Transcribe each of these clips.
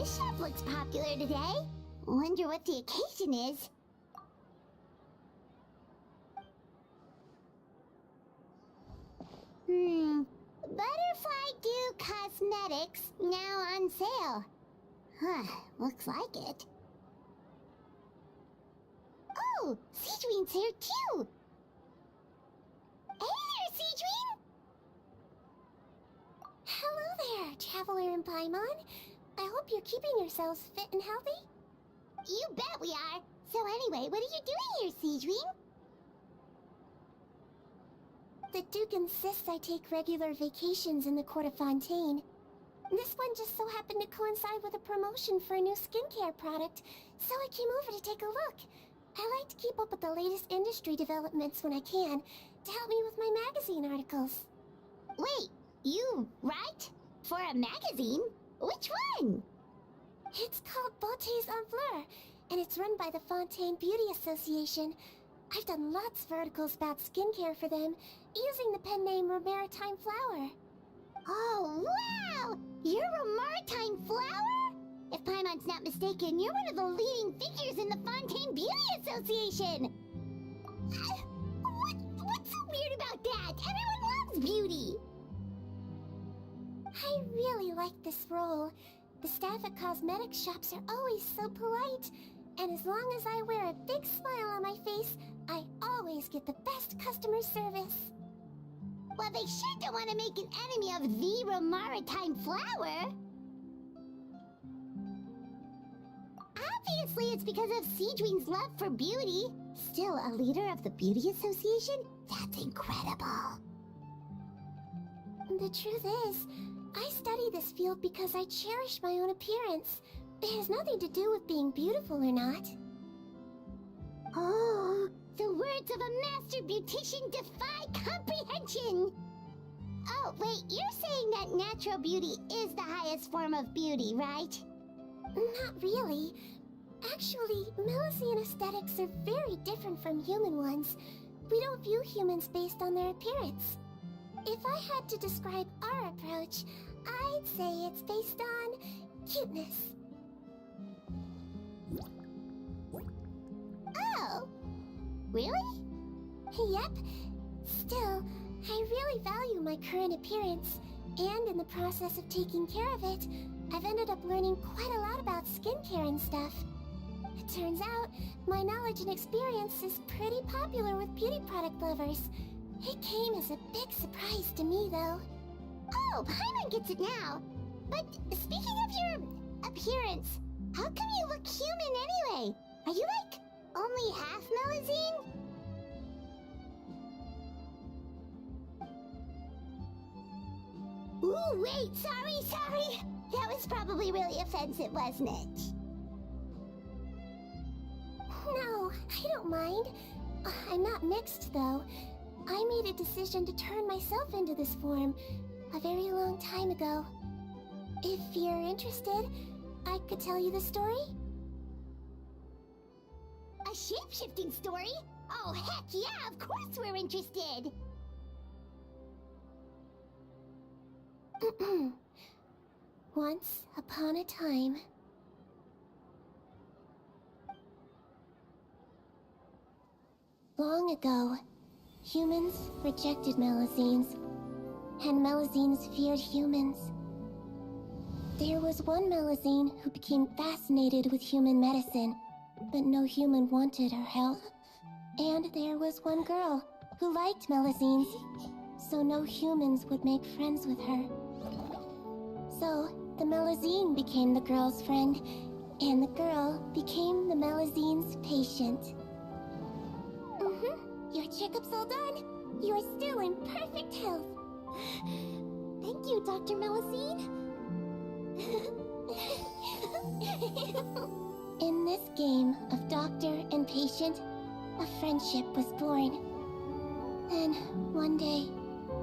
This shop looks popular today. Wonder what the occasion is. Butterfly Dew Cosmetics now on sale. Huh, looks like it. Oh, Sigewinne's here too! Hey there, Sigewinne! Hello there, Traveler and Paimon. I hope you're keeping yourselves fit and healthy. You bet we are! So anyway, what are you doing here, Sigewinne? The Duke insists I take regular vacations in the Court of Fontaine. This one just so happened to coincide with a promotion for a new skincare product, so I came over to take a look. I like to keep up with the latest industry developments when I can, to help me with my magazine articles. Wait, you write? For a magazine? Which one? It's called Beautés en Fleur, and it's run by the Fontaine Beauty Association. I've done lots of articles about skincare for them, using the pen name Maritime Flower. Oh, wow! You're a Maritime Flower? If Paimon's not mistaken, you're one of the leading figures in the Fontaine Beauty Association! What's so weird about that? Everyone loves beauty! I really like this role. The staff at cosmetic shops are always so polite, and as long as I wear a big smile on my face, I always get the best customer service. Well, they sure don't want to make an enemy of the Maritime Flower. Obviously, it's because of Sigewinne's love for beauty. Still, a leader of the Beauty Association? That's incredible. The truth is, I study this field because I cherish my own appearance. It has nothing to do with being beautiful or not. Oh, the words of a master beautician defy comprehension! Oh, wait, you're saying that natural beauty is the highest form of beauty, right? Not really. Actually, Melusine aesthetics are very different from human ones. We don't view humans based on their appearance. If I had to describe our approach, I'd say it's based on cuteness. Oh, really? Yep. Still, I really value my current appearance, and in the process of taking care of it, I've ended up learning quite a lot about skincare and stuff. It turns out, my knowledge and experience is pretty popular with beauty product lovers. It came as a big surprise to me, though. Oh, Paimon gets it now. But speaking of your appearance, how come you look human anyway? Are you like only half Melusine? Ooh, wait, sorry. That was probably really offensive, wasn't it? No, I don't mind. I'm not mixed, though. I made a decision to turn myself into this form a very long time ago. If you're interested, I could tell you the story. A shape-shifting story? Oh, heck yeah, of course we're interested! Once upon a time... Long ago, humans rejected Melusines, and Melusines feared humans. There was one Melusine who became fascinated with human medicine, but no human wanted her help. And there was one girl who liked Melusines, so no humans would make friends with her. So, the Melusine became the girl's friend, and the girl became the Melusine's patient. Your checkup's all done. You are still in perfect health. Thank you, Dr. Melusine. In this game of doctor and patient, a friendship was born. Then, one day,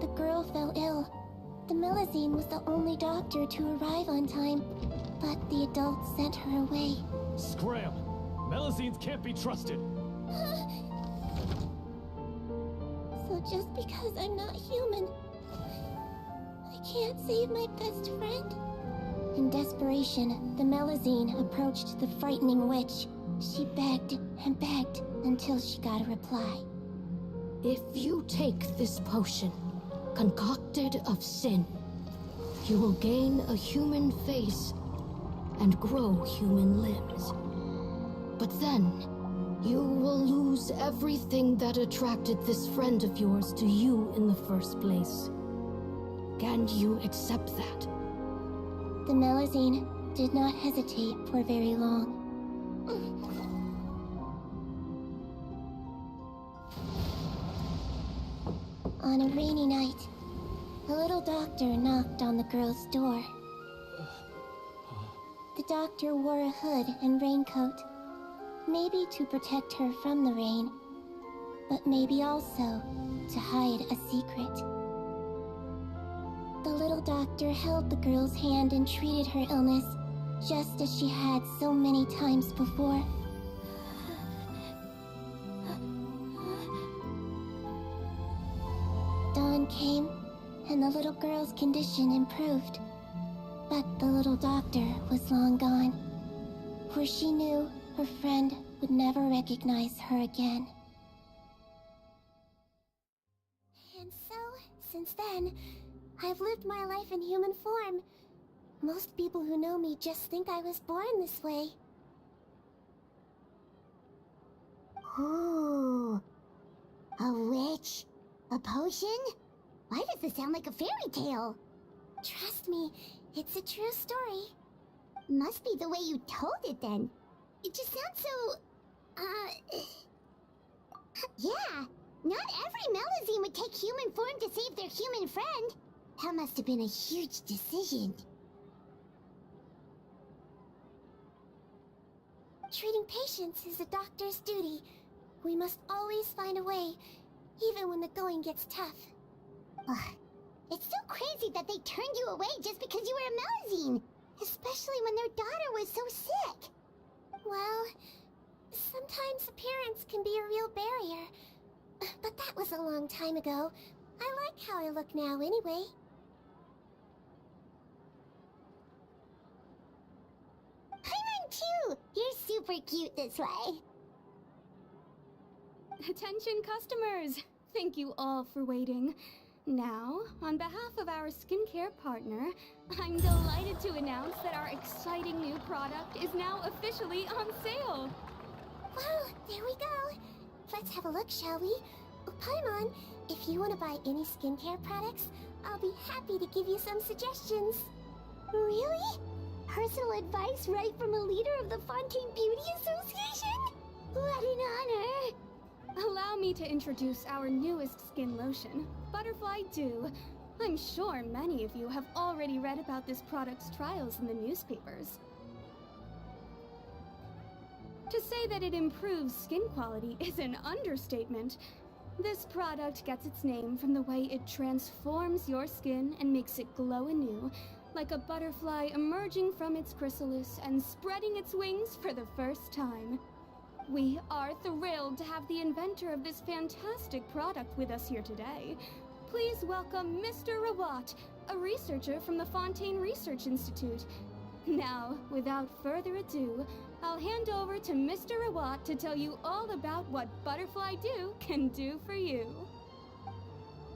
the girl fell ill. The Melusine was the only doctor to arrive on time, but the adults sent her away. Scram! Melusines can't be trusted! So just because I'm not human, I can't save my best friend? In desperation, the Melazine approached the frightening witch. She begged and begged until she got a reply. If you take this potion, concocted of sin, you will gain a human face and grow human limbs. But then, you will lose everything that attracted this friend of yours to you in the first place. Can you accept that? The Melazine did not hesitate for very long. On a rainy night, a little doctor knocked on the girl's door. The doctor wore a hood and raincoat, maybe to protect her from the rain, but maybe also to hide a secret. The little doctor held the girl's hand and treated her illness, just as she had so many times before. Dawn came, and the little girl's condition improved. But the little doctor was long gone, for she knew her friend would never recognize her again. And so, since then, I've lived my life in human form. Most people who know me just think I was born this way. Ooh. A witch? A potion? Why does this sound like a fairy tale? Trust me, it's a true story. Must be the way you told it then. It just sounds so... Yeah, not every Melazine would take human form to save their human friend. That must have been a huge decision. Treating patients is a doctor's duty. We must always find a way, even when the going gets tough. Ugh. It's so crazy that they turned you away just because you were a Melazine, especially when their daughter was so sick. Well, sometimes appearance can be a real barrier, but that was a long time ago. I like how I look now anyway. Paimon too! You're super cute this way. Attention customers! Thank you all for waiting. Now, on behalf of our skincare partner, I'm delighted to announce that our exciting new product is now officially on sale! Well, there we go. Let's have a look, shall we? Oh, Paimon, if you want to buy any skincare products, I'll be happy to give you some suggestions. Really? Personal advice right from a leader of the Fontaine Beauty Association? What an honor! Allow me to introduce our newest skin lotion, Butterfly Dew. I'm sure many of you have already read about this product's trials in the newspapers. To say that it improves skin quality is an understatement. This product gets its name from the way it transforms your skin and makes it glow anew, like a butterfly emerging from its chrysalis and spreading its wings for the first time. We are thrilled to have the inventor of this fantastic product with us here today. Please welcome Mr. Rawat, a researcher from the Fontaine Research Institute. Now, without further ado, I'll hand over to Mr. Rawat to tell you all about what Butterfly Dew can do for you.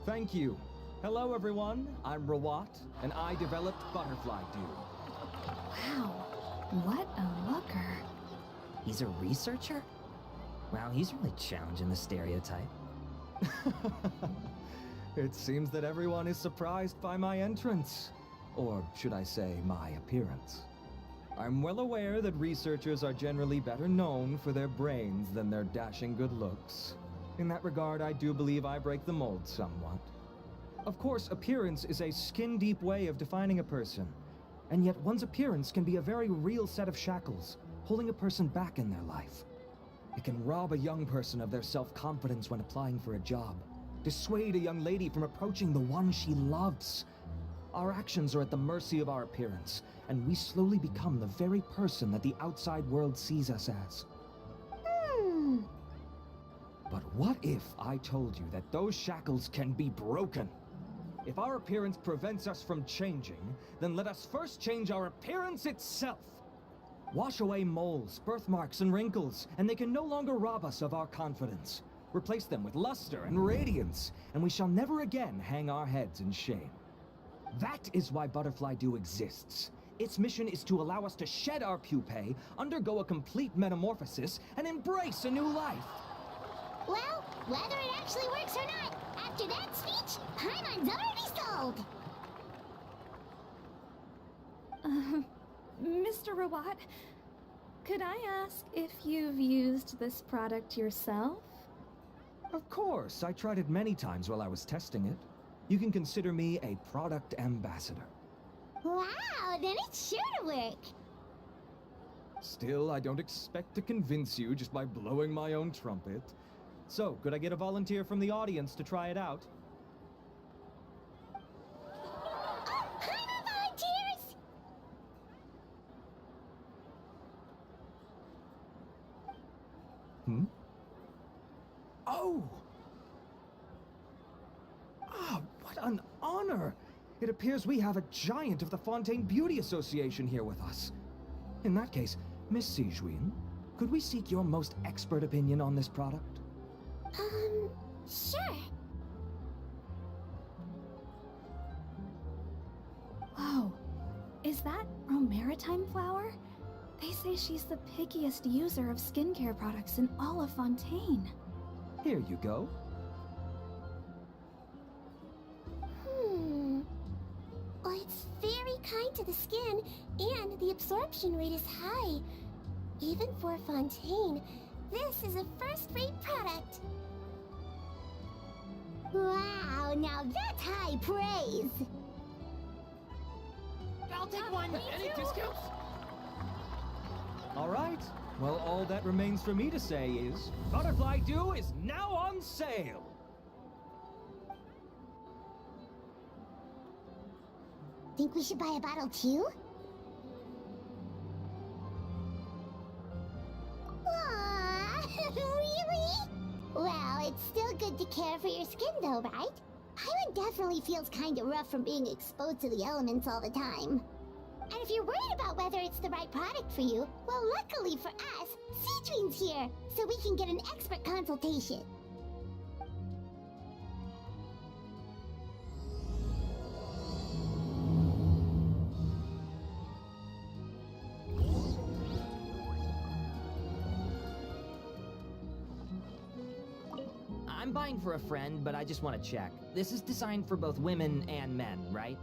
Thank you. Hello everyone, I'm Rawat, and I developed Butterfly Dew. Wow, what a looker. He's a researcher? Wow, he's really challenging the stereotype. It seems that everyone is surprised by my entrance. Or should I say, my appearance. I'm well aware that researchers are generally better known for their brains than their dashing good looks. In that regard, I do believe I break the mold somewhat. Of course, appearance is a skin-deep way of defining a person. And yet one's appearance can be a very real set of shackles, holding a person back in their life. It can rob a young person of their self-confidence when applying for a job, dissuade a young lady from approaching the one she loves. Our actions are at the mercy of our appearance, and we slowly become the very person that the outside world sees us as. But what if I told you that those shackles can be broken? If our appearance prevents us from changing, then let us first change our appearance itself. Wash away moles, birthmarks, and wrinkles, and they can no longer rob us of our confidence. Replace them with luster and radiance, and we shall never again hang our heads in shame. That is why Butterfly Dew exists. Its mission is to allow us to shed our pupae, undergo a complete metamorphosis, and embrace a new life. Well, whether it actually works or not, after that speech, Paimon's already sold! Mr. Rawat, could I ask if you've used this product yourself? Of course, I tried it many times while I was testing it. You can consider me a product ambassador. Wow, then it's sure to work! Still, I don't expect to convince you just by blowing my own trumpet. So, could I get a volunteer from the audience to try it out? Oh, Paimon volunteers! Hmm? Oh! Ah, what an honor! It appears we have a giant of the Fontaine Beauty Association here with us. In that case, Miss Sigewinne, could we seek your most expert opinion on this product? Sure. Whoa, is that Romaritime flower? They say she's the pickiest user of skincare products in all of Fontaine. Here you go. Well, it's very kind to the skin, and the absorption rate is high. Even for Fontaine, this is a first-rate product. Wow, now that's high praise! I'll take one. Any discounts? All right. Well, all that remains for me to say is, Butterfly Dew is now on sale! Think we should buy a bottle too? Aww, really? Well, it's still good to care for your skin though, right? Paimon definitely feels kinda rough from being exposed to the elements all the time. And if you're worried about whether it's the right product for you, well, luckily for us, Sigewinne's here, so we can get an expert consultation. I'm buying for a friend, but I just want to check. This is designed for both women and men, right?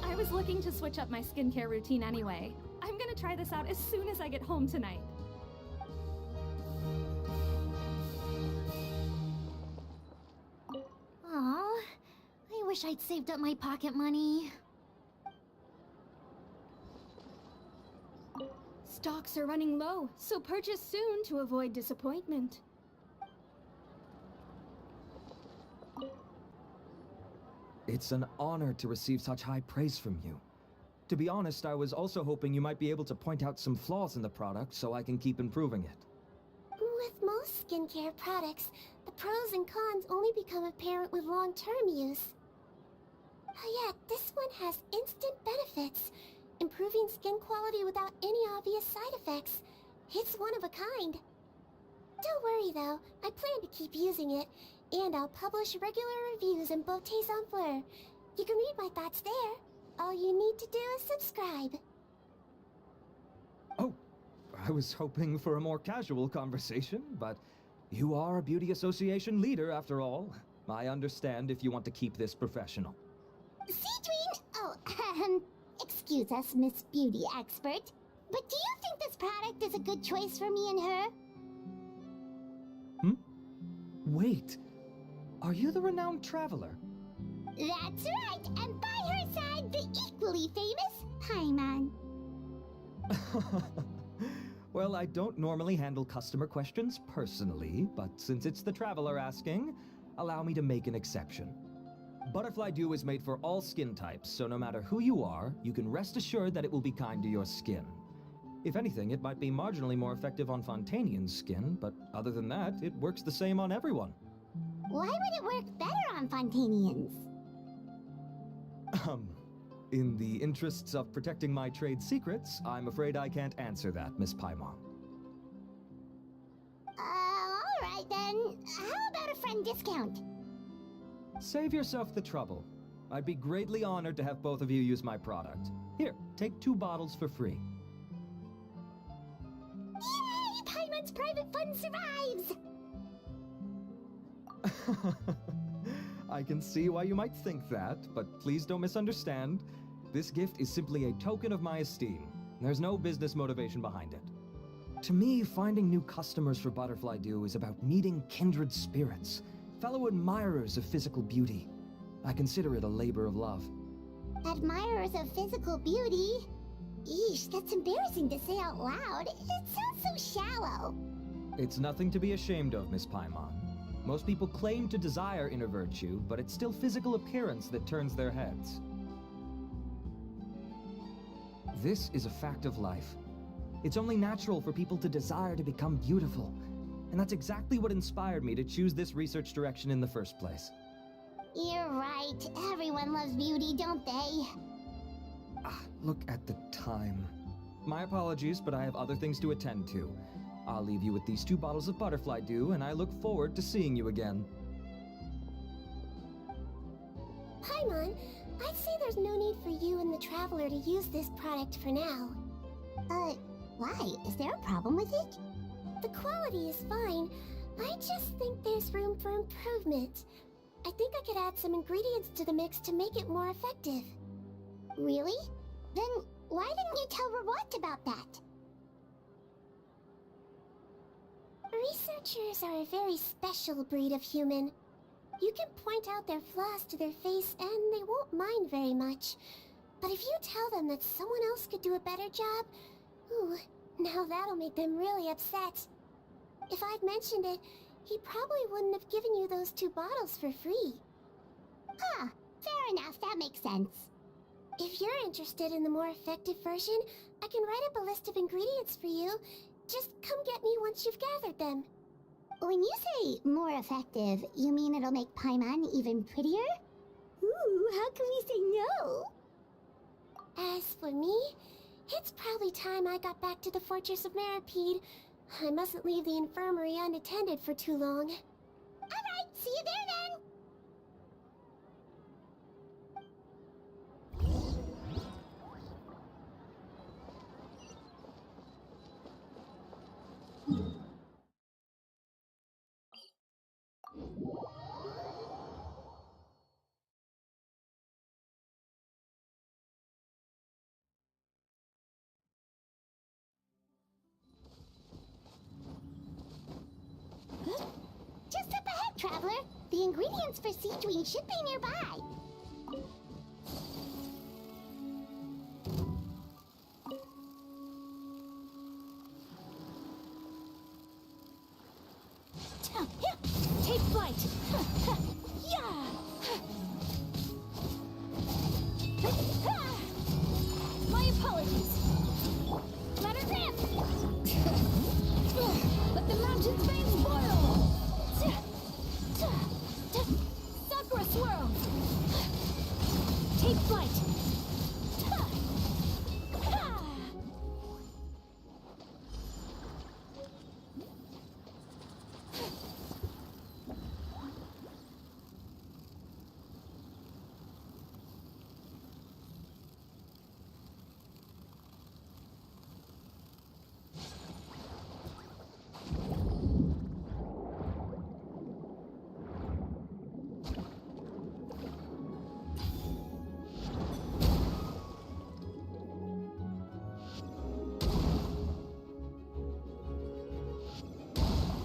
I was looking to switch up my skincare routine anyway. I'm gonna try this out as soon as I get home tonight. Aw, I wish I'd saved up my pocket money. Stocks are running low, so purchase soon to avoid disappointment. It's an honor to receive such high praise from you. To be honest, I was also hoping you might be able to point out some flaws in the product so I can keep improving it. With most skincare products, the pros and cons only become apparent with long-term use. Yet, this one has instant benefits, improving skin quality without any obvious side effects. It's one of a kind. Don't worry though, I plan to keep using it, and I'll publish regular reviews in Beautés en Fleur. You can read my thoughts there. All you need to do is subscribe. Oh, I was hoping for a more casual conversation, but you are a beauty association leader after all. I understand if you want to keep this professional. Sigewinne! Oh, excuse us, Miss Beauty Expert. But do you think this product is a good choice for me and her? Wait, are you the renowned traveler? That's right, and by her side, the equally famous Paimon. Well, I don't normally handle customer questions personally, but since it's the traveler asking, allow me to make an exception. Butterfly Dew is made for all skin types, so no matter who you are, you can rest assured that it will be kind to your skin. If anything, it might be marginally more effective on Fontainian's skin, but other than that, it works the same on everyone. Why would it work better on Fontanians? In the interests of protecting my trade secrets, I'm afraid I can't answer that, Miss Paimon. Alright then. How about a friend discount? Save yourself the trouble. I'd be greatly honored to have both of you use my product. Here, take 2 bottles for free. Yay! Paimon's private fund survives! I can see why you might think that, but please don't misunderstand. This gift is simply a token of my esteem. There's no business motivation behind it. To me, finding new customers for Butterfly Dew is about meeting kindred spirits, fellow admirers of physical beauty. I consider it a labor of love. Admirers of physical beauty? Eesh, that's embarrassing to say out loud. It sounds so shallow. It's nothing to be ashamed of, Miss Paimon. Most people claim to desire inner virtue, but it's still physical appearance that turns their heads. This is a fact of life. It's only natural for people to desire to become beautiful. And that's exactly what inspired me to choose this research direction in the first place. You're right. Everyone loves beauty, don't they? Look at the time. My apologies, but I have other things to attend to. I'll leave you with these 2 bottles of Butterfly Dew, and I look forward to seeing you again. Paimon, I'd say there's no need for you and the Traveler to use this product for now. Why? Is there a problem with it? The quality is fine. I just think there's room for improvement. I think I could add some ingredients to the mix to make it more effective. Really? Then why didn't you tell Rawat about that? Researchers are a very special breed of human. You can point out their flaws to their face and they won't mind very much. But if you tell them that someone else could do a better job, ooh, now that'll make them really upset. If I'd mentioned it, he probably wouldn't have given you those 2 bottles for free. Huh, fair enough, that makes sense. If you're interested in the more effective version, I can write up a list of ingredients for you. Just come get me once you've gathered them. When you say more effective, you mean it'll make Paimon even prettier? Ooh, how can we say no? As for me, it's probably time I got back to the Fortress of Meropide. I mustn't leave the infirmary unattended for too long. Alright, see you there then! Just up ahead, Traveler. The ingredients for Sigewinne should be nearby. Take flight! Yeah! My apologies! Let her rip! Let the mountain's veins boil! Sakura swirl! Take flight!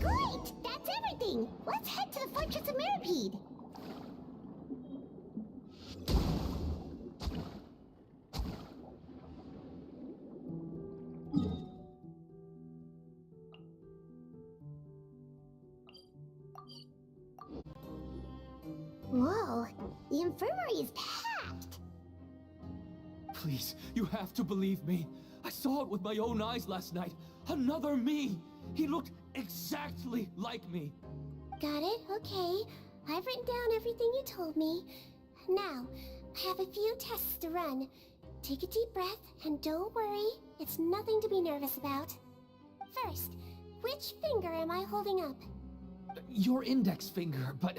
Great! That's everything! Let's head to the Fortress of Meropide! Whoa, the infirmary is packed! Please, you have to believe me. I saw it with my own eyes last night. Another me! He looked exactly like me. Got it? Okay. I've written down everything you told me. Now, I have a few tests to run. Take a deep breath, and don't worry, it's nothing to be nervous about. First, which finger am I holding up? Your index finger, but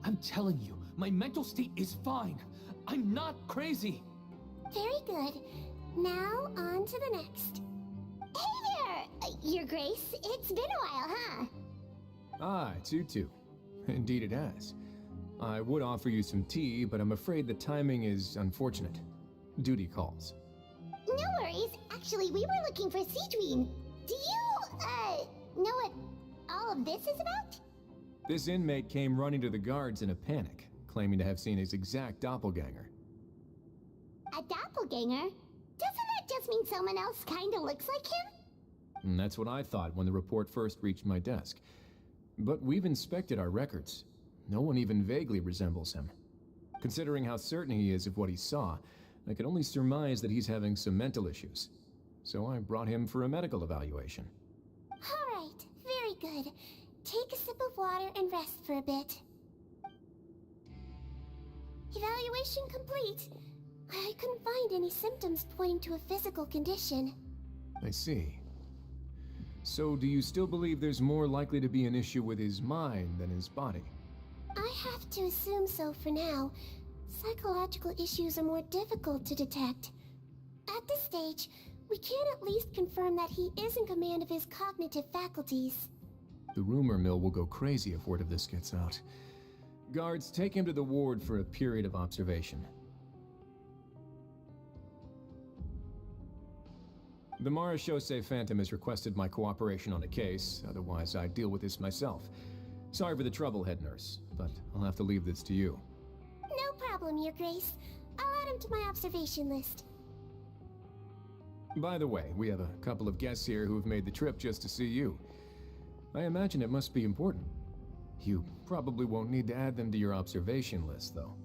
I'm telling you, my mental state is fine. I'm not crazy. Very good. Now, on to the next. Hey there, Your Grace. It's been a while, huh? Ah, it's you two. Indeed it has. I would offer you some tea, but I'm afraid the timing is unfortunate. Duty calls. No worries. Actually, we were looking for Sigewinne. Do you, know what all of this is about? This inmate came running to the guards in a panic, claiming to have seen his exact doppelganger. A doppelganger? Doesn't that just mean someone else kinda looks like him? And that's what I thought when the report first reached my desk. But we've inspected our records. No one even vaguely resembles him. Considering how certain he is of what he saw, I can only surmise that he's having some mental issues. So I brought him for a medical evaluation. Alright, very good. Take a sip of water and rest for a bit. Evaluation complete. I couldn't find any symptoms pointing to a physical condition. I see. So do you still believe there's more likely to be an issue with his mind than his body? I have to assume so for now. Psychological issues are more difficult to detect. At this stage, we can at least confirm that he is in command of his cognitive faculties. The rumor mill will go crazy if word of this gets out. Guards, take him to the ward for a period of observation. The Marechaussee Phantom has requested my cooperation on a case, otherwise I'd deal with this myself. Sorry for the trouble, head nurse, but I'll have to leave this to you. No problem, Your Grace. I'll add him to my observation list. By the way, we have a couple of guests here who have made the trip just to see you. I imagine it must be important. You probably won't need to add them to your observation list, though.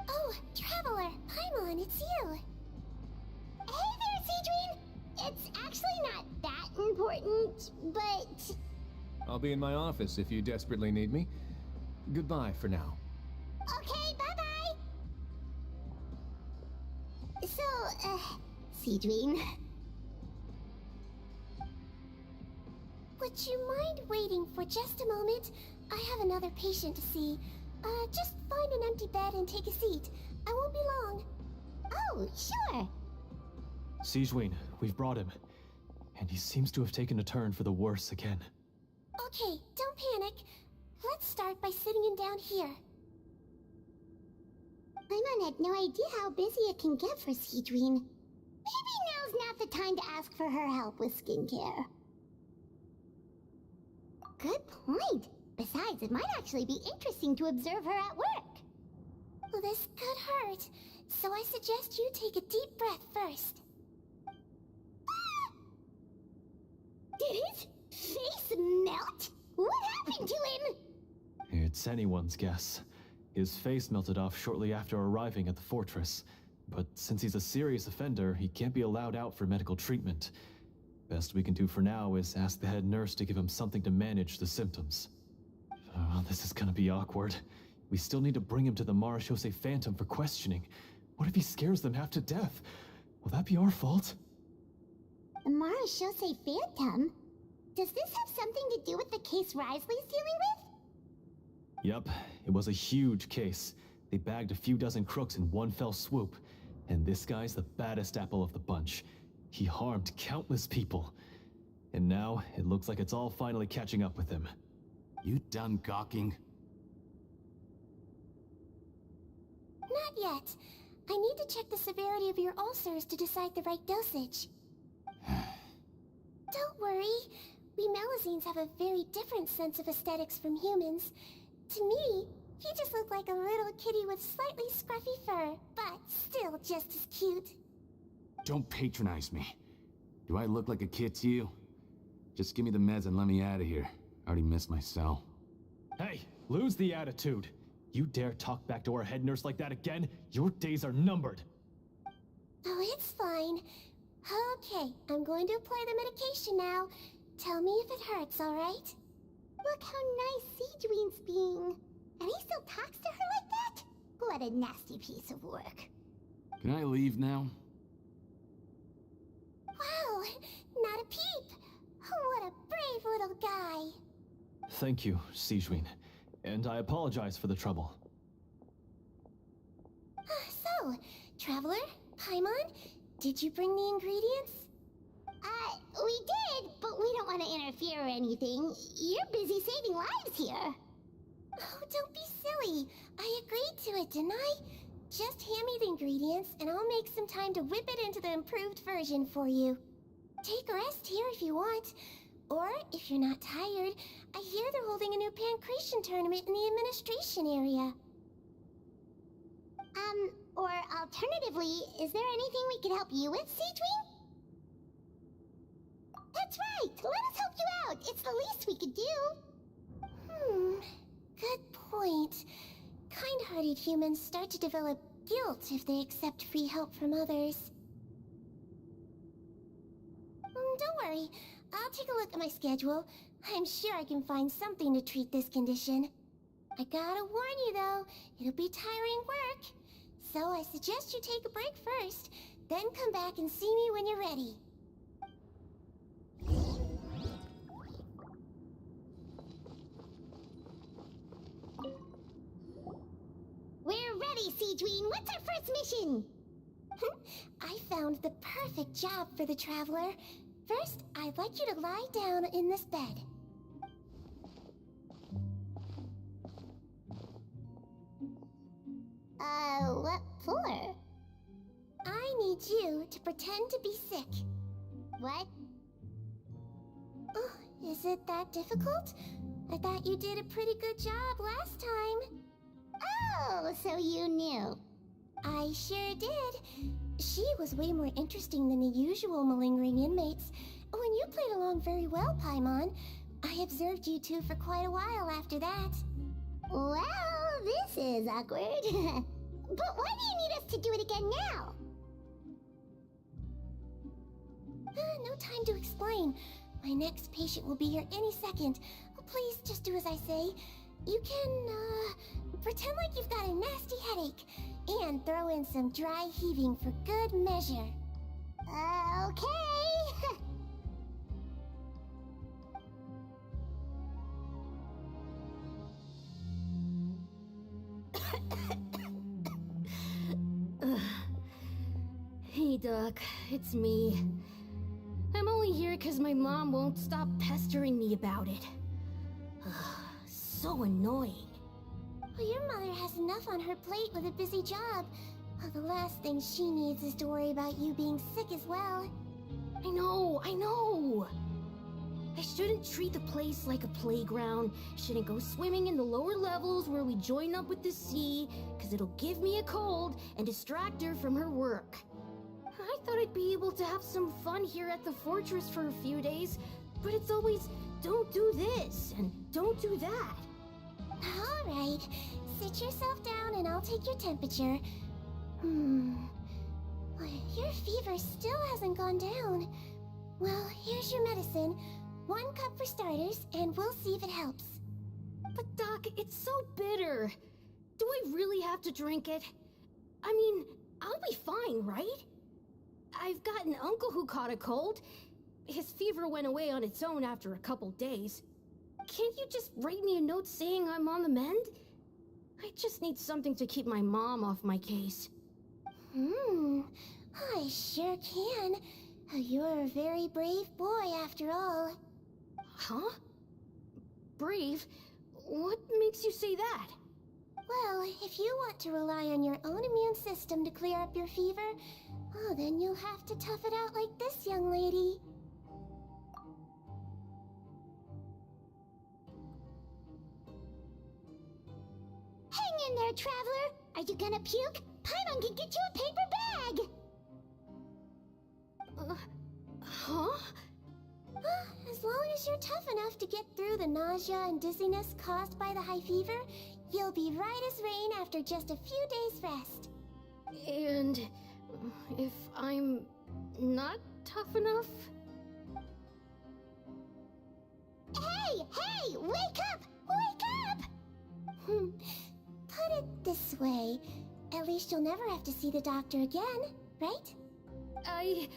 Oh, Traveler! Paimon, it's you! Hey there, Sigewinne! It's actually not that important, but... I'll be in my office if you desperately need me. Goodbye for now. Okay, bye-bye! So, Sigewinne... Would you mind waiting for just a moment? I have another patient to see. Just find an empty bed and take a seat. I won't be long. Oh, sure. Sigewinne, we've brought him. And he seems to have taken a turn for the worse again. Okay, don't panic. Let's start by sitting him down here. Paimon had no idea how busy it can get for Sigewinne. Maybe now's not the time to ask for her help with skincare. Good point. Besides, it might actually be interesting to observe her at work. Well, this could hurt, so I suggest you take a deep breath first. Did his face melt? What happened to him? It's anyone's guess. His face melted off shortly after arriving at the fortress. But since he's a serious offender, he can't be allowed out for medical treatment. Best we can do for now is ask the head nurse to give him something to manage the symptoms. Oh, this is gonna be awkward. We still need to bring him to the Marechaussee Phantom for questioning. What if he scares them half to death? Will that be our fault? The Marechaussee Phantom? Does this have something to do with the case Risley's dealing with? Yep, it was a huge case. They bagged a few dozen crooks in one fell swoop. And this guy's the baddest apple of the bunch. He harmed countless people. And now, it looks like it's all finally catching up with him. You done gawking? Not yet. I need to check the severity of your ulcers to decide the right dosage. Don't worry. We Melazines have a very different sense of aesthetics from humans. To me, he just looked like a little kitty with slightly scruffy fur, but still just as cute. Don't patronize me. Do I look like a kid to you? Just give me the meds and let me out of here. I already missed my cell. Hey, lose the attitude. You dare talk back to our head nurse like that again, your days are numbered. Oh, it's fine. Okay, I'm going to apply the medication now. Tell me if it hurts, alright? Look how nice Sigewinne's being. And he still talks to her like that? What a nasty piece of work. Can I leave now? Wow, not a peep. What a brave little guy. Thank you, Sigewinne. And I apologize for the trouble. So, Traveler, Paimon, did you bring the ingredients? We did, but we don't want to interfere or anything. You're busy saving lives here. Oh, don't be silly. I agreed to it, didn't I? Just hand me the ingredients, and I'll make some time to whip it into the improved version for you. Take a rest here if you want. Or, if you're not tired, I hear they're holding a new pancreation tournament in the administration area. Or alternatively, is there anything we could help you with, Sigewinne? That's right! Let us help you out! It's the least we could do! Good point. Kind-hearted humans start to develop guilt if they accept free help from others. Don't worry. I'll take a look at my schedule. I'm sure I can find something to treat this condition. I gotta warn you though, it'll be tiring work. So I suggest you take a break first, then come back and see me when you're ready. We're ready, Sigewinne. What's our first mission? I found the perfect job for the Traveler. First, I'd like you to lie down in this bed. What for? I need you to pretend to be sick. What? Oh, is it that difficult? I thought you did a pretty good job last time. Oh, so you knew. I sure did. She was way more interesting than the usual malingering inmates. When you played along very well, Paimon, I observed you two for quite a while after that. Well, this is awkward. But why do you need us to do it again now? No time to explain. My next patient will be here any second. Please just do as I say. You can, pretend like you've got a nasty headache. And throw in some dry heaving for good measure. Okay. Hey, Doc. It's me. I'm only here because my mom won't stop pestering me about it. So annoying. Well, your mother has enough on her plate with a busy job. The last thing she needs is to worry about you being sick as well. I know! I shouldn't treat the place like a playground. Shouldn't go swimming in the lower levels where we join up with the sea, because it'll give me a cold and distract her from her work. I thought I'd be able to have some fun here at the fortress for a few days, but it's always, don't do this, and don't do that. Alright, sit yourself down and I'll take your temperature. Your fever still hasn't gone down. Well, here's your medicine. 1 cup for starters, and we'll see if it helps. But Doc, it's so bitter. Do I really have to drink it? I mean, I'll be fine, right? I've got an uncle who caught a cold. His fever went away on its own after a couple days. Can't you just write me a note saying I'm on the mend? I just need something to keep my mom off my case. I sure can. You're a very brave boy after all. Huh? Brave? What makes you say that? Well, if you want to rely on your own immune system to clear up your fever, then you'll have to tough it out like this young lady. Hang in there, Traveler! Are you gonna puke? Paimon can get you a paper bag! Huh? As long as you're tough enough to get through the nausea and dizziness caused by the high fever, you'll be right as rain after just a few days' rest. And if I'm not tough enough? Hey! Wake up! Wake up! Put it this way, at least you'll never have to see the doctor again, right? I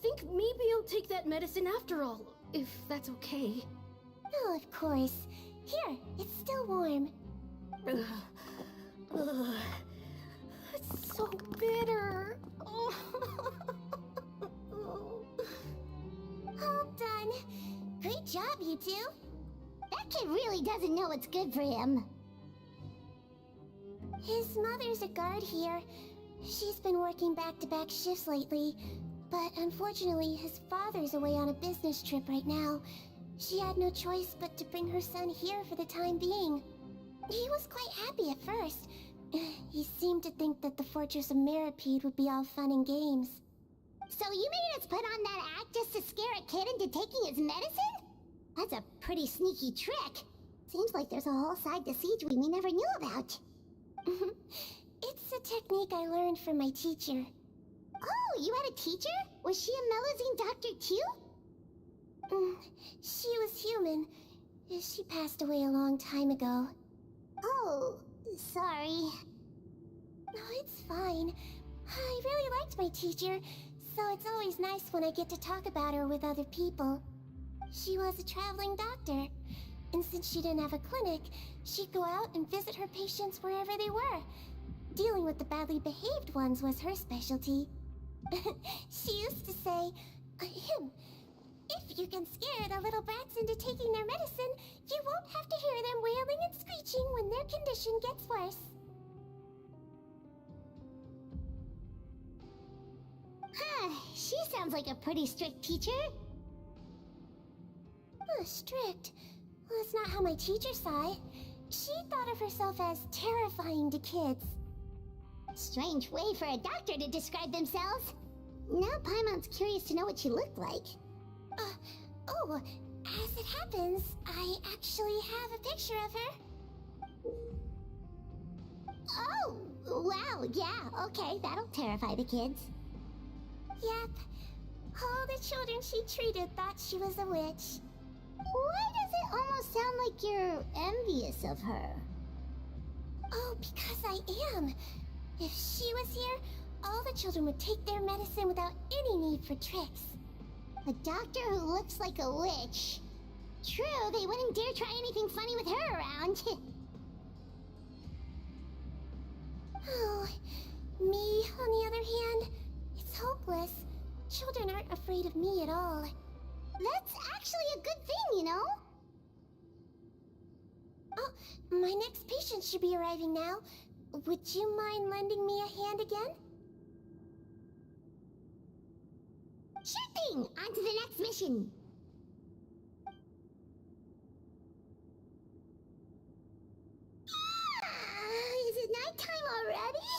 think maybe I'll take that medicine after all, if that's okay. Oh, of course. Here, it's still warm. It's so bitter. All done. Great job, you two. That kid really doesn't know what's good for him. His mother's a guard here. She's been working back-to-back shifts lately, but unfortunately his father's away on a business trip right now. She had no choice but to bring her son here for the time being. He was quite happy at first. He seemed to think that the Fortress of Meropide would be all fun and games. So you made us put on that act just to scare a kid into taking his medicine? That's a pretty sneaky trick. Seems like there's a whole side to Sigewinne we never knew about. It's a technique I learned from my teacher. Oh, you had a teacher? Was she a Melusine doctor too? She was human. She passed away a long time ago. Oh, sorry. No, it's fine. I really liked my teacher, so it's always nice when I get to talk about her with other people. She was a traveling doctor, and since she didn't have a clinic, she'd go out and visit her patients wherever they were. Dealing with the badly behaved ones was her specialty. She used to say, if you can scare the little brats into taking their medicine, you won't have to hear them wailing and screeching when their condition gets worse. She sounds like a pretty strict teacher. Strict? Well, that's not how my teacher saw it. She thought of herself as terrifying to kids. Strange way for a doctor to describe themselves. Now Paimon's curious to know what she looked like. As it happens, I actually have a picture of her. Oh, wow, yeah, okay, that'll terrify the kids. Yep. All the children she treated thought she was a witch. Why does it almost sound like you're envious of her? Oh, because I am. If she was here, all the children would take their medicine without any need for tricks. A doctor who looks like a witch. True, they wouldn't dare try anything funny with her around. Oh, me, on the other hand, it's hopeless. Children aren't afraid of me at all. That's actually a good thing, you know? Oh, my next patient should be arriving now. Would you mind lending me a hand again? Sure thing! On to the next mission! Is it nighttime already?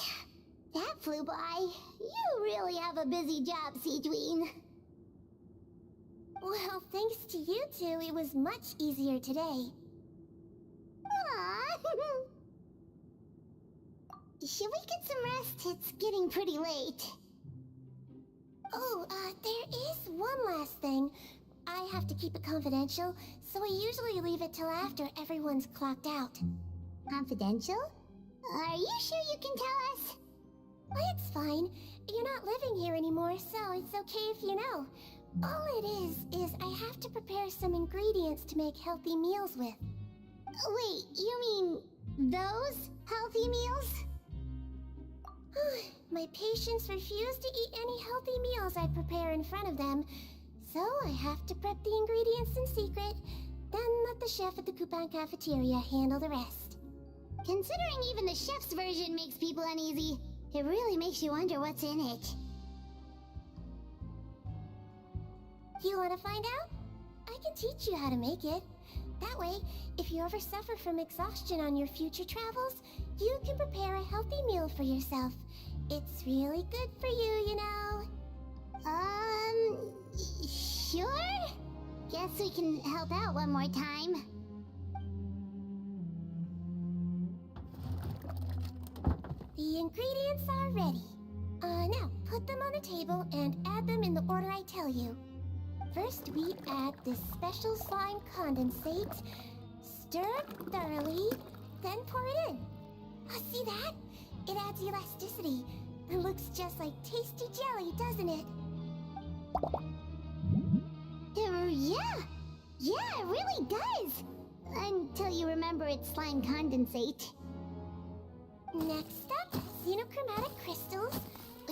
That flew by. You really have a busy job, Sigewinne. Well, thanks to you two, it was much easier today. Aww. Should we get some rest? It's getting pretty late. Oh, there is one last thing. I have to keep it confidential, so I usually leave it till after everyone's clocked out. Confidential? Are you sure you can tell us? Well, it's fine. You're not living here anymore, so it's okay if you know. All it is I have to prepare some ingredients to make healthy meals with. Wait, you mean those healthy meals? My patients refuse to eat any healthy meals I prepare in front of them, so I have to prep the ingredients in secret, then let the chef at the Coupon cafeteria handle the rest. Considering even the chef's version makes people uneasy, it really makes you wonder what's in it. You want to find out? I can teach you how to make it. That way, if you ever suffer from exhaustion on your future travels, you can prepare a healthy meal for yourself. It's really good for you, you know. Sure? Guess we can help out one more time. The ingredients are ready. Now, put them on the table and add them in the order I tell you. First, we add this special slime condensate, Stir thoroughly, then pour it in. See that? It adds elasticity. It looks just like tasty jelly, doesn't it? Yeah! Yeah, it really does! Until you remember it's slime condensate. Next up, xenochromatic crystals.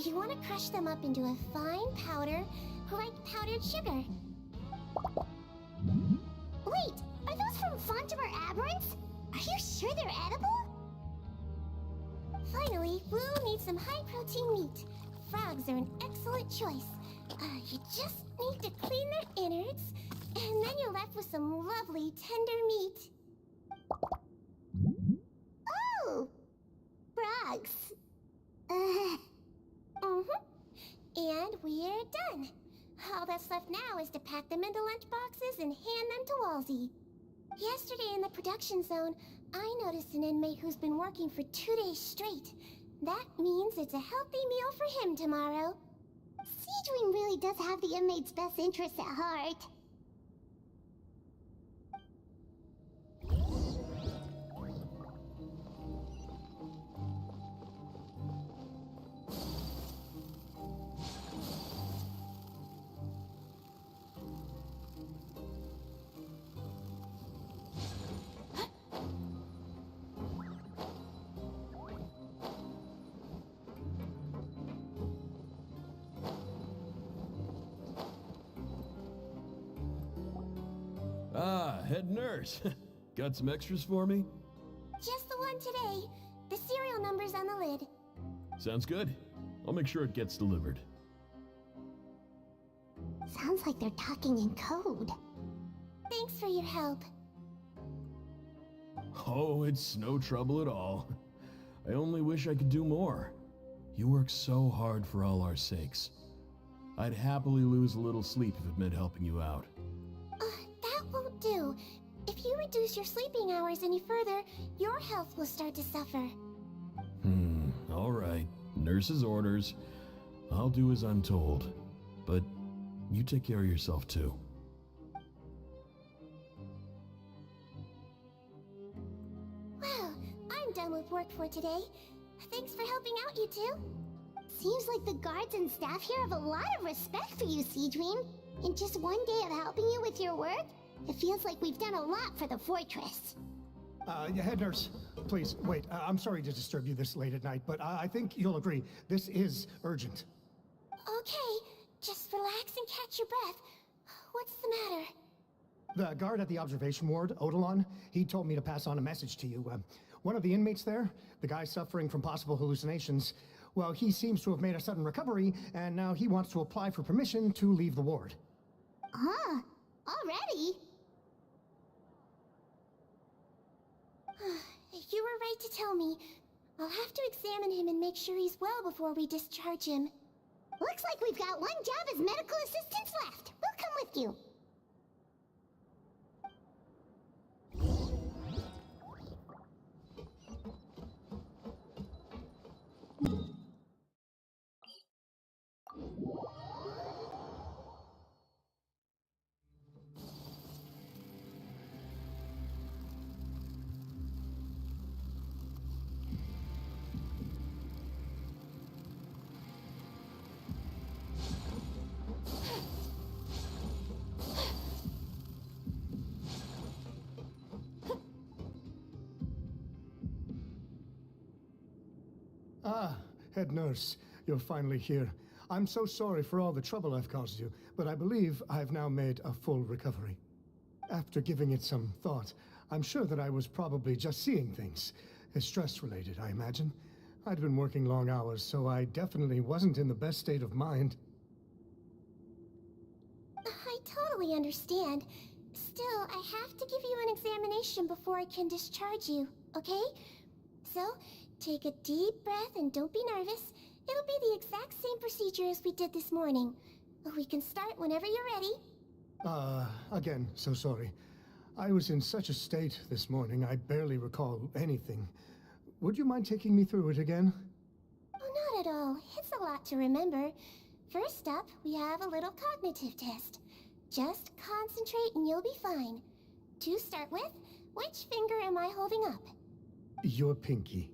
You want to crush them up into a fine powder, like powdered sugar. Wait, are those from Fontimer Aberrants? Are you sure they're edible? Finally, we'll need some high-protein meat. Frogs are an excellent choice. You just need to clean their innards, and then you're left with some lovely tender meat. Oh! Frogs. And we're done. All that's left now is to pack them into lunchboxes and hand them to Walsey. Yesterday in the production zone, I noticed an inmate who's been working for 2 days straight. That means it's a healthy meal for him tomorrow. Sigewinne really does have the inmate's best interests at heart. Ah, head nurse. Got some extras for me? Just the one today. The serial number's on the lid. Sounds good. I'll make sure it gets delivered. Sounds like they're talking in code. Thanks for your help. Oh, it's no trouble at all. I only wish I could do more. You work so hard for all our sakes. I'd happily lose a little sleep if it meant helping you out. That won't do. If you reduce your sleeping hours any further, your health will start to suffer. All right. Nurse's orders. I'll do as I'm told. But you take care of yourself too. Well, I'm done with work for today. Thanks for helping out, you two. Seems like the guards and staff here have a lot of respect for you, Sigewinne. In just one day of helping you with your work, it feels like we've done a lot for the fortress. Head nurse, please, wait. I'm sorry to disturb you this late at night, but I think you'll agree, this is urgent. Okay, just relax and catch your breath. What's the matter? The guard at the observation ward, Odilon, he told me to pass on a message to you. One of the inmates there, the guy suffering from possible hallucinations, well, he seems to have made a sudden recovery, and now he wants to apply for permission to leave the ward. Huh? Already? You were right to tell me. I'll have to examine him and make sure he's well before we discharge him. Looks like we've got one job as medical assistants left. We'll come with you. Ah, head nurse, you're finally here. I'm so sorry for all the trouble I've caused you, but I believe I've now made a full recovery. After giving it some thought, I'm sure that I was probably just seeing things. Stress-related, I imagine. I'd been working long hours, so I definitely wasn't in the best state of mind. I totally understand. Still, I have to give you an examination before I can discharge you, okay? So, take a deep breath and don't be nervous. It'll be the exact same procedure as we did this morning. We can start whenever you're ready. Again, so sorry. I was in such a state this morning, I barely recall anything. Would you mind taking me through it again? Oh, not at all. It's a lot to remember. First up, we have a little cognitive test. Just concentrate and you'll be fine. To start with, Which finger am I holding up? Your pinky.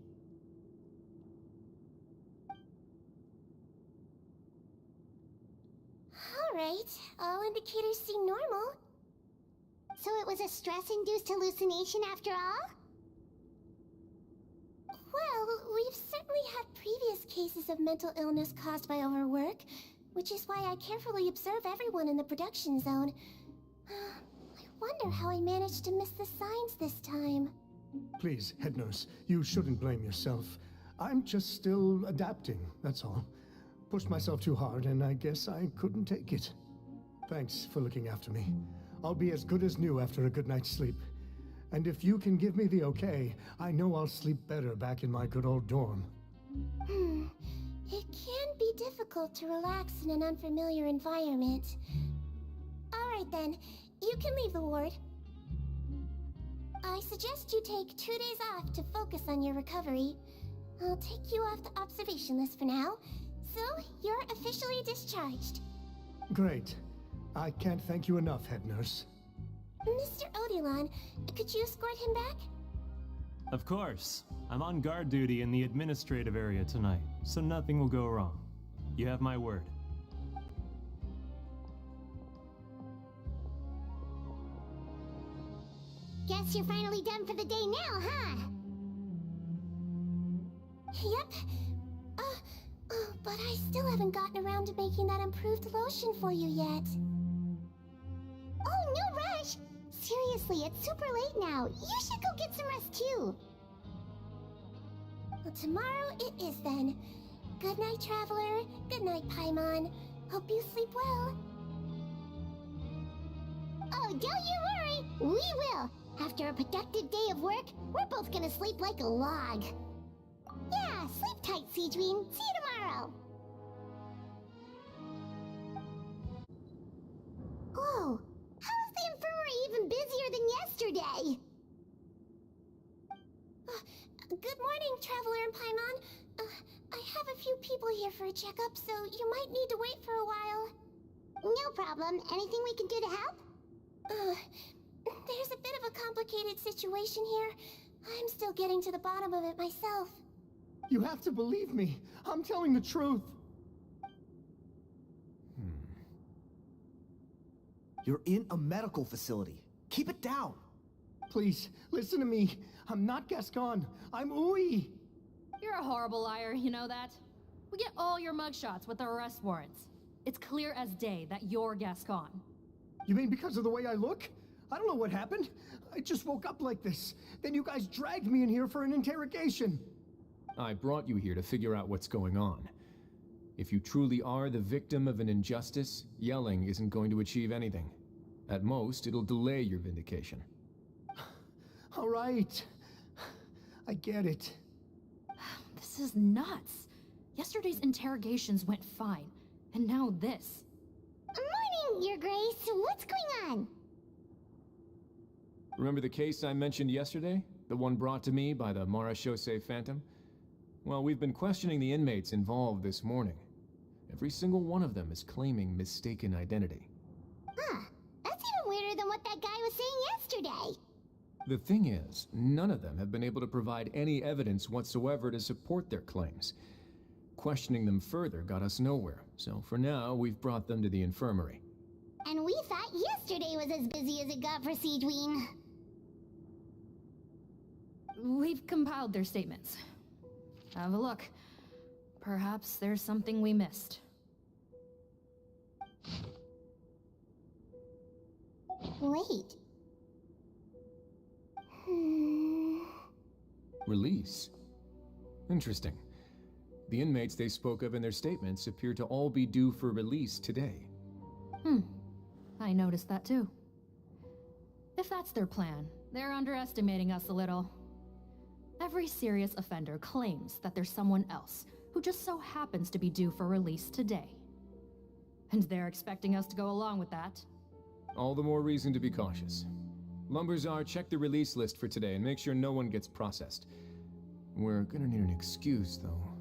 Alright, all indicators seem normal. So it was a stress-induced hallucination after all? Well, we've certainly had previous cases of mental illness caused by overwork, which is why I carefully observe everyone in the production zone. I wonder how I managed to miss the signs this time. Please, head nurse, you shouldn't blame yourself. I'm just still adapting, that's all. Pushed myself too hard, and I guess I couldn't take it. Thanks for looking after me. I'll be as good as new after a good night's sleep. And if you can give me the okay, I know I'll sleep better back in my good old dorm. It can be difficult to relax in an unfamiliar environment. Alright then, you can leave the ward. I suggest you take 2 days off to focus on your recovery. I'll take you off the observation list for now, so you're officially discharged. Great. I can't thank you enough, head nurse. Mr. Odilon, could you escort him back? Of course. I'm on guard duty in the administrative area tonight, so nothing will go wrong. You have my word. Guess you're finally done for the day now, huh? Yep. But I still haven't gotten around to making that improved lotion for you yet. Oh, no rush! Seriously, it's super late now. You should go get some rest too. Well, tomorrow it is then. Good night, Traveler. Good night, Paimon. Hope you sleep well. Oh, don't you worry. We will. After a productive day of work, we're both gonna sleep like a log. Yeah, sleep tight, Sigewinne. See you tomorrow. Whoa, how is the infirmary even busier than yesterday? Good morning, Traveler and Paimon. I have a few people here for a checkup, so you might need to wait for a while. No problem. Anything we can do to help? There's a bit of a complicated situation here. I'm still getting to the bottom of it myself. You have to believe me. I'm telling the truth. You're in a medical facility. Keep it down. Please, listen to me. I'm not Gascon. I'm Uwe. You're a horrible liar, you know that? We get all your mugshots with the arrest warrants. It's clear as day that you're Gascon. You mean because of the way I look? I don't know what happened. I just woke up like this. Then you guys dragged me in here for an interrogation. I brought you here to figure out what's going on. If you truly are the victim of an injustice, yelling isn't going to achieve anything. At most, it'll delay your vindication. All right. I get it. This is nuts. Yesterday's interrogations went fine, and now this. Morning, Your Grace. What's going on? Remember the case I mentioned yesterday? The one brought to me by the Marechaussee Phantom? Well, we've been questioning the inmates involved this morning. Every single one of them is claiming mistaken identity. Huh. That's even weirder than what that guy was saying yesterday. The thing is, none of them have been able to provide any evidence whatsoever to support their claims. Questioning them further got us nowhere, so for now, we've brought them to the infirmary. And we thought yesterday was as busy as it got for Sigewinne. We've compiled their statements. Have a look. Perhaps there's something we missed. Wait. Release? Interesting. The inmates they spoke of in their statements appear to all be due for release today. I noticed that too. If that's their plan, they're underestimating us a little. Every serious offender claims that there's someone else who just so happens to be due for release today. And they're expecting us to go along with that. All the more reason to be cautious. Lumberzar, check the release list for today and make sure no one gets processed. We're gonna need an excuse, though.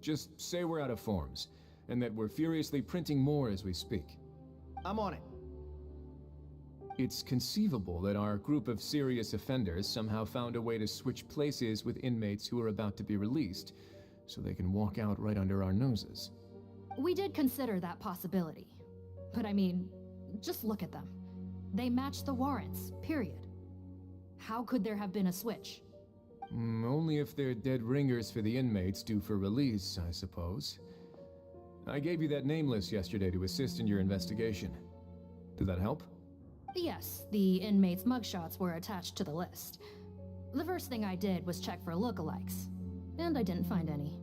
Just say we're out of forms, and that we're furiously printing more as we speak. I'm on it. It's conceivable that our group of serious offenders somehow found a way to switch places with inmates who are about to be released, so they can walk out right under our noses. We did consider that possibility. But I mean, just look at them. They match the warrants, period. How could there have been a switch? Only if they're dead ringers for the inmates due for release, I suppose. I gave you that name list yesterday to assist in your investigation. Did that help? Yes, the inmates' mugshots were attached to the list. The first thing I did was check for lookalikes, and I didn't find any.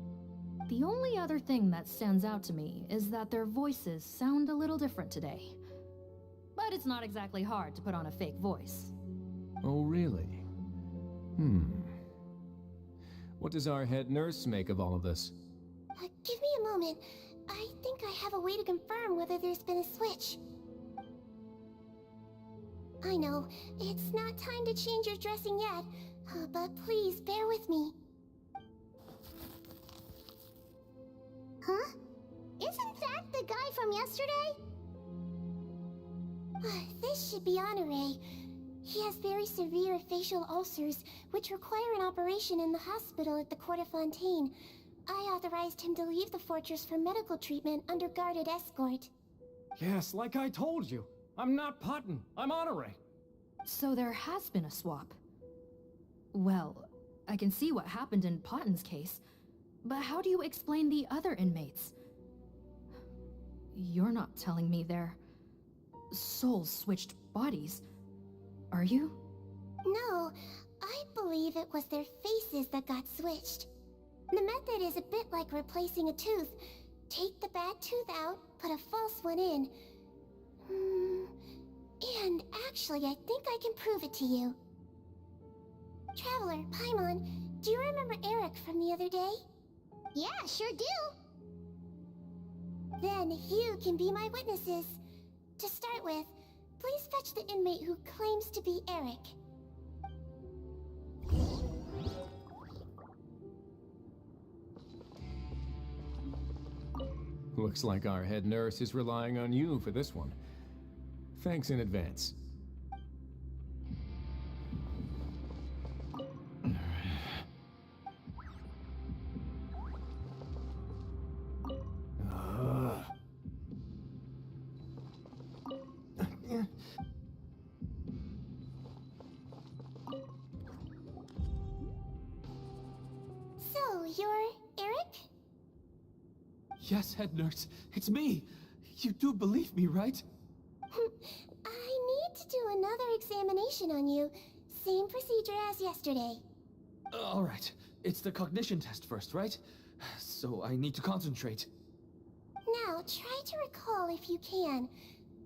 The only other thing that stands out to me is that their voices sound a little different today. But it's not exactly hard to put on a fake voice. Oh, really? What does our head nurse make of all of this? Give me a moment. I think I have a way to confirm whether there's been a switch. I know, it's not time to change your dressing yet, but please bear with me. Huh? Isn't that the guy from yesterday? This should be Honore. He has very severe facial ulcers, which require an operation in the hospital at the Court of Fontaine. I authorized him to leave the fortress for medical treatment under guarded escort. Yes, like I told you. I'm not Putton. I'm Honore. So there has been a swap. Well, I can see what happened in Potton's case, but how do you explain the other inmates? You're not telling me their souls switched bodies, are you? No, I believe it was their faces that got switched. The method is a bit like replacing a tooth. Take the bad tooth out, put a false one in. And actually, I think I can prove it to you. Traveler, Paimon, do you remember Eric from the other day? Yeah, sure do. Then you can be my witnesses. To start with, please fetch the inmate who claims to be Eric. Looks like our head nurse is relying on you for this one. Thanks in advance. So, you're Eric? Yes, head nurse. It's me. You do believe me, right? I need to do another examination on you. Same procedure as yesterday. All right. It's the cognition test first, right? So I need to concentrate. Now, try to recall if you can.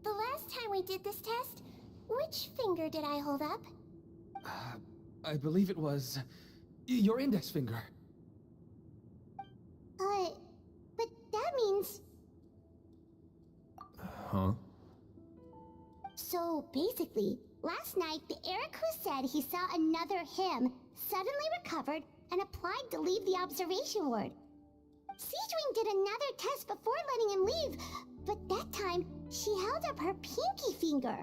The last time we did this test, which finger did I hold up? I believe it was your index finger. But that means... Huh? So, basically, last night, the Eric who said he saw another him suddenly recovered and applied to leave the observation ward. Sigewinne did another test before letting him leave, but that time, she held up her pinky finger.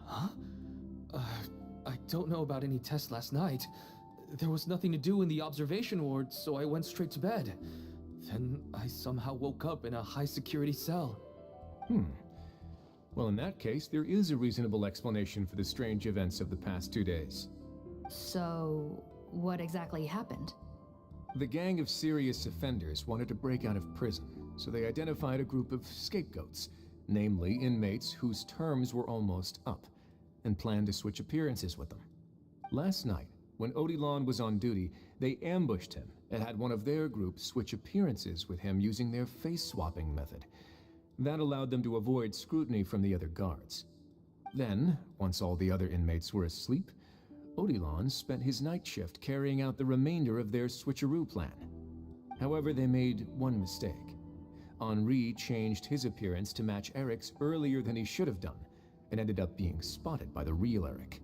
Huh? I don't know about any tests last night. There was nothing to do in the observation ward, so I went straight to bed. Then I somehow woke up in a high-security cell. Well, in that case, there is a reasonable explanation for the strange events of the past 2 days. So, what exactly happened? The gang of serious offenders wanted to break out of prison, so they identified a group of scapegoats, namely inmates whose terms were almost up, and planned to switch appearances with them. Last night, when Odilon was on duty, they ambushed him and had one of their group switch appearances with him using their face-swapping method. That allowed them to avoid scrutiny from the other guards. Then, once all the other inmates were asleep, Odilon spent his night shift carrying out the remainder of their switcheroo plan. However, they made one mistake. Henri changed his appearance to match Eric's earlier than he should have done, and ended up being spotted by the real Eric.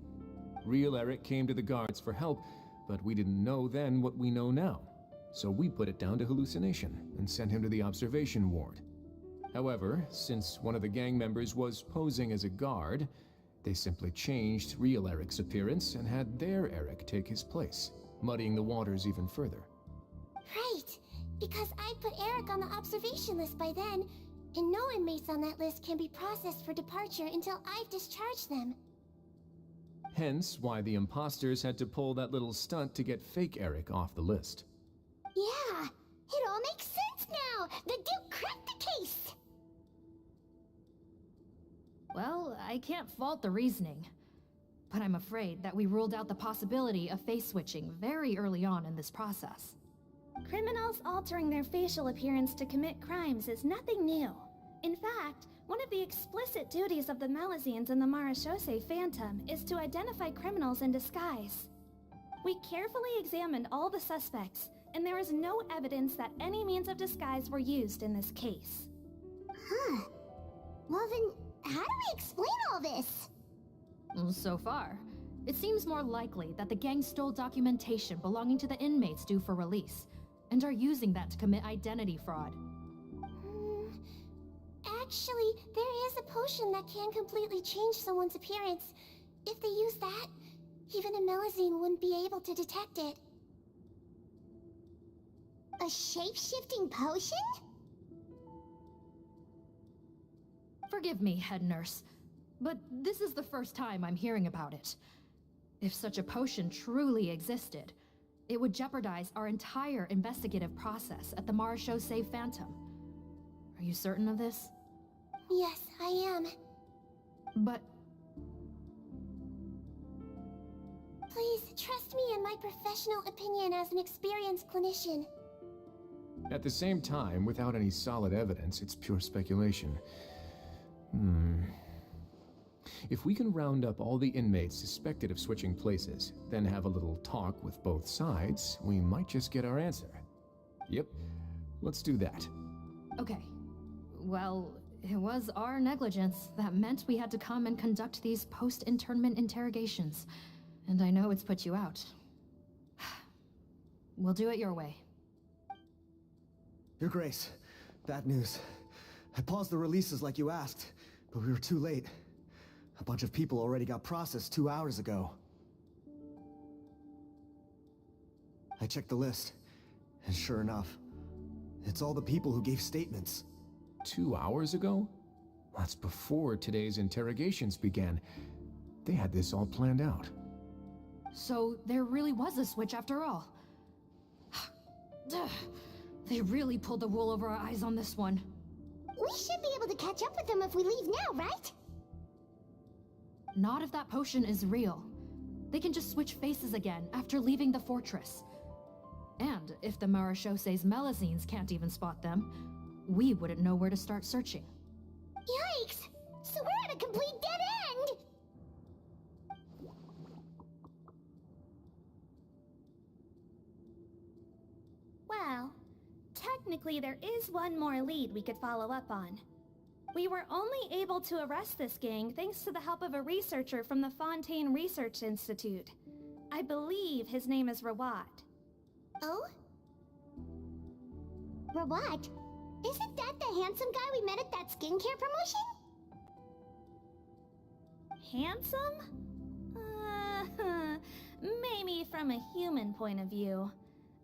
Real Eric came to the guards for help, but we didn't know then what we know now. So we put it down to hallucination and sent him to the observation ward. However, since one of the gang members was posing as a guard, they simply changed real Eric's appearance and had their Eric take his place, muddying the waters even further. Right, because I put Eric on the observation list by then, and no inmates on that list can be processed for departure until I've discharged them. Hence why the imposters had to pull that little stunt to get fake Eric off the list. Yeah, it all makes sense now! The Duke cracked the case! Well, I can't fault the reasoning. But I'm afraid that we ruled out the possibility of face switching very early on in this process. Criminals altering their facial appearance to commit crimes is nothing new. In fact, one of the explicit duties of the Melusines in the Marechaussee Phantom is to identify criminals in disguise. We carefully examined all the suspects, and there is no evidence that any means of disguise were used in this case. Huh. Well then, how do we explain all this? So far, it seems more likely that the gang stole documentation belonging to the inmates due for release, and are using that to commit identity fraud. Actually, there is a potion that can completely change someone's appearance. If they use that, even a Melusine wouldn't be able to detect it. A shape-shifting potion? Forgive me, head nurse, but this is the first time I'm hearing about it. If such a potion truly existed, it would jeopardize our entire investigative process at the Marechaussee Phantom. Are you certain of this? Yes, I am. But... Please, trust me in my professional opinion as an experienced clinician. At the same time, without any solid evidence, it's pure speculation. If we can round up all the inmates suspected of switching places, then have a little talk with both sides, we might just get our answer. Yep, let's do that. Okay. Well, it was our negligence that meant we had to come and conduct these post-internment interrogations. And I know it's put you out. We'll do it your way. Your Grace, bad news. I paused the releases like you asked, but we were too late. A bunch of people already got processed 2 hours ago. I checked the list, and sure enough, it's all the people who gave statements. 2 hours ago? That's before today's interrogations began. They had this all planned out. So there really was a switch after all. They really pulled the wool over our eyes on this one. We should be able to catch up with them if we leave now, right? Not if that potion is real. They can just switch faces again after leaving the fortress. And if the Marechaussee's Melusines can't even spot them, we wouldn't know where to start searching. Yikes! So we're at a complete dead end! Well, technically there is one more lead we could follow up on. We were only able to arrest this gang thanks to the help of a researcher from the Fontaine Research Institute. I believe his name is Rawat. Oh? Rawat? Isn't that the handsome guy we met at that skincare promotion? Handsome? Maybe from a human point of view.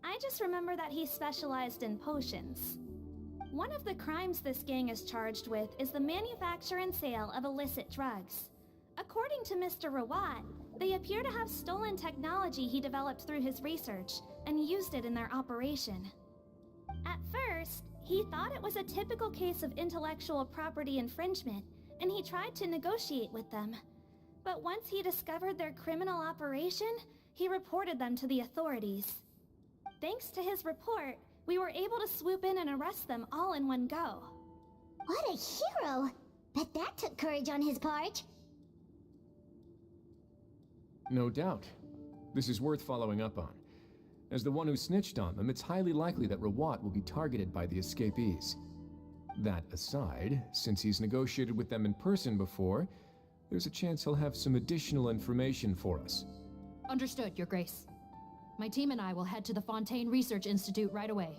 I just remember that he specialized in potions. One of the crimes this gang is charged with is the manufacture and sale of illicit drugs. According to Mr. Rawat, they appear to have stolen technology he developed through his research and used it in their operation. At first, he thought it was a typical case of intellectual property infringement, and he tried to negotiate with them. But once he discovered their criminal operation, he reported them to the authorities. Thanks to his report, we were able to swoop in and arrest them all in one go. What a hero! Bet that took courage on his part. No doubt. This is worth following up on. As the one who snitched on them, it's highly likely that Rawat will be targeted by the escapees. That aside, since he's negotiated with them in person before, there's a chance he'll have some additional information for us. Understood, Your Grace. My team and I will head to the Fontaine Research Institute right away.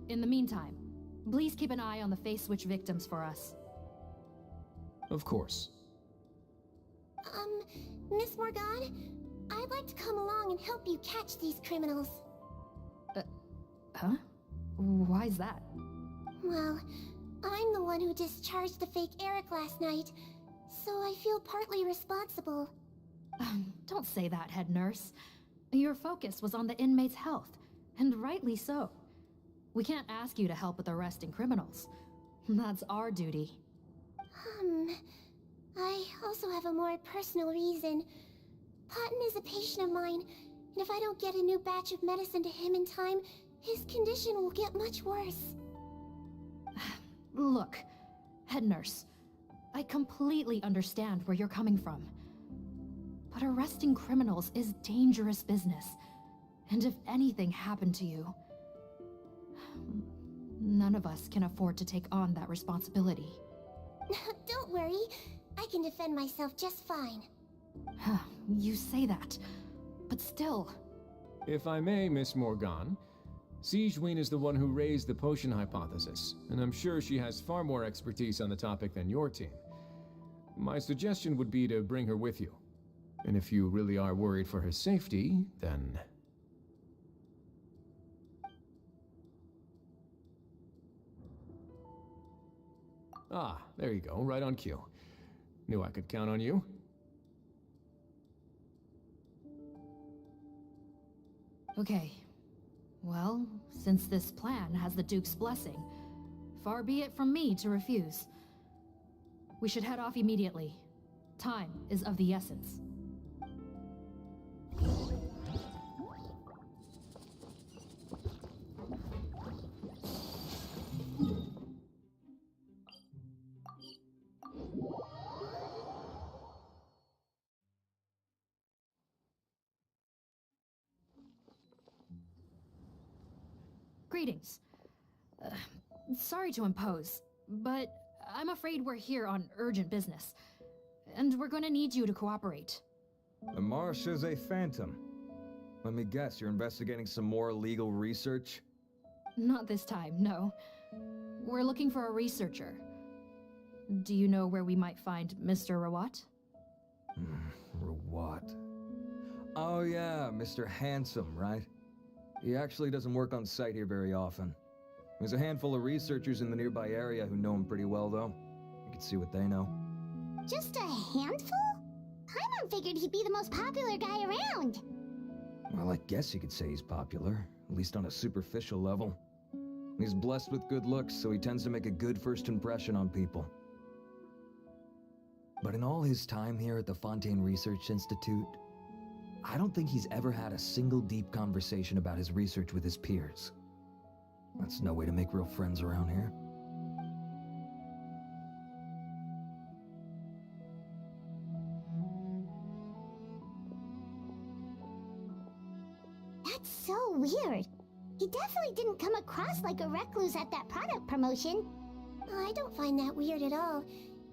In the meantime, Please keep an eye on the face switch victims for us. Of course. Miss Morgane, I'd like to come along and help you catch these criminals. Huh? Why's that? Well, I'm the one who discharged the fake Eric last night, so I feel partly responsible. Don't say that, head nurse. Your focus was on the inmates' health, and rightly so. We can't ask you to help with arresting criminals. That's our duty. I also have a more personal reason. Cotton is a patient of mine, and if I don't get a new batch of medicine to him in time, his condition will get much worse. Look, head nurse, I completely understand where you're coming from. But arresting criminals is dangerous business. And if anything happened to you, none of us can afford to take on that responsibility. Don't worry, I can defend myself just fine. You say that, but still. If I may, Miss Morgane, Sigewinne is the one who raised the potion hypothesis, and I'm sure she has far more expertise on the topic than your team. My suggestion would be to bring her with you. And if you really are worried for her safety, then... Ah, there you go, right on cue. Knew I could count on you. Okay. Well, since this plan has the Duke's blessing, far be it from me to refuse. We should head off immediately. Time is of the essence. Greetings. Sorry to impose, but I'm afraid we're here on urgent business, and we're gonna need you to cooperate. The Marsh is a phantom. Let me guess, you're investigating some more legal research? Not this time, no. We're looking for a researcher. Do you know where we might find Mr. Rawat? Rawat. Oh yeah, Mr. Handsome, right? He actually doesn't work on site here very often. There's a handful of researchers in the nearby area who know him pretty well, though. You can see what they know. Just a handful? Paimon figured he'd be the most popular guy around. Well, I guess you could say he's popular, at least on a superficial level. He's blessed with good looks, so he tends to make a good first impression on people. But in all his time here at the Fontaine Research Institute, I don't think he's ever had a single deep conversation about his research with his peers. That's no way to make real friends around here. That's so weird. He definitely didn't come across like a recluse at that product promotion. I don't find that weird at all.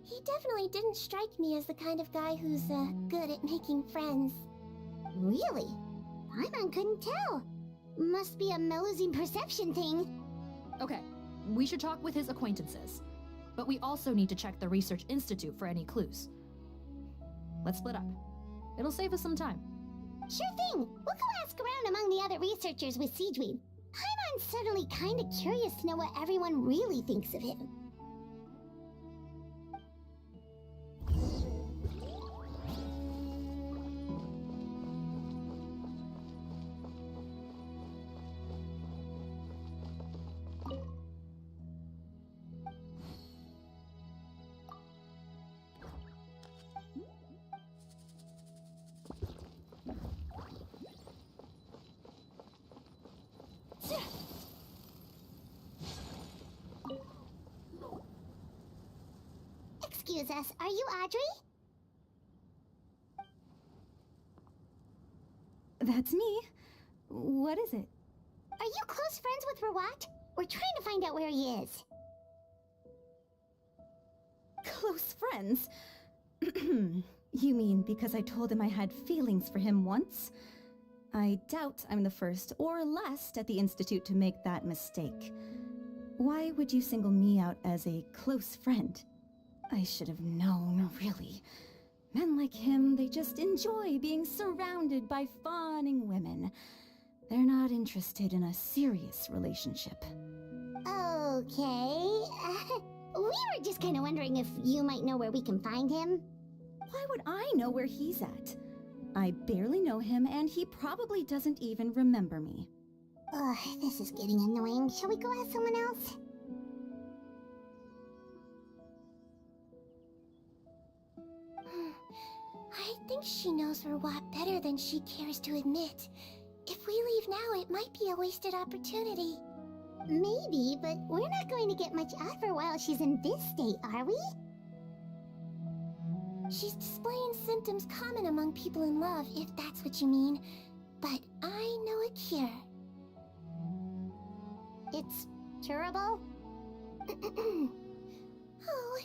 He definitely didn't strike me as the kind of guy who's good at making friends. Really? Paimon couldn't tell. Must be a Melusine perception thing. Okay, we should talk with his acquaintances. But we also need to check the Research Institute for any clues. Let's split up. It'll save us some time. Sure thing. We'll go ask around among the other researchers with Sigewinne. Paimon's suddenly kinda curious to know what everyone really thinks of him. Excuse us, are you Audrey? That's me. What is it? Are you close friends with Rawat? We're trying to find out where he is. Close friends? You mean because I told him I had feelings for him once? I doubt I'm the first or last at the Institute to make that mistake. Why would you single me out as a close friend? I should have known, really. Men like him, they just enjoy being surrounded by fawning women. They're not interested in a serious relationship. Okay. We were just kind of wondering if you might know where we can find him. Why would I know where he's at? I barely know him, and he probably doesn't even remember me. Ugh, this is getting annoying. Shall we go ask someone else? I think she knows Rawat better than she cares to admit. If we leave now, it might be a wasted opportunity. Maybe, but we're not going to get much out of her while she's in this state, are we? She's displaying symptoms common among people in love, if that's what you mean. But I know a cure. It's curable? Oh,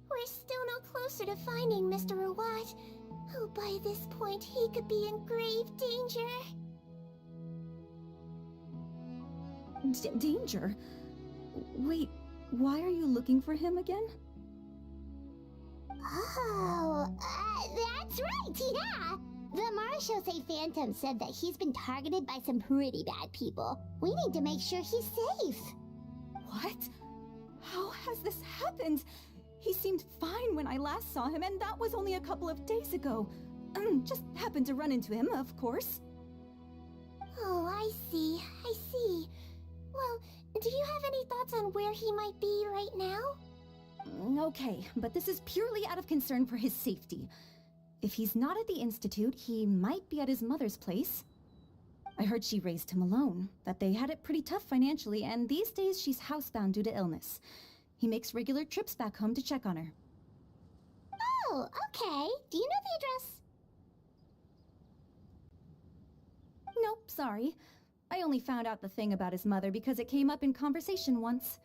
we're still no closer to finding Mr. Rawat. Oh, by this point, he could be in grave danger. Danger? Wait, why are you looking for him again? Oh, that's right, yeah! The Marshose Phantom said that he's been targeted by some pretty bad people. We need to make sure he's safe. What? How has this happened? He seemed fine when I last saw him, and that was only a couple of days ago. Just happened to run into him, of course. Oh, I see. Well, do you have any thoughts on where he might be right now? Okay, but this is purely out of concern for his safety. If he's not at the Institute, he might be at his mother's place. I heard she raised him alone, that they had it pretty tough financially, and these days she's housebound due to illness. He makes regular trips back home to check on her. Oh, okay. Do you know the address? Nope, sorry. I only found out the thing about his mother because it came up in conversation once.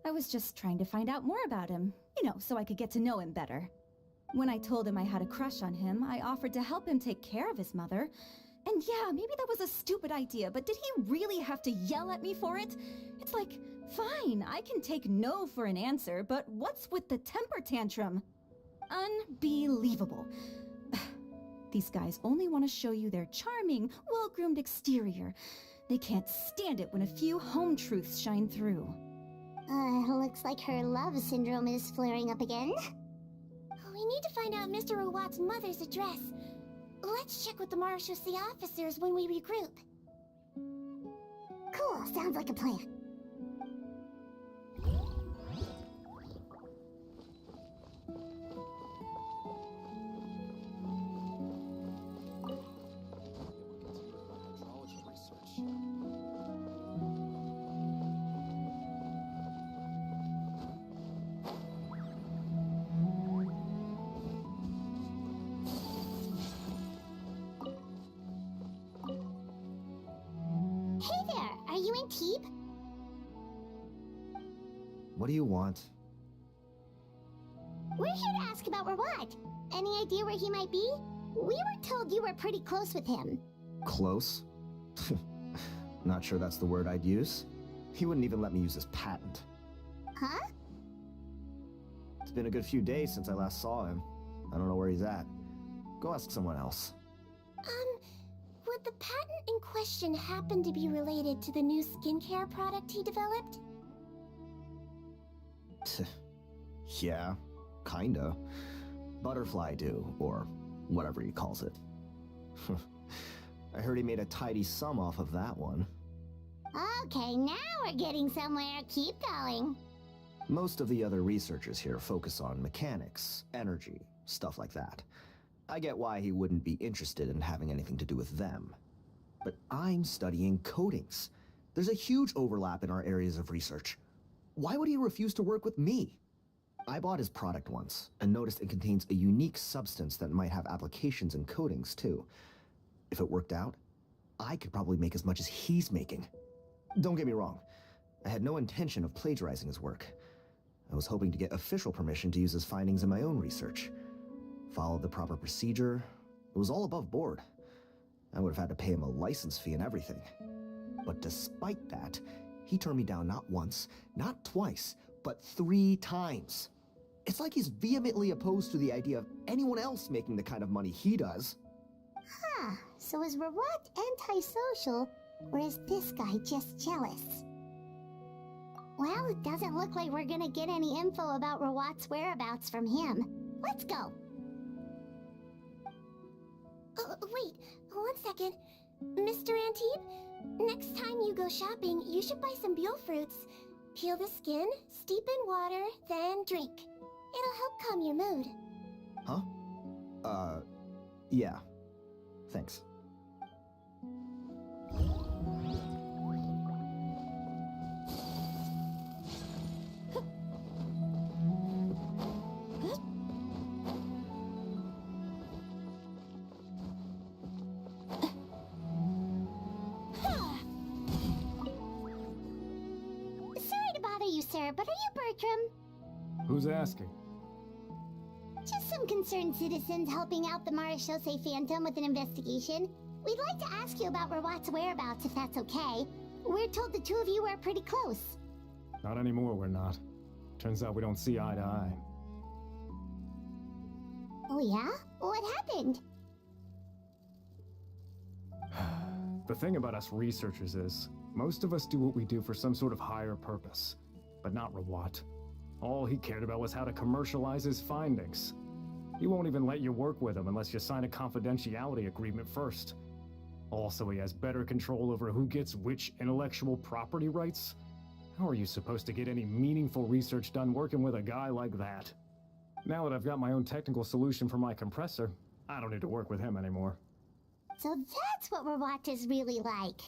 I was just trying to find out more about him, so I could get to know him better. When I told him I had a crush on him, I offered to help him take care of his mother. And yeah, maybe that was a stupid idea, but did he really have to yell at me for it? It's like, fine, I can take no for an answer, but what's with the temper tantrum? Unbelievable. These guys only want to show you their charming, well-groomed exterior. They can't stand it when a few home truths shine through. Looks like her love syndrome is flaring up again. We need to find out Mr. Rawat's mother's address. Let's check with the Marshose officers when we regroup. Cool, sounds like a plan. Hey there, are you in Keep? What do you want? We're here to ask about Rawat. Any idea where he might be? We were told you were pretty close with him. Close? Not sure that's the word I'd use. He wouldn't even let me use his patent. Huh? It's been a good few days since I last saw him. I don't know where he's at. Go ask someone else. Would the patent in question happen to be related to the new skincare product he developed? Yeah, kinda. Butterfly dew, or whatever he calls it. I heard he made a tidy sum off of that one. Okay, now we're getting somewhere. Keep going. Most of the other researchers here focus on mechanics, energy, stuff like that. I get why he wouldn't be interested in having anything to do with them. But I'm studying coatings. There's a huge overlap in our areas of research. Why would he refuse to work with me? I bought his product once, and noticed it contains a unique substance that might have applications in coatings, too. If it worked out, I could probably make as much as he's making. Don't get me wrong, I had no intention of plagiarizing his work. I was hoping to get official permission to use his findings in my own research. Followed the proper procedure. It was all above board. I would have had to pay him a license fee and everything. But despite that, He turned me down not once, not twice, but 3 times. It's like he's vehemently opposed to the idea of anyone else making the kind of money he does. Huh, so is Rawat antisocial, or is this guy just jealous? Well, it doesn't look like we're gonna get any info about Rawat's whereabouts from him. Let's go. Wait, 1 second. Mr. Antibes, next time you go shopping, you should buy some Buell fruits. Peel the skin, steep in water, then drink. It'll help calm your mood. Huh? Yeah. Thanks. Sorry to bother you, sir, but are you Bertram? Who's asking? Just some concerned citizens helping out the Marechaussee Phantom with an investigation. We'd like to ask you about Rawat's whereabouts, if that's okay. We're told the two of you were pretty close. Not anymore, we're not. Turns out we don't see eye to eye. Oh yeah? What happened? The thing about us researchers is, most of us do what we do for some sort of higher purpose. But not Rawat. All he cared about was how to commercialize his findings. He won't even let you work with him unless you sign a confidentiality agreement first. Also, he has better control over who gets which intellectual property rights. How are you supposed to get any meaningful research done working with a guy like that? Now that I've got my own technical solution for my compressor, I don't need to work with him anymore. So that's what Rawat is really like.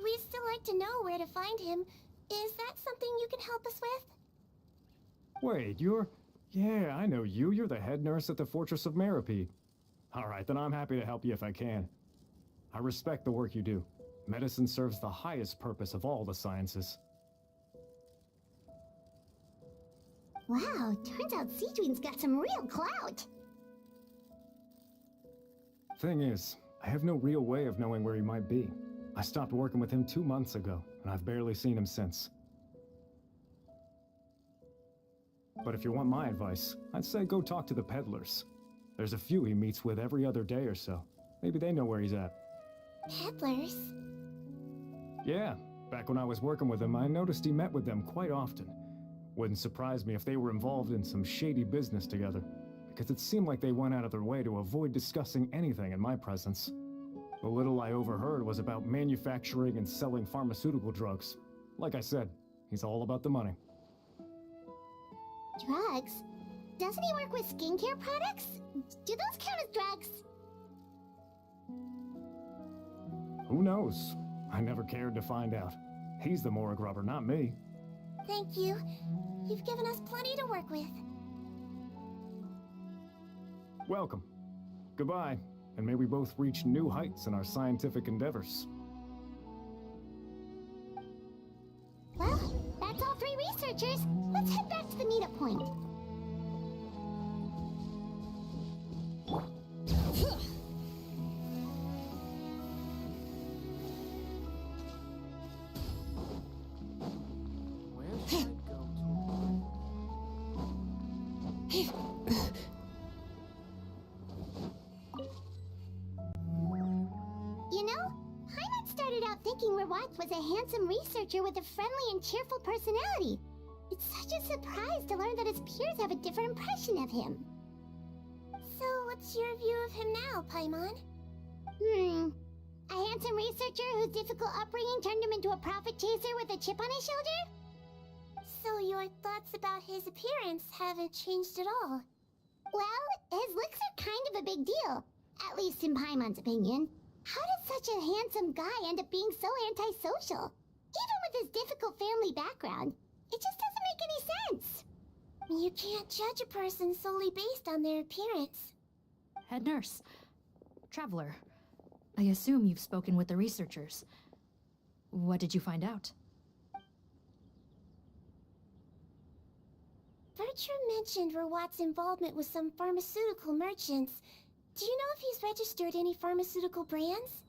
We'd still like to know where to find him. Is that something you can help us with? Wait, you're... Yeah, I know you. You're the head nurse at the Fortress of Meropide. Alright, then I'm happy to help you if I can. I respect the work you do. Medicine serves the highest purpose of all the sciences. Wow, turns out Sigewinne's got some real clout. Thing is, I have no real way of knowing where he might be. I stopped working with him 2 months ago, and I've barely seen him since. But if you want my advice, I'd say go talk to the peddlers. There's a few he meets with every other day or so. Maybe they know where he's at. Peddlers? Yeah, back when I was working with him, I noticed he met with them quite often. Wouldn't surprise me if they were involved in some shady business together, because it seemed like they went out of their way to avoid discussing anything in my presence. The little I overheard was about manufacturing and selling pharmaceutical drugs. Like I said, he's all about the money. Drugs? Doesn't he work with skincare products? Do those count as drugs? Who knows? I never cared to find out. He's the morgue robber, not me. Thank you. You've given us plenty to work with. Welcome. Goodbye, and may we both reach new heights in our scientific endeavors. Well, that's all 3 researchers. Let's head back to the meetup point. You know, Paimon started out thinking Rawat was a handsome researcher with a friendly and cheerful personality. It's such a surprise to learn that his peers have a different impression of him. So, what's your view of him now, Paimon? A handsome researcher whose difficult upbringing turned him into a profit chaser with a chip on his shoulder? So your thoughts about his appearance haven't changed at all? Well, his looks are kind of a big deal. At least in Paimon's opinion. How did such a handsome guy end up being so antisocial? Even with his difficult family background. It just doesn't make any sense. You can't judge a person solely based on their appearance. Head nurse. Traveler. I assume you've spoken with the researchers. What did you find out? Bertram mentioned Rawat's involvement with some pharmaceutical merchants. Do you know if he's registered any pharmaceutical brands?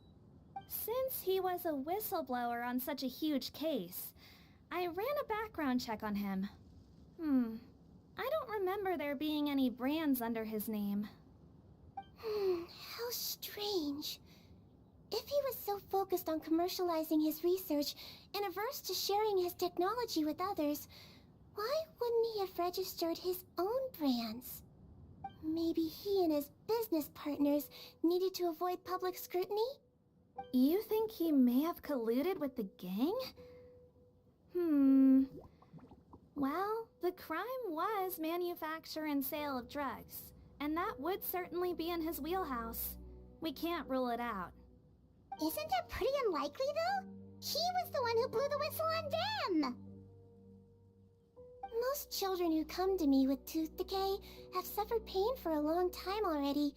Since he was a whistleblower on such a huge case, I ran a background check on him. I don't remember there being any brands under his name. How strange. If he was so focused on commercializing his research and averse to sharing his technology with others, why wouldn't he have registered his own brands? Maybe he and his business partners needed to avoid public scrutiny? You think he may have colluded with the gang? Well, the crime was manufacture and sale of drugs, and that would certainly be in his wheelhouse. We can't rule it out. Isn't that pretty unlikely, though? He was the one who blew the whistle on them! Most children who come to me with tooth decay have suffered pain for a long time already,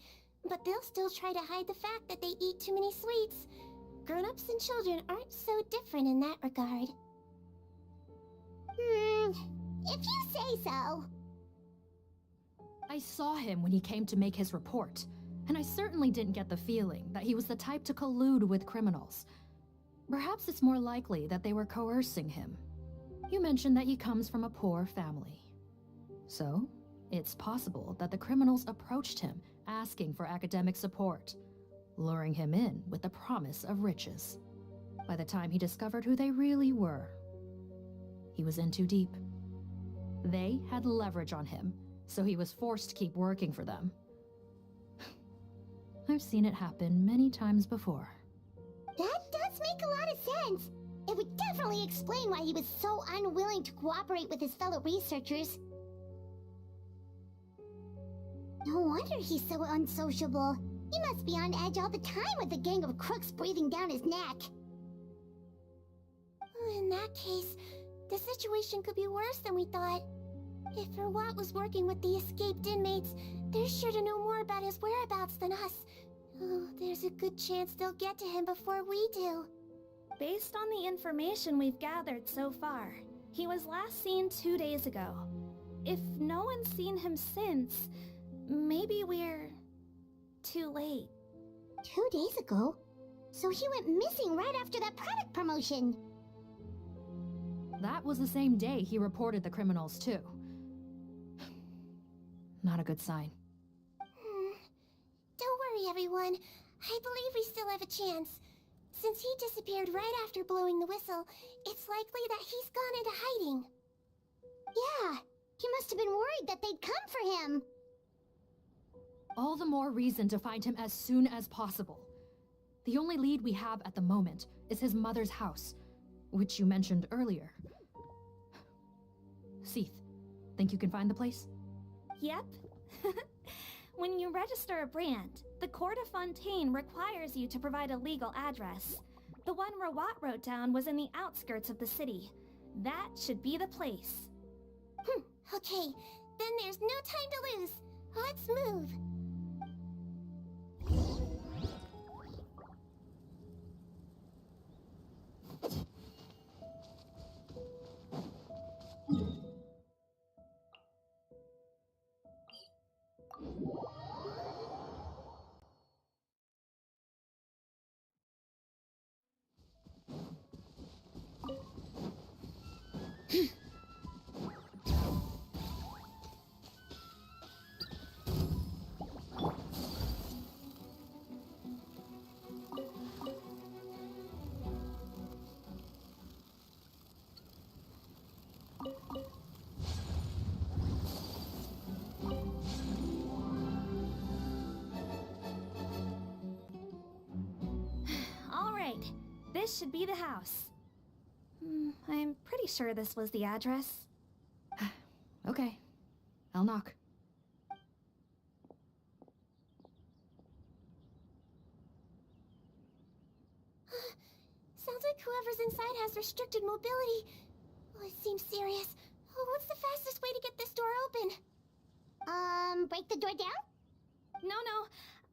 but they'll still try to hide the fact that they eat too many sweets. Grown-ups and children aren't so different in that regard. If you say so. I saw him when he came to make his report, and I certainly didn't get the feeling that he was the type to collude with criminals. Perhaps it's more likely that they were coercing him. You mentioned that he comes from a poor family. So, it's possible that the criminals approached him asking for academic support, luring him in with the promise of riches. By the time he discovered who they really were, he was in too deep. They had leverage on him, so he was forced to keep working for them. I've seen it happen many times before. That does make a lot of sense. It would definitely explain why he was so unwilling to cooperate with his fellow researchers. No wonder he's so unsociable. He must be on edge all the time with a gang of crooks breathing down his neck. In that case, the situation could be worse than we thought. If Verwat was working with the escaped inmates, they're sure to know more about his whereabouts than us. Oh, there's a good chance they'll get to him before we do. Based on the information we've gathered so far, he was last seen 2 days ago. If no one's seen him since, maybe we're too late. 2 days ago? So he went missing right after that product promotion. That was the same day he reported the criminals, too. Not a good sign. Don't worry, everyone. I believe we still have a chance. Since he disappeared right after blowing the whistle, it's likely that he's gone into hiding. Yeah, he must have been worried that they'd come for him. All the more reason to find him as soon as possible. The only lead we have at the moment is his mother's house, which you mentioned earlier. Seath, think you can find the place? Yep. When you register a brand, the Court of Fontaine requires you to provide a legal address. The one Rawat wrote down was in the outskirts of the city. That should be the place. Okay, then there's no time to lose. Let's move. This should be the house. I'm pretty sure this was the address. Okay. I'll knock. Sounds like whoever's inside has restricted mobility. Oh, it seems serious. Oh, what's the fastest way to get this door open? Break the door down? No,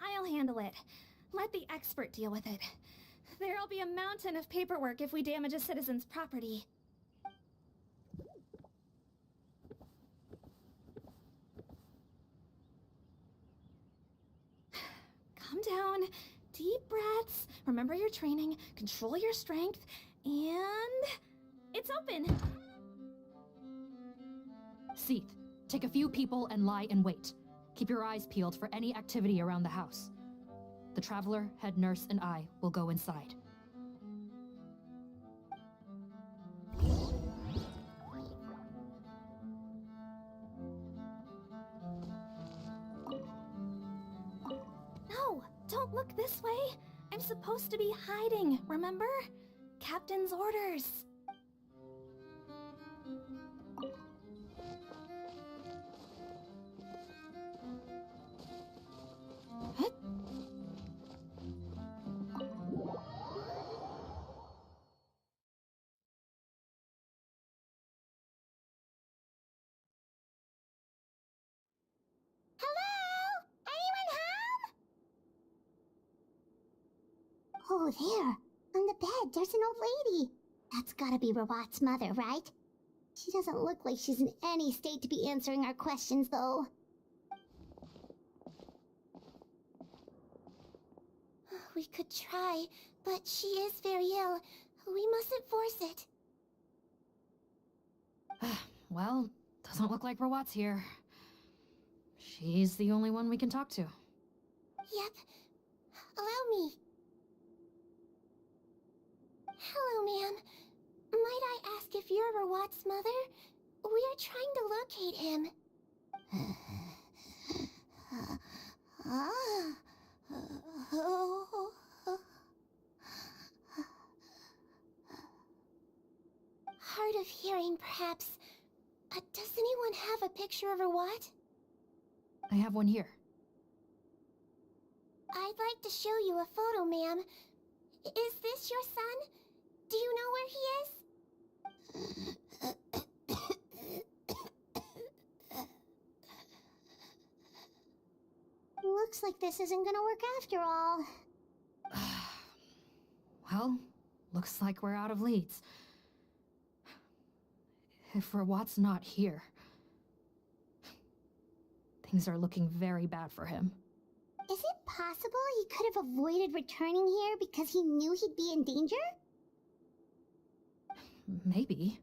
I'll handle it. Let the expert deal with it. There'll be a mountain of paperwork if we damage a citizen's property. Calm down. deep breaths, remember your training, control your strength, and... it's open! Seath, take a few people and lie in wait. Keep your eyes peeled for any activity around the house. The Traveler, head nurse, and I will go inside. No, don't look this way. I'm supposed to be hiding, remember? Captain's orders. Huh? Hello? Anyone home? Oh, there. On the bed, there's an old lady. That's gotta be Rawat's mother, right? She doesn't look like she's in any state to be answering our questions, though. We could try, but she is very ill. We mustn't force it. Well, doesn't look like Rawat's here. She's the only one we can talk to. Yep. Allow me. Hello, ma'am. Might I ask if you're Rawat's mother? We are trying to locate him. Hard of hearing, perhaps. Does anyone have a picture of Rawat? I have one here. I'd like to show you a photo, ma'am. Is this your son? Do you know where he is? Looks like this isn't gonna work after all. Well, looks like we're out of leads. If Rawat's not here, things are looking very bad for him. Is it possible he could have avoided returning here because he knew he'd be in danger? Maybe.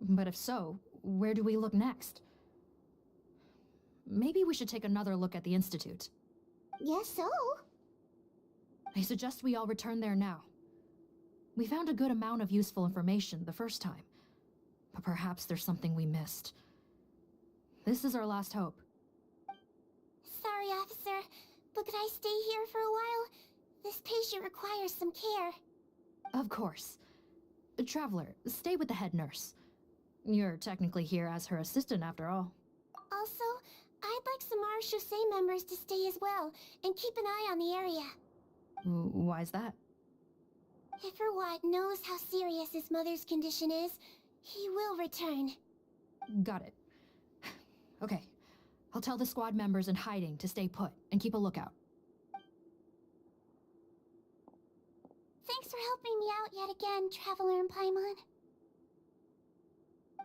But if so, where do we look next? Maybe we should take another look at the Institute. Guess so. I suggest we all return there now. We found a good amount of useful information the first time, but perhaps there's something we missed. This is our last hope. Sorry, officer, but could I stay here for a while? This patient requires some care. Of course. Traveler, stay with the head nurse. You're technically here as her assistant after all. Also, I'd like some Marechaussee members to stay as well, and keep an eye on the area. Why's that? If Rawat knows how serious his mother's condition is, he will return. Got it. Okay. I'll tell the squad members in hiding to stay put and keep a lookout. Thanks for helping me out yet again, Traveler and Paimon.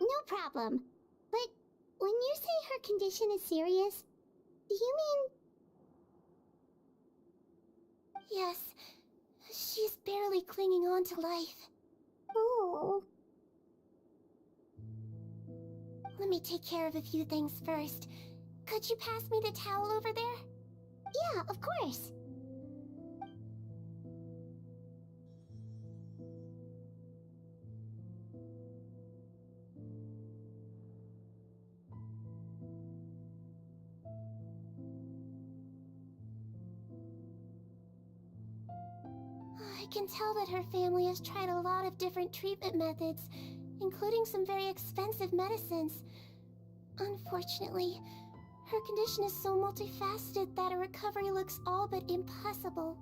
No problem. But when you say her condition is serious, do you mean... Yes. She's barely clinging on to life. Oh. Let me take care of a few things first. Could you pass me the towel over there? Yeah, of course. I can tell that her family has tried a lot of different treatment methods, including some very expensive medicines. Unfortunately, her condition is so multifaceted that a recovery looks all but impossible.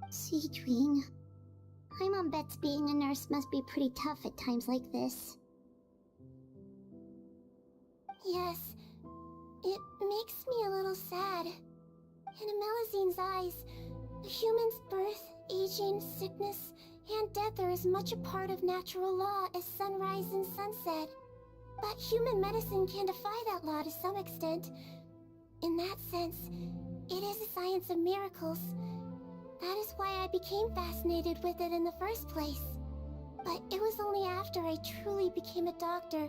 Sigewinne, Paimon bets being a nurse must be pretty tough at times like this. Yes, it makes me a little sad. In a Melizine's eyes, a human's birth, aging, sickness, and death are as much a part of natural law as sunrise and sunset. But human medicine can defy that law to some extent. In that sense, it is a science of miracles. That is why I became fascinated with it in the first place. But it was only after I truly became a doctor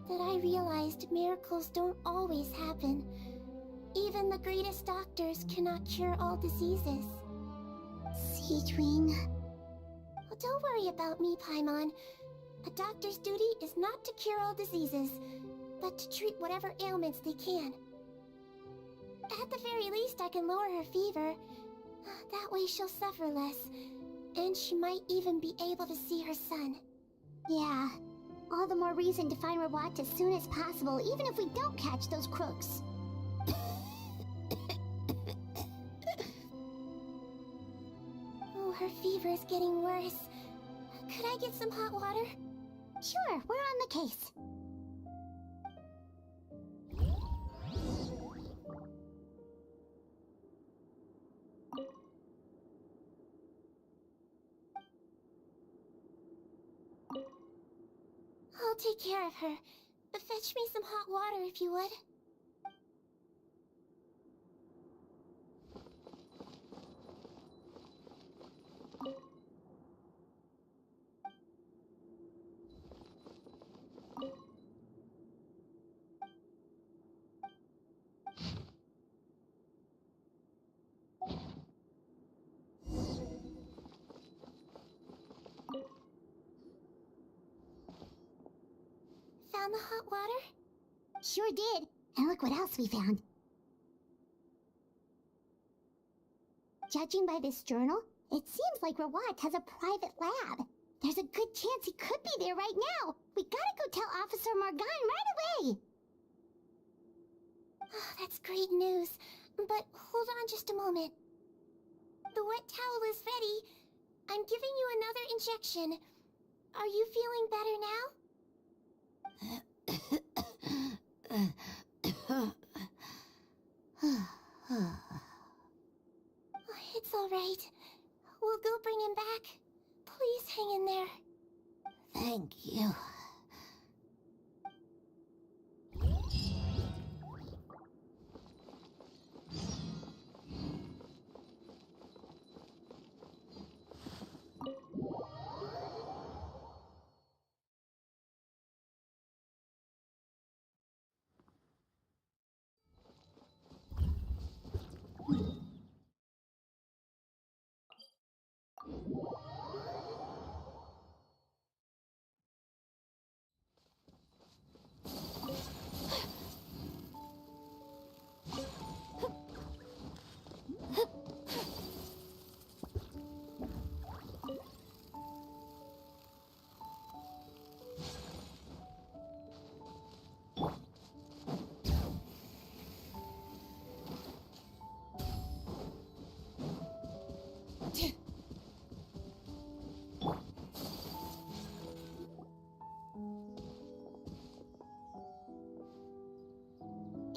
that I realized miracles don't always happen. Even the greatest doctors cannot cure all diseases. Sigewinne. Well, don't worry about me, Paimon. A doctor's duty is not to cure all diseases, but to treat whatever ailments they can. At the very least, I can lower her fever. That way she'll suffer less, and she might even be able to see her son. Yeah, all the more reason to find Rawat as soon as possible, even if we don't catch those crooks. Oh, her fever is getting worse. Could I get some hot water? Sure, we're on the case. I'll take care of her. Fetch me some hot water if you would. Found the hot water? Sure did. And look what else we found. Judging by this journal, it seems like Rawat has a private lab. There's a good chance he could be there right now. We gotta go tell Officer Morgan right away. Oh, that's great news. But hold on just a moment. The wet towel is ready. I'm giving you another injection. Are you feeling better now? It's all right. We'll go bring him back. Please hang in there. Thank you.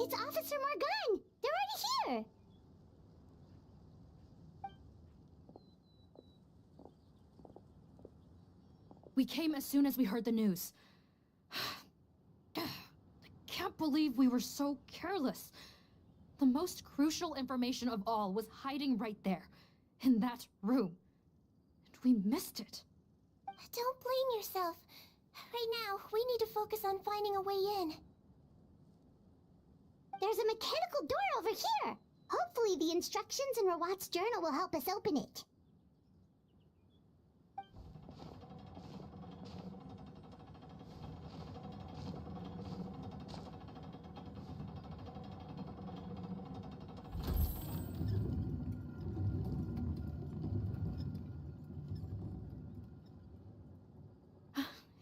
It's Officer Morgan! They're already here! We came as soon as we heard the news. I can't believe we were so careless. The most crucial information of all was hiding right there, in that room. And we missed it. Don't blame yourself. Right now, we need to focus on finding a way in. There's a mechanical door over here! Hopefully the instructions in Rawat's journal will help us open it.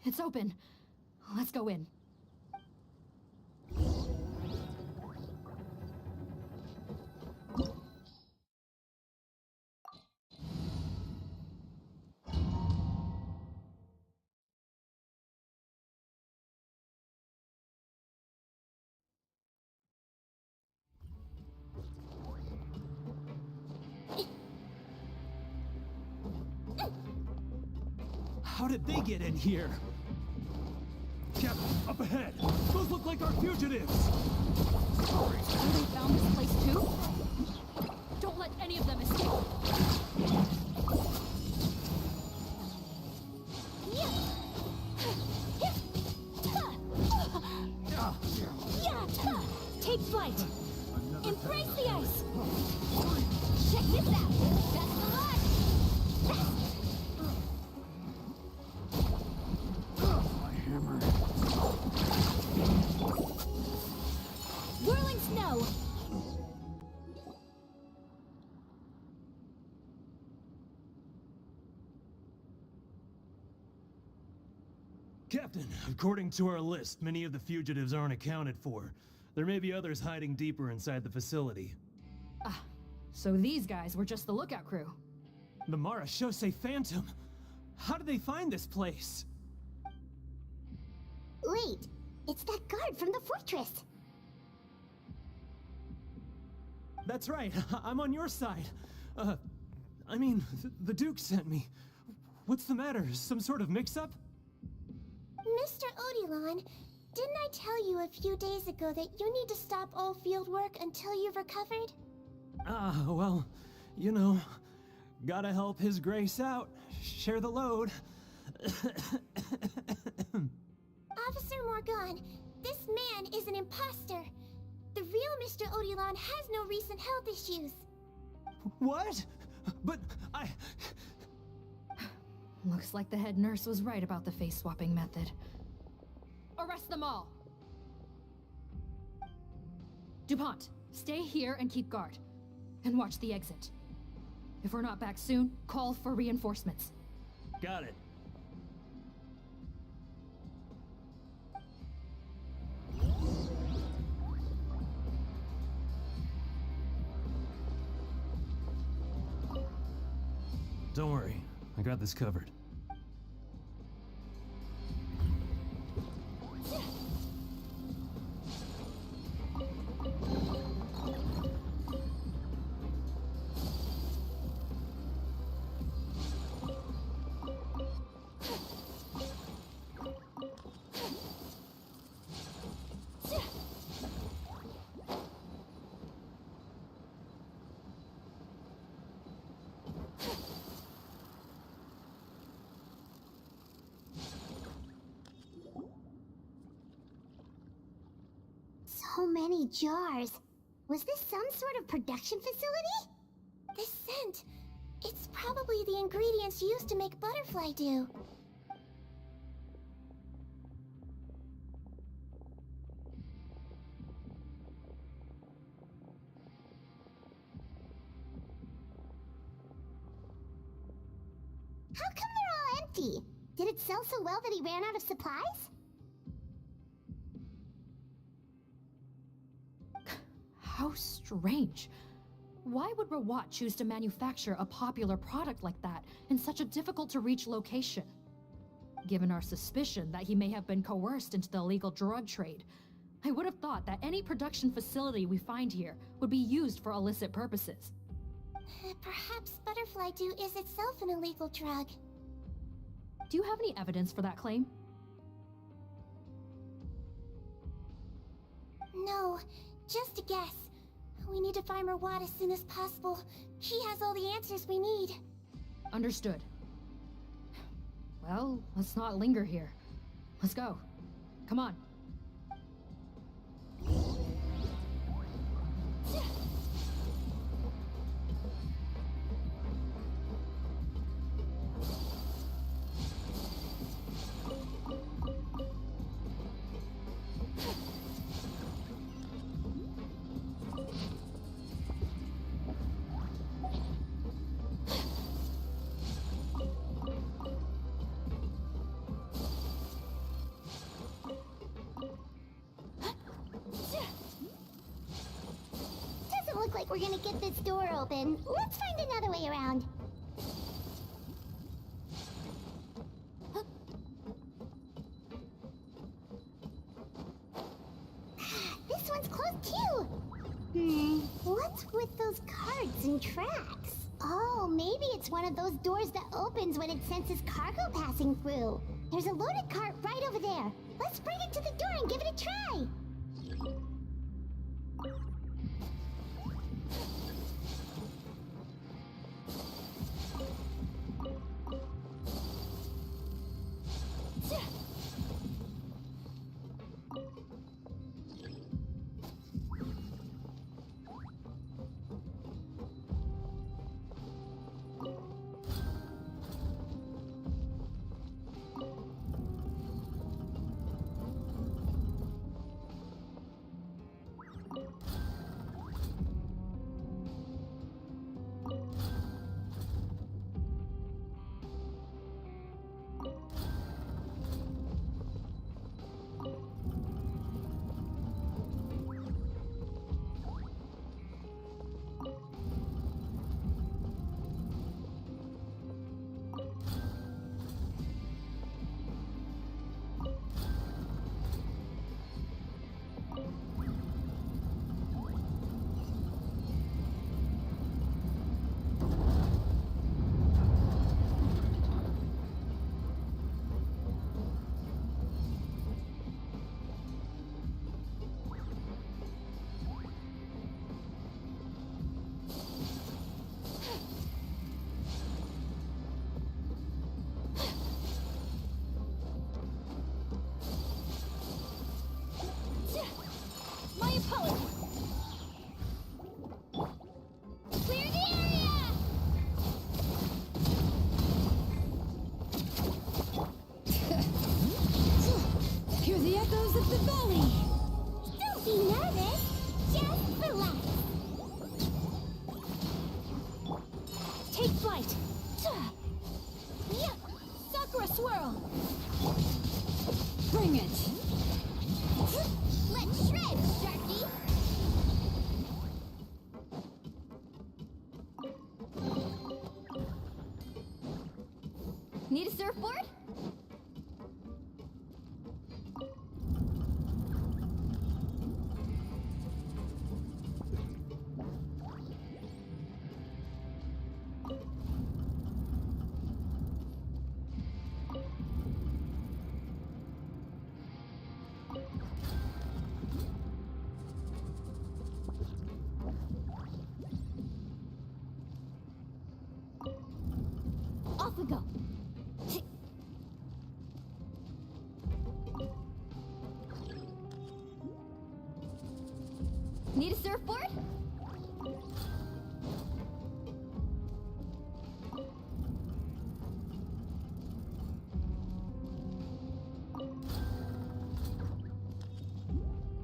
It's open. Let's go in. How did they get in here? Captain, up ahead! Those look like our fugitives! They found this place too? Don't let any of them escape. Take flight! Embrace the ice! Check this out! That's the luck! My hammer. Whirling snow! Captain, according to our list, many of the fugitives aren't accounted for. There may be others hiding deeper inside the facility. Ah, so these guys were just the lookout crew. The Marashose Phantom! How did they find this place? Wait, it's that guard from the fortress. That's right, I'm on your side. I mean, the Duke sent me. What's the matter? Some sort of mix-up? Mr. Odilon, didn't I tell you a few days ago that you need to stop all field work until you've recovered? Well, you know, gotta help His Grace out, share the load. Officer Morgan, this man is an imposter. The real Mr. Odilon has no recent health issues. What? But Looks like the head nurse was right about the face-swapping method. Arrest them all! DuPont, stay here and keep guard. And watch the exit. If we're not back soon, call for reinforcements. got it. Don't worry, I got this covered. So many jars. Was this some sort of production facility? The scent. It's probably the ingredients used to make butterfly dew. How come they're all empty? Did it sell so well that he ran out of supplies? How strange. Why would Rawat choose to manufacture a popular product like that in such a difficult-to-reach location? Given our suspicion that he may have been coerced into the illegal drug trade, I would have thought that any production facility we find here would be used for illicit purposes. Perhaps butterfly dew is itself an illegal drug. Do you have any evidence for that claim? No, just a guess. We need to find Rawat as soon as possible. He has all the answers we need. Understood. Well, let's not linger here. Let's go. Come on. Look like we're gonna get this door open. Let's find another way around. This one's closed too. What's with those carts and tracks? Oh, maybe it's one of those doors that opens when it senses cargo passing through. There's a loaded cart right over there. Let's bring it to the door and give it a try. Bring it! Let's shred, Sharky! Need a surfboard? Off we go. Need a surfboard?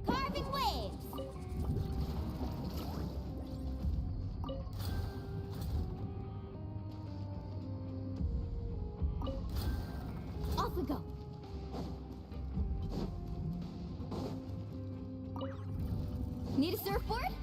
Carving waves! Off we go. Need a surfboard?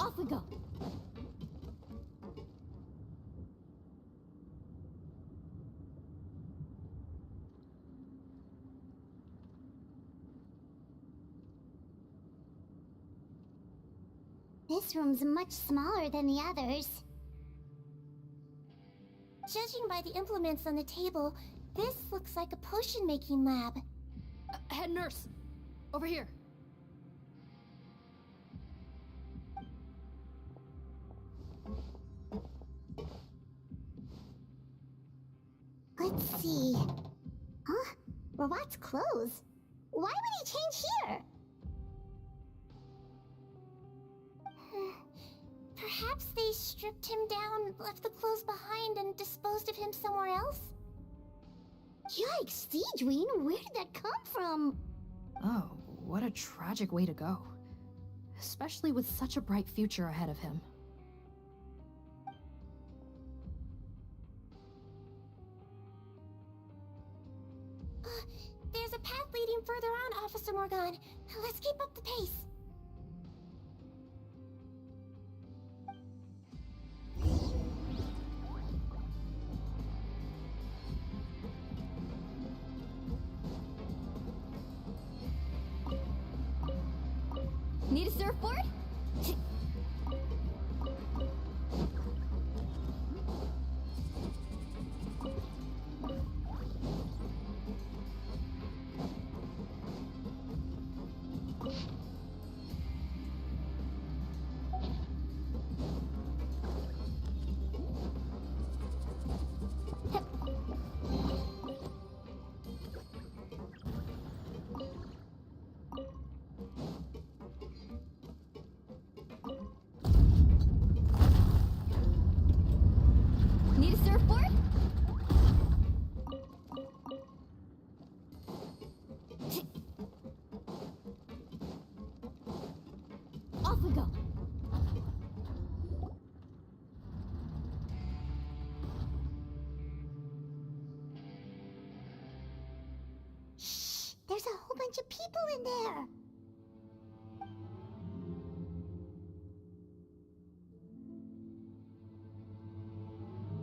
Off we go. This room's much smaller than the others. Judging by the implements on the table, this looks like a potion-making lab. Head nurse, over here. Let's see. Huh? Robot's clothes? Why would he change here? Perhaps they stripped him down, left the clothes behind, and disposed of him somewhere else? Yikes, Sigewinne, where did that come from? Oh, what a tragic way to go. Especially with such a bright future ahead of him. There's a path leading further on, Officer Morgan. Let's keep up the pace. Need a surfboard? Need a surfboard? Off we go. Shh! There's a whole bunch of people in there.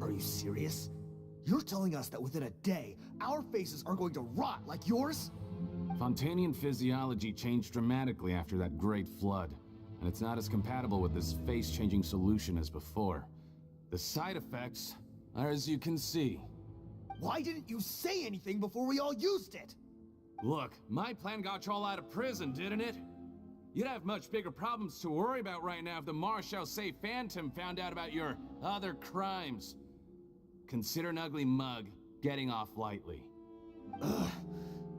Are you serious? You're telling us that within a day, our faces are going to rot like yours? Fontanian physiology changed dramatically after that great flood, and it's not as compatible with this face-changing solution as before. The side effects are as you can see. Why didn't you say anything before we all used it? Look, my plan got you all out of prison, didn't it? You'd have much bigger problems to worry about right now if the Marshal Say Phantom found out about your other crimes. Consider an ugly mug getting off lightly. Ugh.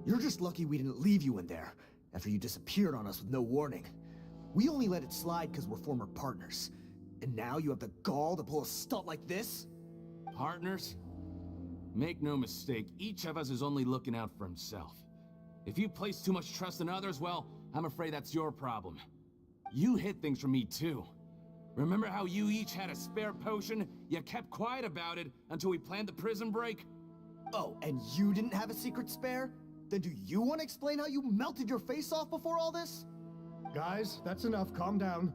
You're just lucky we didn't leave you in there after you disappeared on us with no warning. We only let it slide because we're former partners. And now you have the gall to pull a stunt like this? Partners? Make no mistake, each of us is only looking out for himself. If you place too much trust in others, well, I'm afraid that's your problem. You hid things from me too. Remember how you each had a spare potion? You kept quiet about it until we planned the prison break? Oh, and you didn't have a secret spare? Then do you want to explain how you melted your face off before all this? Guys, that's enough. Calm down.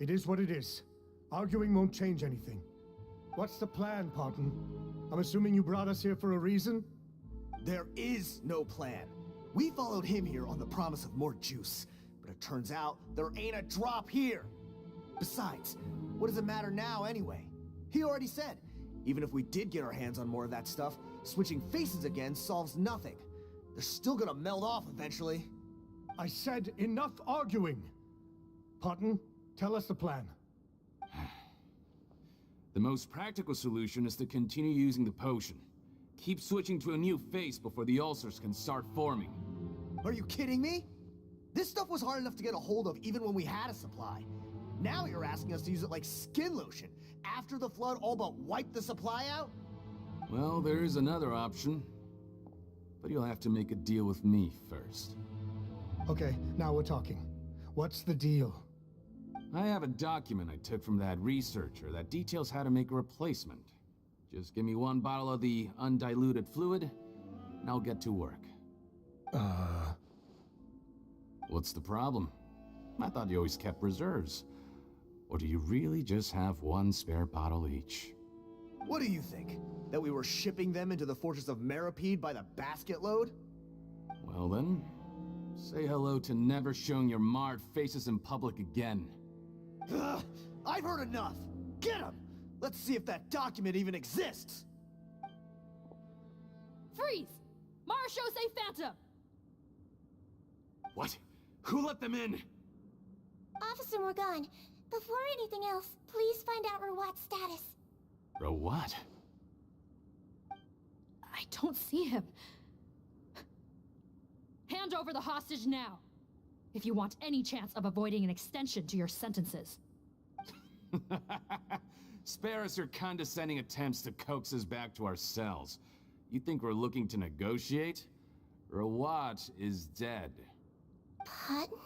It is what it is. Arguing won't change anything. What's the plan, Parton? I'm assuming you brought us here for a reason? There is no plan. We followed him here on the promise of more juice, but it turns out there ain't a drop here. Besides, what does it matter now anyway? He already said, even if we did get our hands on more of that stuff, switching faces again solves nothing. They're still gonna melt off eventually. I said enough arguing! Parton, tell us the plan. The most practical solution is to continue using the potion. Keep switching to a new face before the ulcers can start forming. Are you kidding me? This stuff was hard enough to get a hold of even when we had a supply. Now you're asking us to use it like skin lotion, after the flood all but wiped the supply out? Well, there is another option. But you'll have to make a deal with me first. Okay, now we're talking. What's the deal? I have a document I took from that researcher that details how to make a replacement. Just give me one bottle of the undiluted fluid, and I'll get to work. What's the problem? I thought you always kept reserves. Or do you really just have one spare bottle each? What do you think? That we were shipping them into the fortress of Meripede by the basket load? Well then, say hello to never showing your marred faces in public again. Ugh, I've heard enough! Get him! Let's see if that document even exists! Freeze! Marshal Say Phantom! What? Who let them in? Officer Morgan, before anything else, please find out Rawat's status. Rawat? I don't see him. Hand over the hostage now, if you want any chance of avoiding an extension to your sentences. Spare us your condescending attempts to coax us back to our cells. You think we're looking to negotiate? Rawat is dead. Parton?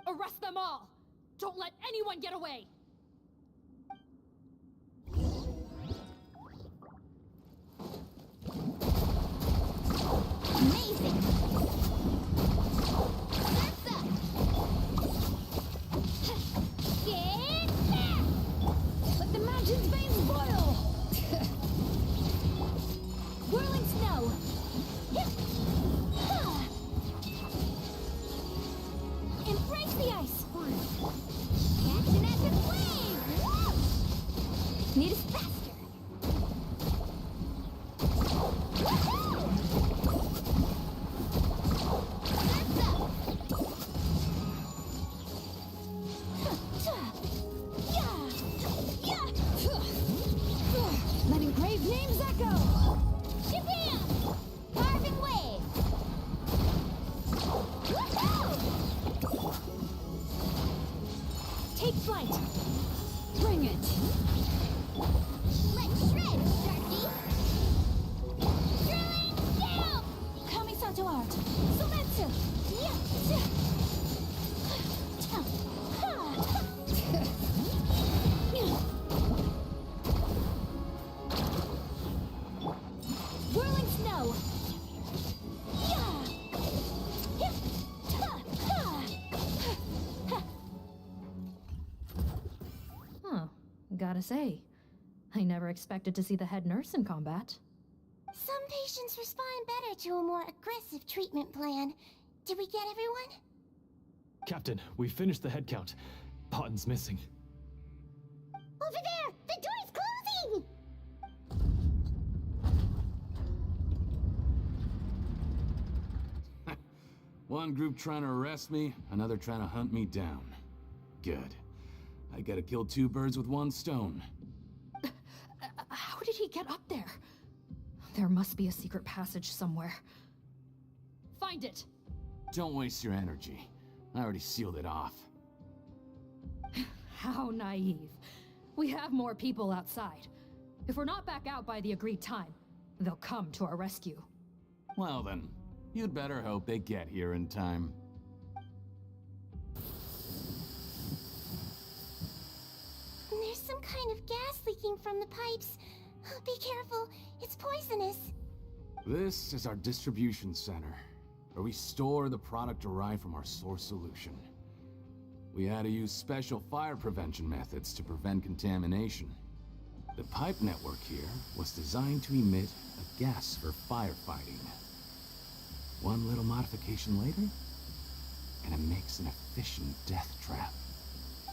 Arrest them all! Don't let anyone get away! Amazing! Get back! Let the mountain's veins boil! Whirling snow! Embrace the ice! Catch an active flame! Need us faster! Woohoo! Letting brave names echo! Shabam! Carving wave! Woohoo! Take flight! Bring it! Let's shred, Sharky! Drilling down! Kamisato art! Sumetsu! Whirling snow! Huh. Gotta say, I never expected to see the head nurse in combat. Some patients respond better to a more aggressive treatment plan. Did we get everyone? Captain, we finished the head count. Potton's missing. Over there! The door is closing! One group trying to arrest me, another trying to hunt me down. Good. I gotta kill two birds with one stone. How did he get up there? There must be a secret passage somewhere. Find it! Don't waste your energy. I already sealed it off. How naive. We have more people outside. If we're not back out by the agreed time, they'll come to our rescue. Well then, you'd better hope they get here in time. There's some kind of gas leaking from the pipes. Be careful, it's poisonous. This is our distribution center, where we store the product derived from our source solution. We had to use special fire prevention methods to prevent contamination. The pipe network here was designed to emit a gas for firefighting. One little modification later, and it makes an efficient death trap.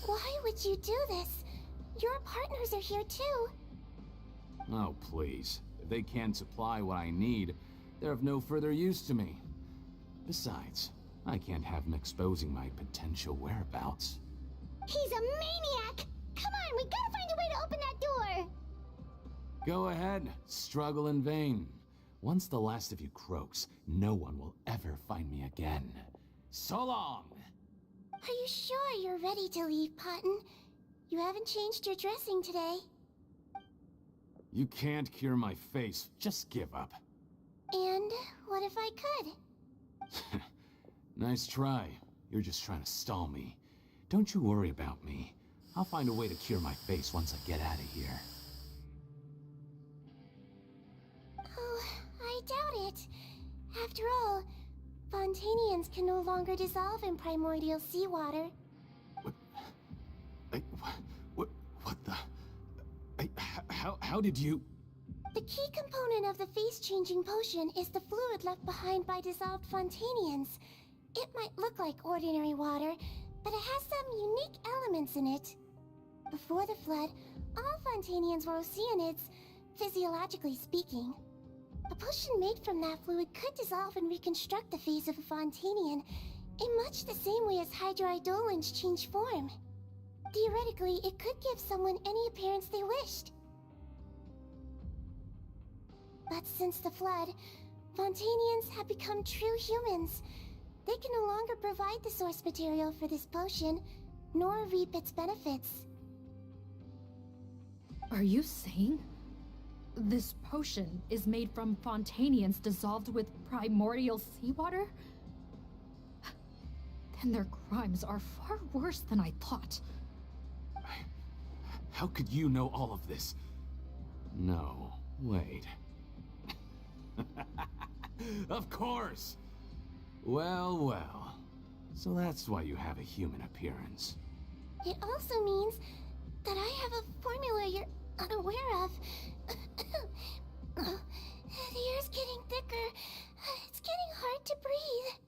Why would you do this? Your partners are here too. Oh, please. If they can't supply what I need, they're of no further use to me. Besides, I can't have him exposing my potential whereabouts. He's a maniac! Come on, we gotta find a way to open that door! Go ahead, struggle in vain. Once the last of you croaks, no one will ever find me again. So long! Are you sure you're ready to leave, Potton? You haven't changed your dressing today. You can't cure my face, just give up. And what if I could? Nice try. You're just trying to stall me. Don't you worry about me. I'll find a way to cure my face once I get out of here. Oh, I doubt it. After all, Fontanians can no longer dissolve in primordial seawater. What the... How did you... The key component of the face-changing potion is the fluid left behind by dissolved Fontanians. It might look like ordinary water, but it has some unique elements in it. Before the flood, all Fontanians were oceanids, physiologically speaking. A potion made from that fluid could dissolve and reconstruct the face of a Fontanian in much the same way as hydroidolins change form. Theoretically, it could give someone any appearance they wished. But since the flood, Fontanians have become true humans. They can no longer provide the source material for this potion, nor reap its benefits. Are you saying this potion is made from Fontanians dissolved with primordial seawater? Then their crimes are far worse than I thought. How could you know all of this? No, wait. Of course! Well, well. So that's why you have a human appearance. It also means that I have a formula you're unaware of. The air's getting thicker. It's getting hard to breathe.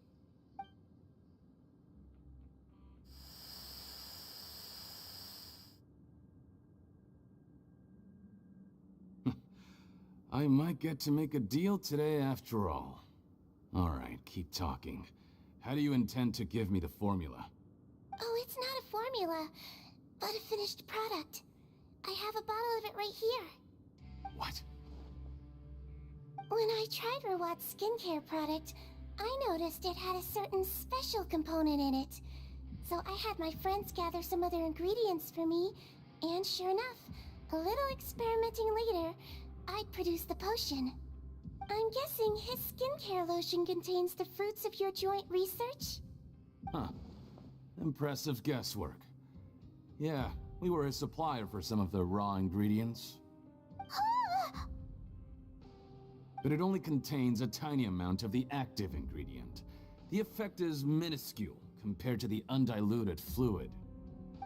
I might get to make a deal today after all. Alright, keep talking. How do you intend to give me the formula? Oh, it's not a formula, but a finished product. I have a bottle of it right here. What? When I tried Rawat's skincare product, I noticed it had a certain special component in it. So I had my friends gather some other ingredients for me, and sure enough, a little experimenting later, I'd produced the potion. I'm guessing his skincare lotion contains the fruits of your joint research? Huh. Impressive guesswork. Yeah, we were a supplier for some of the raw ingredients. But it only contains a tiny amount of the active ingredient. The effect is minuscule compared to the undiluted fluid.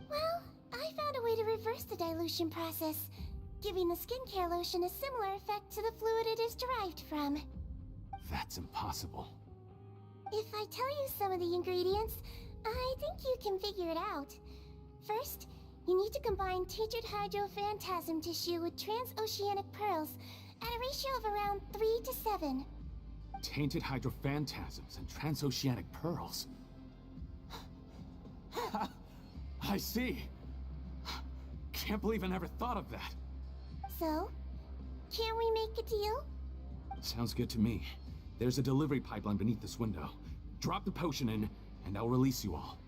Well, I found a way to reverse the dilution process, giving the skincare lotion a similar effect to the fluid it is derived from. That's impossible. If I tell you some of the ingredients, I think you can figure it out. First, you need to combine tainted hydrophantasm tissue with transoceanic pearls at a ratio of around 3 to 7. Tainted hydrophantasms and transoceanic pearls. I see. Can't believe I never thought of that. So, can we make a deal? Sounds good to me. There's a delivery pipeline beneath this window. Drop the potion in, and I'll release you all.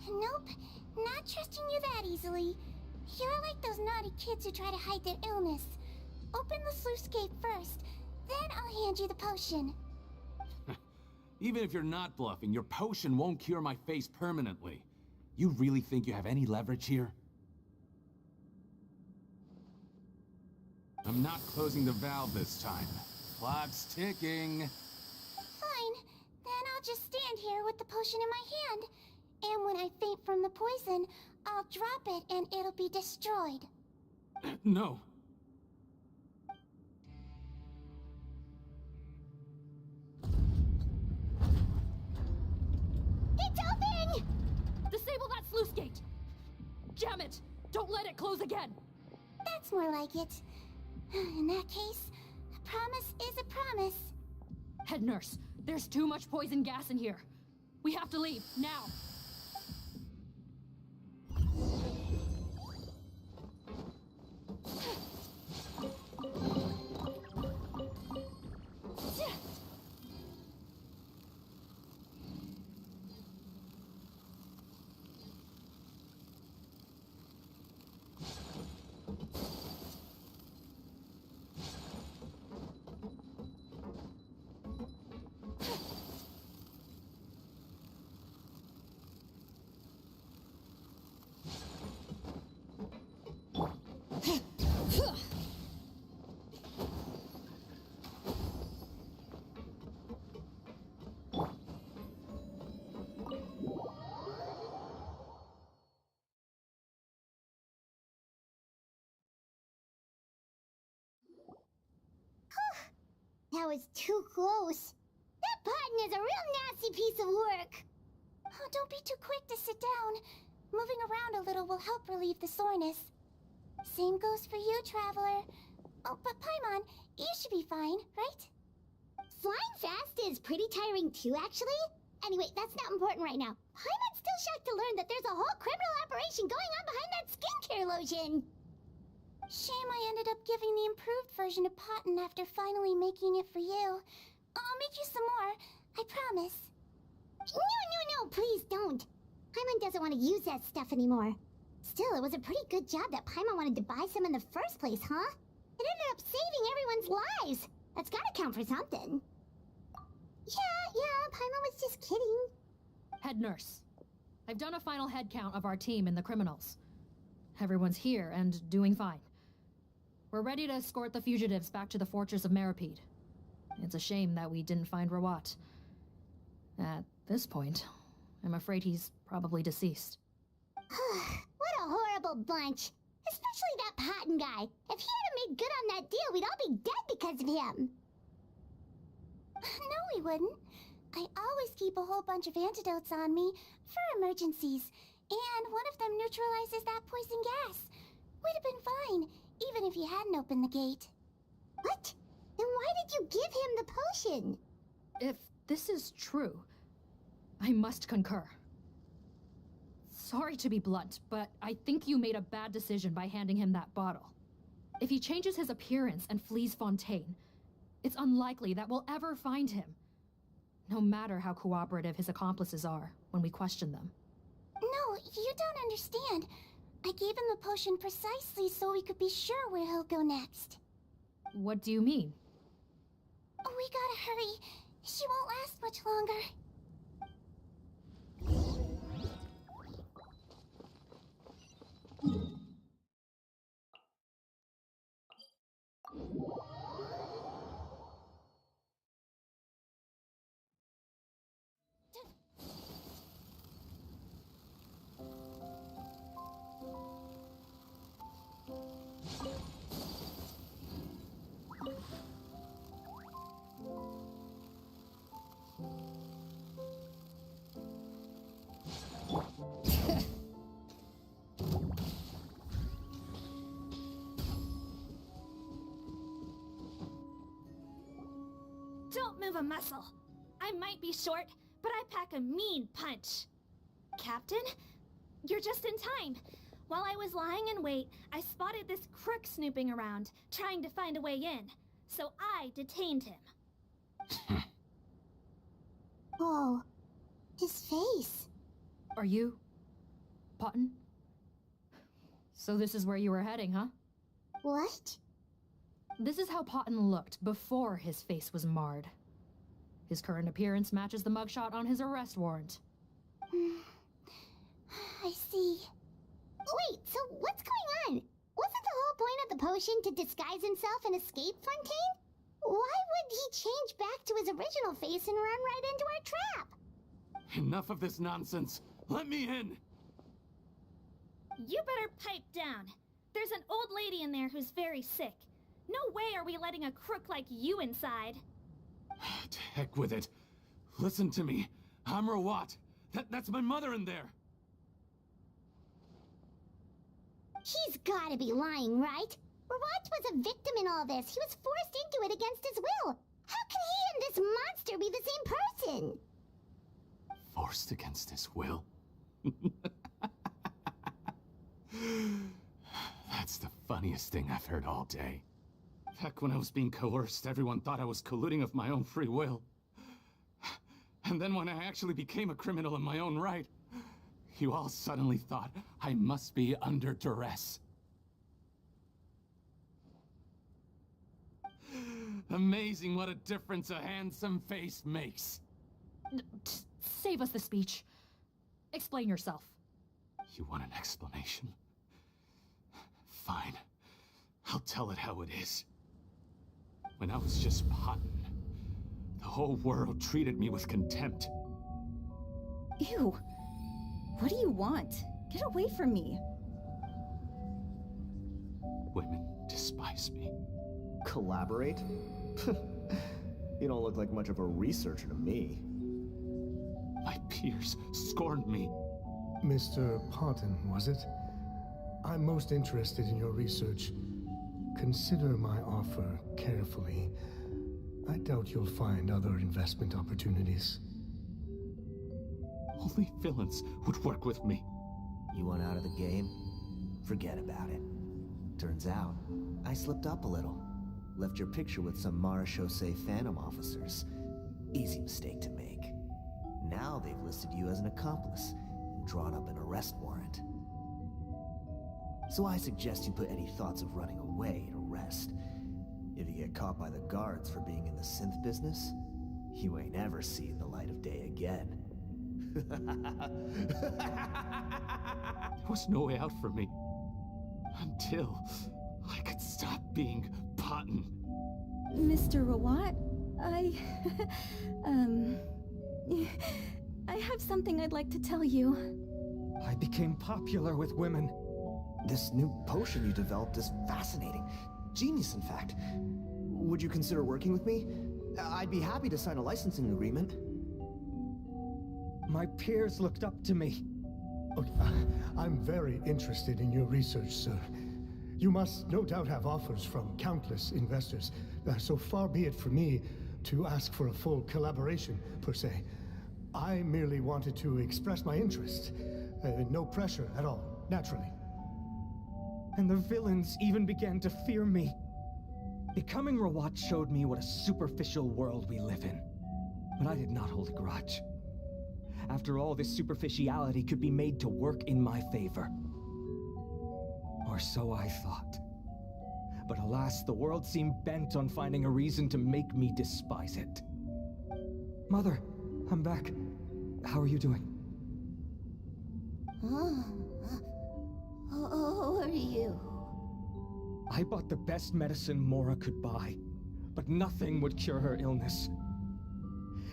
Nope, not trusting you that easily. You're like those naughty kids who try to hide their illness. Open the sluice gate first, then I'll hand you the potion. Even if you're not bluffing, your potion won't cure my face permanently. You really think you have any leverage here? I'm not closing the valve this time. Clock's ticking. Fine, then I'll just stand here with the potion in my hand. And when I faint from the poison, I'll drop it and it'll be destroyed. No. It's open! Disable that sluice gate! Jam it! Don't let it close again! That's more like it. In that case, a promise is a promise. Head nurse, there's too much poison gas in here. We have to leave, now! That was too close. That button is a real nasty piece of work. Oh, don't be too quick to sit down. Moving around a little will help relieve the soreness. Same goes for you, Traveler. Oh, but Paimon, you should be fine, right? Flying fast is pretty tiring too, actually. Anyway, that's not important right now. Paimon's still shocked to learn that there's a whole criminal operation going on behind that skincare lotion. Shame I ended up giving the improved version to Potten after finally making it for you. I'll make you some more, I promise. No, please don't. Paimon doesn't want to use that stuff anymore. Still, it was a pretty good job that Paimon wanted to buy some in the first place, huh? It ended up saving everyone's lives. That's gotta count for something. Yeah, Paimon was just kidding. Head nurse, I've done a final head count of our team and the criminals. Everyone's here and doing fine. We're ready to escort the fugitives back to the fortress of Meripede. It's a shame that we didn't find Rawat. At this point, I'm afraid he's probably deceased. What a horrible bunch. Especially that Potten guy. If he hadn't made good on that deal, we'd all be dead because of him. No, we wouldn't. I always keep a whole bunch of antidotes on me for emergencies. And one of them neutralizes that poison gas. We'd have been fine, even if you hadn't opened the gate. What? Then why did you give him the potion? If this is true, I must concur. Sorry to be blunt, but I think you made a bad decision by handing him that bottle. If he changes his appearance and flees Fontaine, it's unlikely that we'll ever find him. No matter how cooperative his accomplices are when we question them. No, you don't understand. I gave him the potion precisely so we could be sure where he'll go next. What do you mean? We gotta hurry. She won't last much longer. Don't move a muscle. I might be short, but I pack a mean punch. Captain? You're just in time. While I was lying in wait, I spotted this crook snooping around, trying to find a way in. So I detained him. Oh, his face. Are you... Potton? So this is where you were heading, huh? What? This is how Potton looked before his face was marred. His current appearance matches the mugshot on his arrest warrant. I see. Wait, so what's going on? Wasn't the whole point of the potion to disguise himself and escape Fontaine? Why would he change back to his original face and run right into our trap? Enough of this nonsense. Let me in! You better pipe down. There's an old lady in there who's very sick. No way are we letting a crook like you inside. To heck with it. Listen to me. I'm Rawat. That's my mother in there. He's gotta be lying, right? Rawat was a victim in all this. He was forced into it against his will. How can he and this monster be the same person? Forced against his will? That's the funniest thing I've heard all day. Back when I was being coerced, everyone thought I was colluding of my own free will. And then when I actually became a criminal in my own right, you all suddenly thought I must be under duress. Amazing what a difference a handsome face makes. Save us the speech. Explain yourself. You want an explanation? Fine. I'll tell it how it is. When I was just Potton, the whole world treated me with contempt. Ew. What do you want? Get away from me. Women despise me. Collaborate? You don't look like much of a researcher to me. My peers scorned me. Mr. Potton, was it? I'm most interested in your research. Consider my offer carefully. I doubt you'll find other investment opportunities. Only villains would work with me. You want out of the game? Forget about it. Turns out, I slipped up a little. Left your picture with some Marechaussee Phantom officers. Easy mistake to make. Now they've listed you as an accomplice and drawn up an arrest warrant. So I suggest you put any thoughts of running away to rest. If you get caught by the guards for being in the synth business, you ain't ever seen the light of day again. There was no way out for me. Until I could stop being Potton. Mr. Rawat, I have something I'd like to tell you. I became popular with women. This new potion you developed is fascinating. Genius, in fact. Would you consider working with me? I'd be happy to sign a licensing agreement. My peers looked up to me. Okay, I'm very interested in your research, sir. You must no doubt have offers from countless investors. So far be it for me to ask for a full collaboration, per se. I merely wanted to express my interest. No pressure at all, naturally. And the villains even began to fear me. Becoming Rawat showed me what a superficial world we live in. But I did not hold a grudge. After all, this superficiality could be made to work in my favor. Or so I thought. But alas, the world seemed bent on finding a reason to make me despise it. Mother, I'm back. How are you doing? Who are you? I bought the best medicine Mora could buy, but nothing would cure her illness.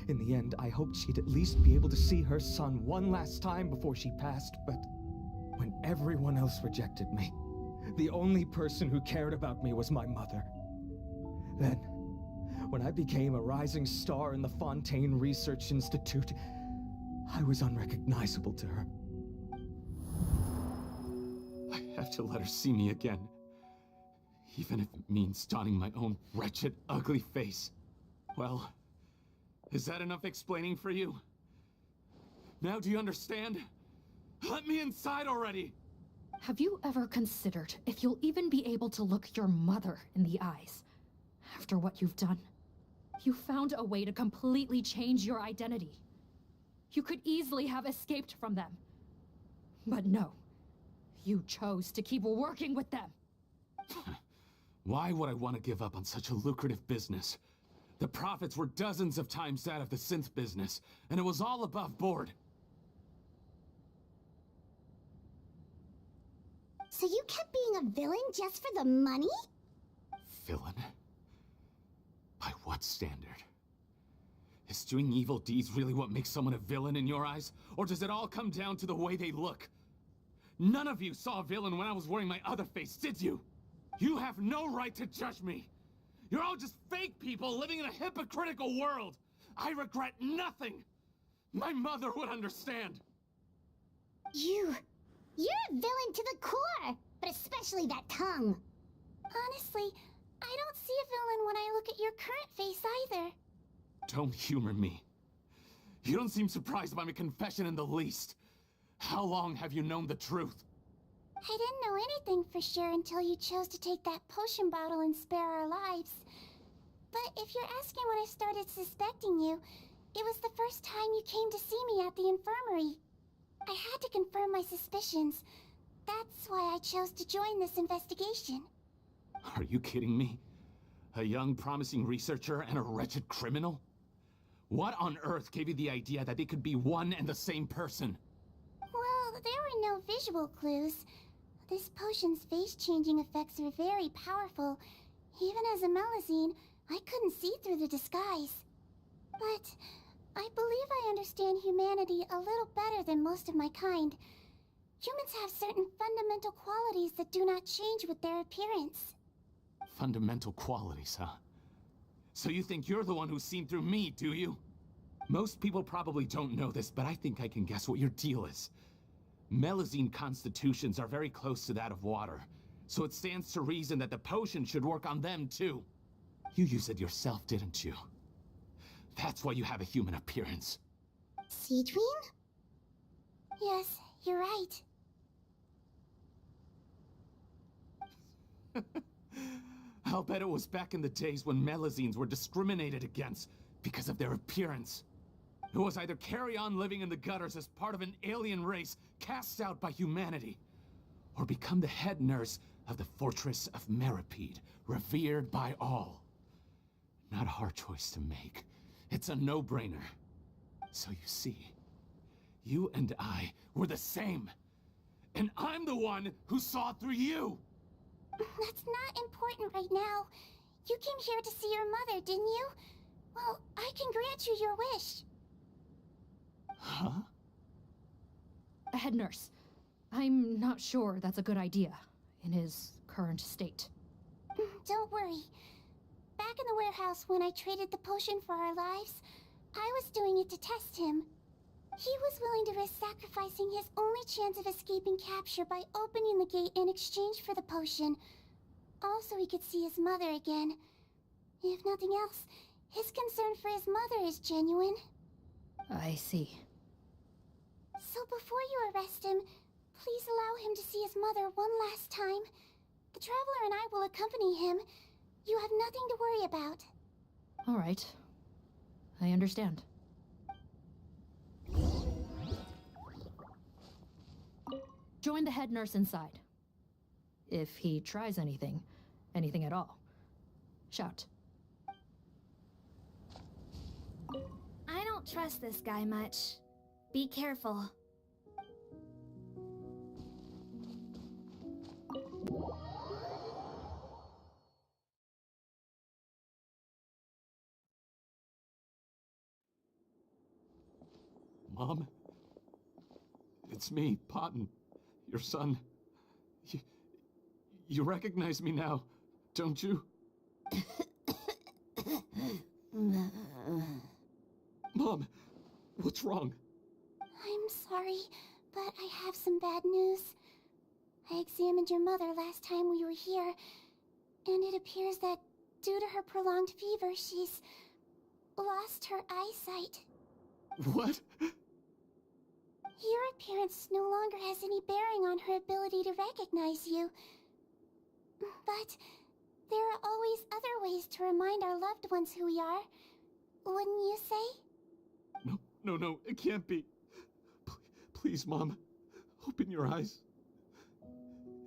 In the end, I hoped she'd at least be able to see her son one last time before she passed, but when everyone else rejected me, the only person who cared about me was my mother. Then, when I became a rising star in the Fontaine Research Institute, I was unrecognizable to her. I have to let her see me again. Even if it means donning my own wretched, ugly face. Well, Is that enough explaining for you? Now do you understand? Let me inside already! Have you ever considered if you'll even be able to look your mother in the eyes after what you've done? You found a way to completely change your identity. You could easily have escaped from them. But no, you chose to keep working with them. Why would I want to give up on such a lucrative business? The profits were dozens of times that of the synth business, and it was all above board. So you kept being a villain just for the money? Villain? By what standard? Is doing evil deeds really what makes someone a villain in your eyes? Or does it all come down to the way they look? None of you saw a villain when I was wearing my other face, did you? You have no right to judge me! You're all just fake people living in a hypocritical world! I regret nothing! My mother would understand! You're a villain to the core! But especially that tongue! Honestly, I don't see a villain when I look at your current face either. Don't humor me. You don't seem surprised by my confession in the least. How long have you known the truth? I didn't know anything for sure until you chose to take that potion bottle and spare our lives. But if you're asking when I started suspecting you, it was the first time you came to see me at the infirmary. I had to confirm my suspicions. That's why I chose to join this investigation. Are you kidding me? A young, promising researcher and a wretched criminal? What on earth gave you the idea that they could be one and the same person? Well, there were no visual clues. This potion's face-changing effects are very powerful. Even as a Melazine, I couldn't see through the disguise. But I believe I understand humanity a little better than most of my kind. Humans have certain fundamental qualities that do not change with their appearance. Fundamental qualities, huh? So you think you're the one who's seen through me, do you? Most people probably don't know this, but I think I can guess what your deal is. Melazine constitutions are very close to that of water, so it stands to reason that the potion should work on them too. You used it yourself, didn't you? That's why you have a human appearance. Sigewinne? Yes, you're right. I'll bet it was back in the days when Melazines were discriminated against because of their appearance. It was either carry on living in the gutters as part of an alien race cast out by humanity, or become the head nurse of the fortress of Meropide, revered by all. Not a hard choice to make. It's a no-brainer. So you see, you and I were the same. And I'm the one who saw through you! That's not important right now. You came here to see your mother, didn't you? Well, I can grant you your wish. Huh? A head nurse. I'm not sure that's a good idea in his current state. Don't worry. Back in the warehouse when I traded the potion for our lives, I was doing it to test him. He was willing to risk sacrificing his only chance of escaping capture by opening the gate in exchange for the potion. Also, he could see his mother again. If nothing else, his concern for his mother is genuine. I see. So before you arrest him, please allow him to see his mother one last time. The Traveler and I will accompany him. You have nothing to worry about. All right. I understand. Join the head nurse inside. If he tries anything at all, shout. I don't trust this guy much. Be careful. Mom? It's me, Potton, your son. You recognize me now, don't you? Mom, what's wrong? I'm sorry, but I have some bad news. I examined your mother last time we were here, and it appears that due to her prolonged fever, she's lost her eyesight. What? Your appearance no longer has any bearing on her ability to recognize you. But there are always other ways to remind our loved ones who we are. Wouldn't you say? No, it can't be. Please, Mom, open your eyes.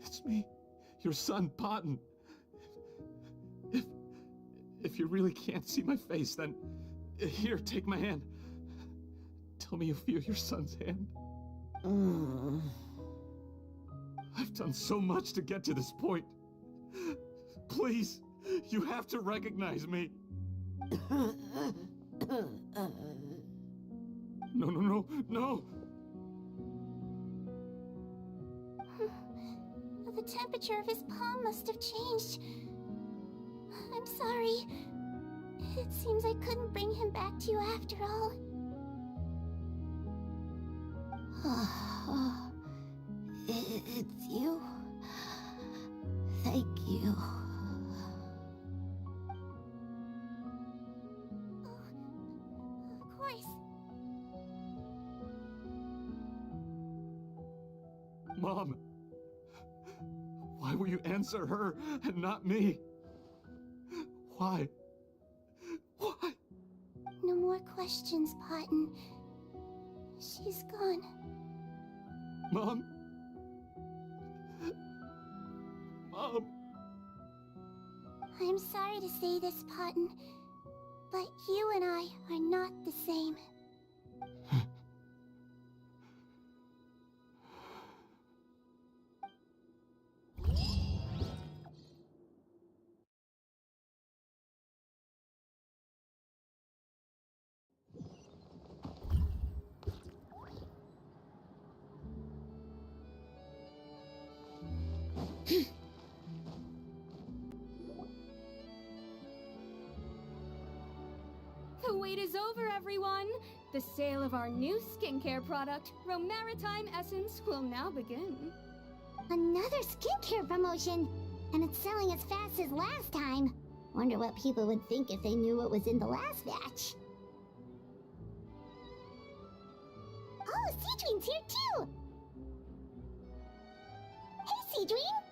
It's me, your son, Potton. If you really can't see my face, then here, take my hand. Tell me you feel your son's hand. I've done so much to get to this point. Please, you have to recognize me. No. The temperature of his palm must have changed. I'm sorry. It seems I couldn't bring him back to you after all. It's you. Thank you. Of course. Mom, why will you answer her and not me? Why? No more questions, Potton. She's gone. Mom? I'm sorry to say this, Potton, but you and I are not the same. The wait is over, everyone! The sale of our new skincare product, Romaritime Essence, will now begin. Another skincare promotion! And it's selling as fast as last time. Wonder what people would think if they knew what was in the last batch. Oh, Sigewinne's here too! Hey, Sigewinne!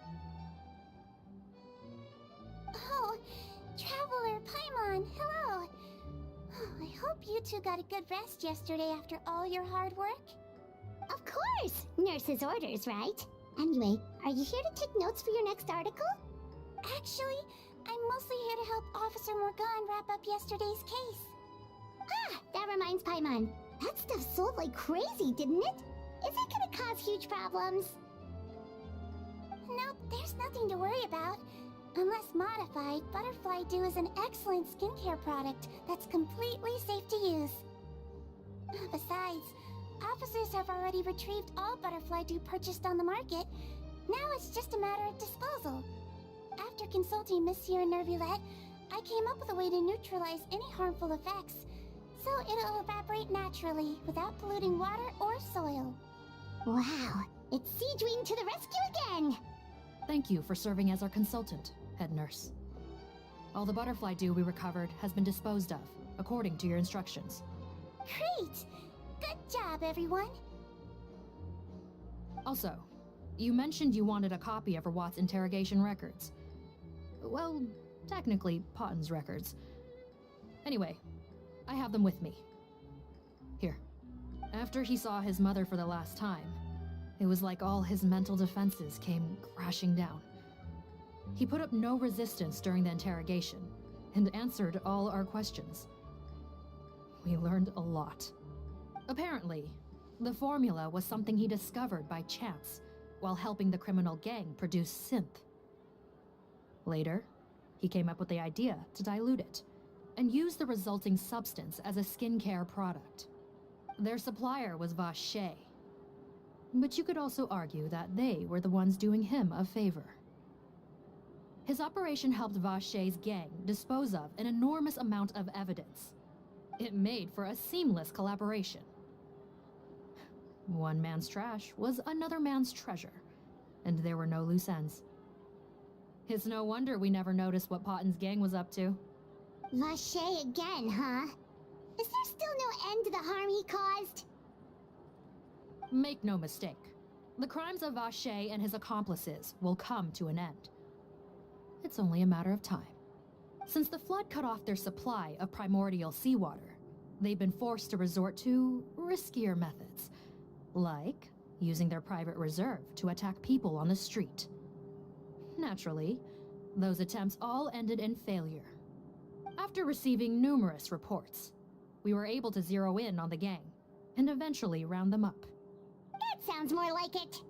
Oh, Traveler Paimon, hello! I hope you two got a good rest yesterday after all your hard work. Of course! Nurse's orders, right? Anyway, are you here to take notes for your next article? Actually, I'm mostly here to help Officer Morgan wrap up yesterday's case. Ah, that reminds Paimon. That stuff sold like crazy, didn't it? Is it gonna cause huge problems? Nope, there's nothing to worry about. Unless modified, Butterfly Dew is an excellent skincare product that's completely safe to use. Besides, officers have already retrieved all Butterfly Dew purchased on the market. Now it's just a matter of disposal. After consulting Monsieur Nervulette, I came up with a way to neutralize any harmful effects, so it'll evaporate naturally without polluting water or soil. Wow, it's Sigewinne to the rescue again! Thank you for serving as our consultant, head nurse. All the butterfly dew we recovered has been disposed of, according to your instructions. Great! Good job, everyone! Also, you mentioned you wanted a copy of Watt's interrogation records. Well, technically, Potton's records. Anyway, I have them with me. Here. After he saw his mother for the last time, it was like all his mental defenses came crashing down. He put up no resistance during the interrogation, and answered all our questions. We learned a lot. Apparently, the formula was something he discovered by chance, while helping the criminal gang produce synth. Later, he came up with the idea to dilute it, and use the resulting substance as a skincare product. Their supplier was Vache. But you could also argue that they were the ones doing him a favor. His operation helped Vache's gang dispose of an enormous amount of evidence. It made for a seamless collaboration. One man's trash was another man's treasure, and there were no loose ends. It's no wonder we never noticed what Potton's gang was up to. Vache again, huh? Is there still no end to the harm he caused? Make no mistake. The crimes of Vache and his accomplices will come to an end. It's only a matter of time. Since the flood cut off their supply of primordial seawater, they've been forced to resort to riskier methods, like using their private reserve to attack people on the street. Naturally, those attempts all ended in failure. After receiving numerous reports, we were able to zero in on the gang and eventually round them up. That sounds more like it.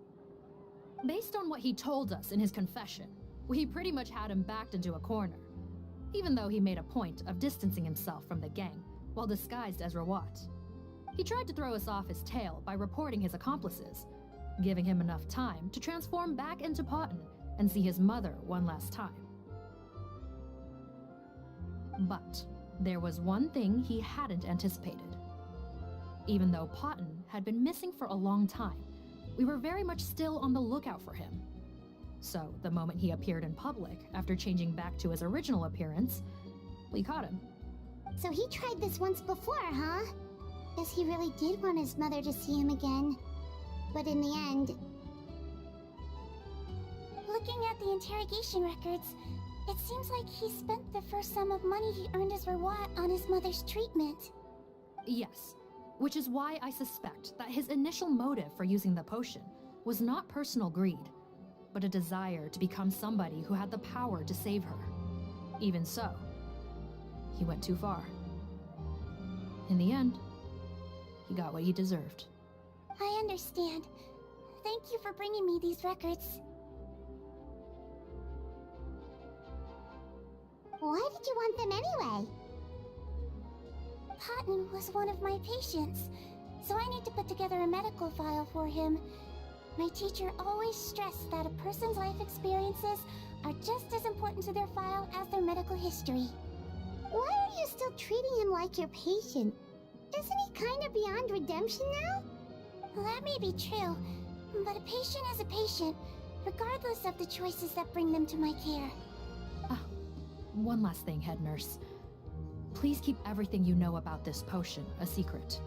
Based on what he told us in his confession, we pretty much had him backed into a corner, even though he made a point of distancing himself from the gang while disguised as Rawat. He tried to throw us off his tail by reporting his accomplices, giving him enough time to transform back into Potton and see his mother one last time. But there was one thing he hadn't anticipated. Even though Potton had been missing for a long time, we were very much still on the lookout for him. So the moment he appeared in public after changing back to his original appearance, we caught him. So he tried this once before, huh? Guess he really did want his mother to see him again. But in the end... Looking at the interrogation records, it seems like he spent the first sum of money he earned as reward on his mother's treatment. Yes, which is why I suspect that his initial motive for using the potion was not personal greed, but a desire to become somebody who had the power to save her. Even so, he went too far. In the end, he got what he deserved. I understand. Thank you for bringing me these records. Why did you want them anyway? Potton was one of my patients, so I need to put together a medical file for him. My teacher always stressed that a person's life experiences are just as important to their file as their medical history. Why are you still treating him like your patient? Isn't he kind of beyond redemption now? That may be true, but a patient is a patient, regardless of the choices that bring them to my care. One last thing, head nurse. Please keep everything you know about this potion a secret.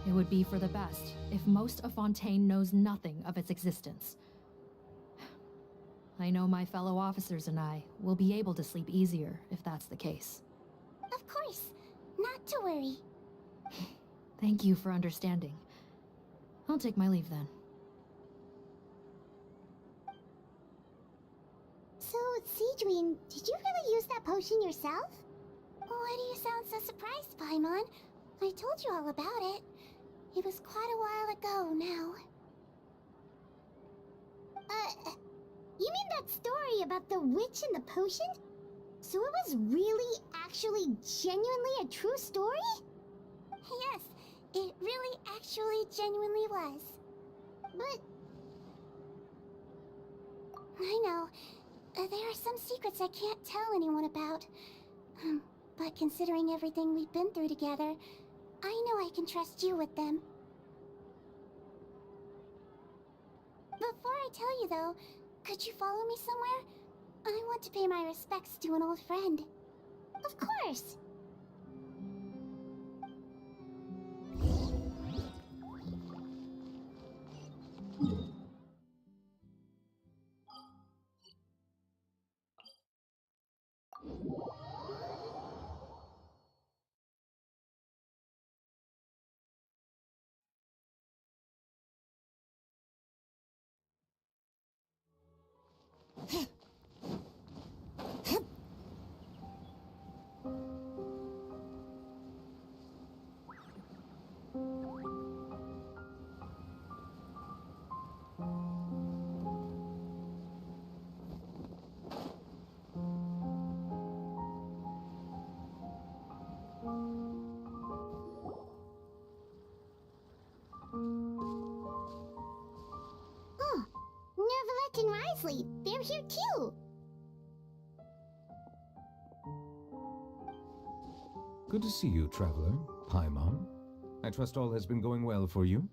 It would be for the best if most of Fontaine knows nothing of its existence. I know my fellow officers and I will be able to sleep easier if that's the case. Of course. Not to worry. Thank you for understanding. I'll take my leave then. So, Sigewinne, did you really use that potion yourself? Why do you sound so surprised, Paimon? I told you all about it. It was quite a while ago now. You mean that story about the witch and the potion? So it was really, actually, genuinely a true story? Yes, it really, actually, genuinely was. But... I know. There are some secrets I can't tell anyone about. But considering everything we've been through together, I know I can trust you with them. Before I tell you though, could you follow me somewhere? I want to pay my respects to an old friend. Of course! Oh, Nervalette and Risley, they're here too! Good to see you, traveler. Paimon. I trust all has been going well for you?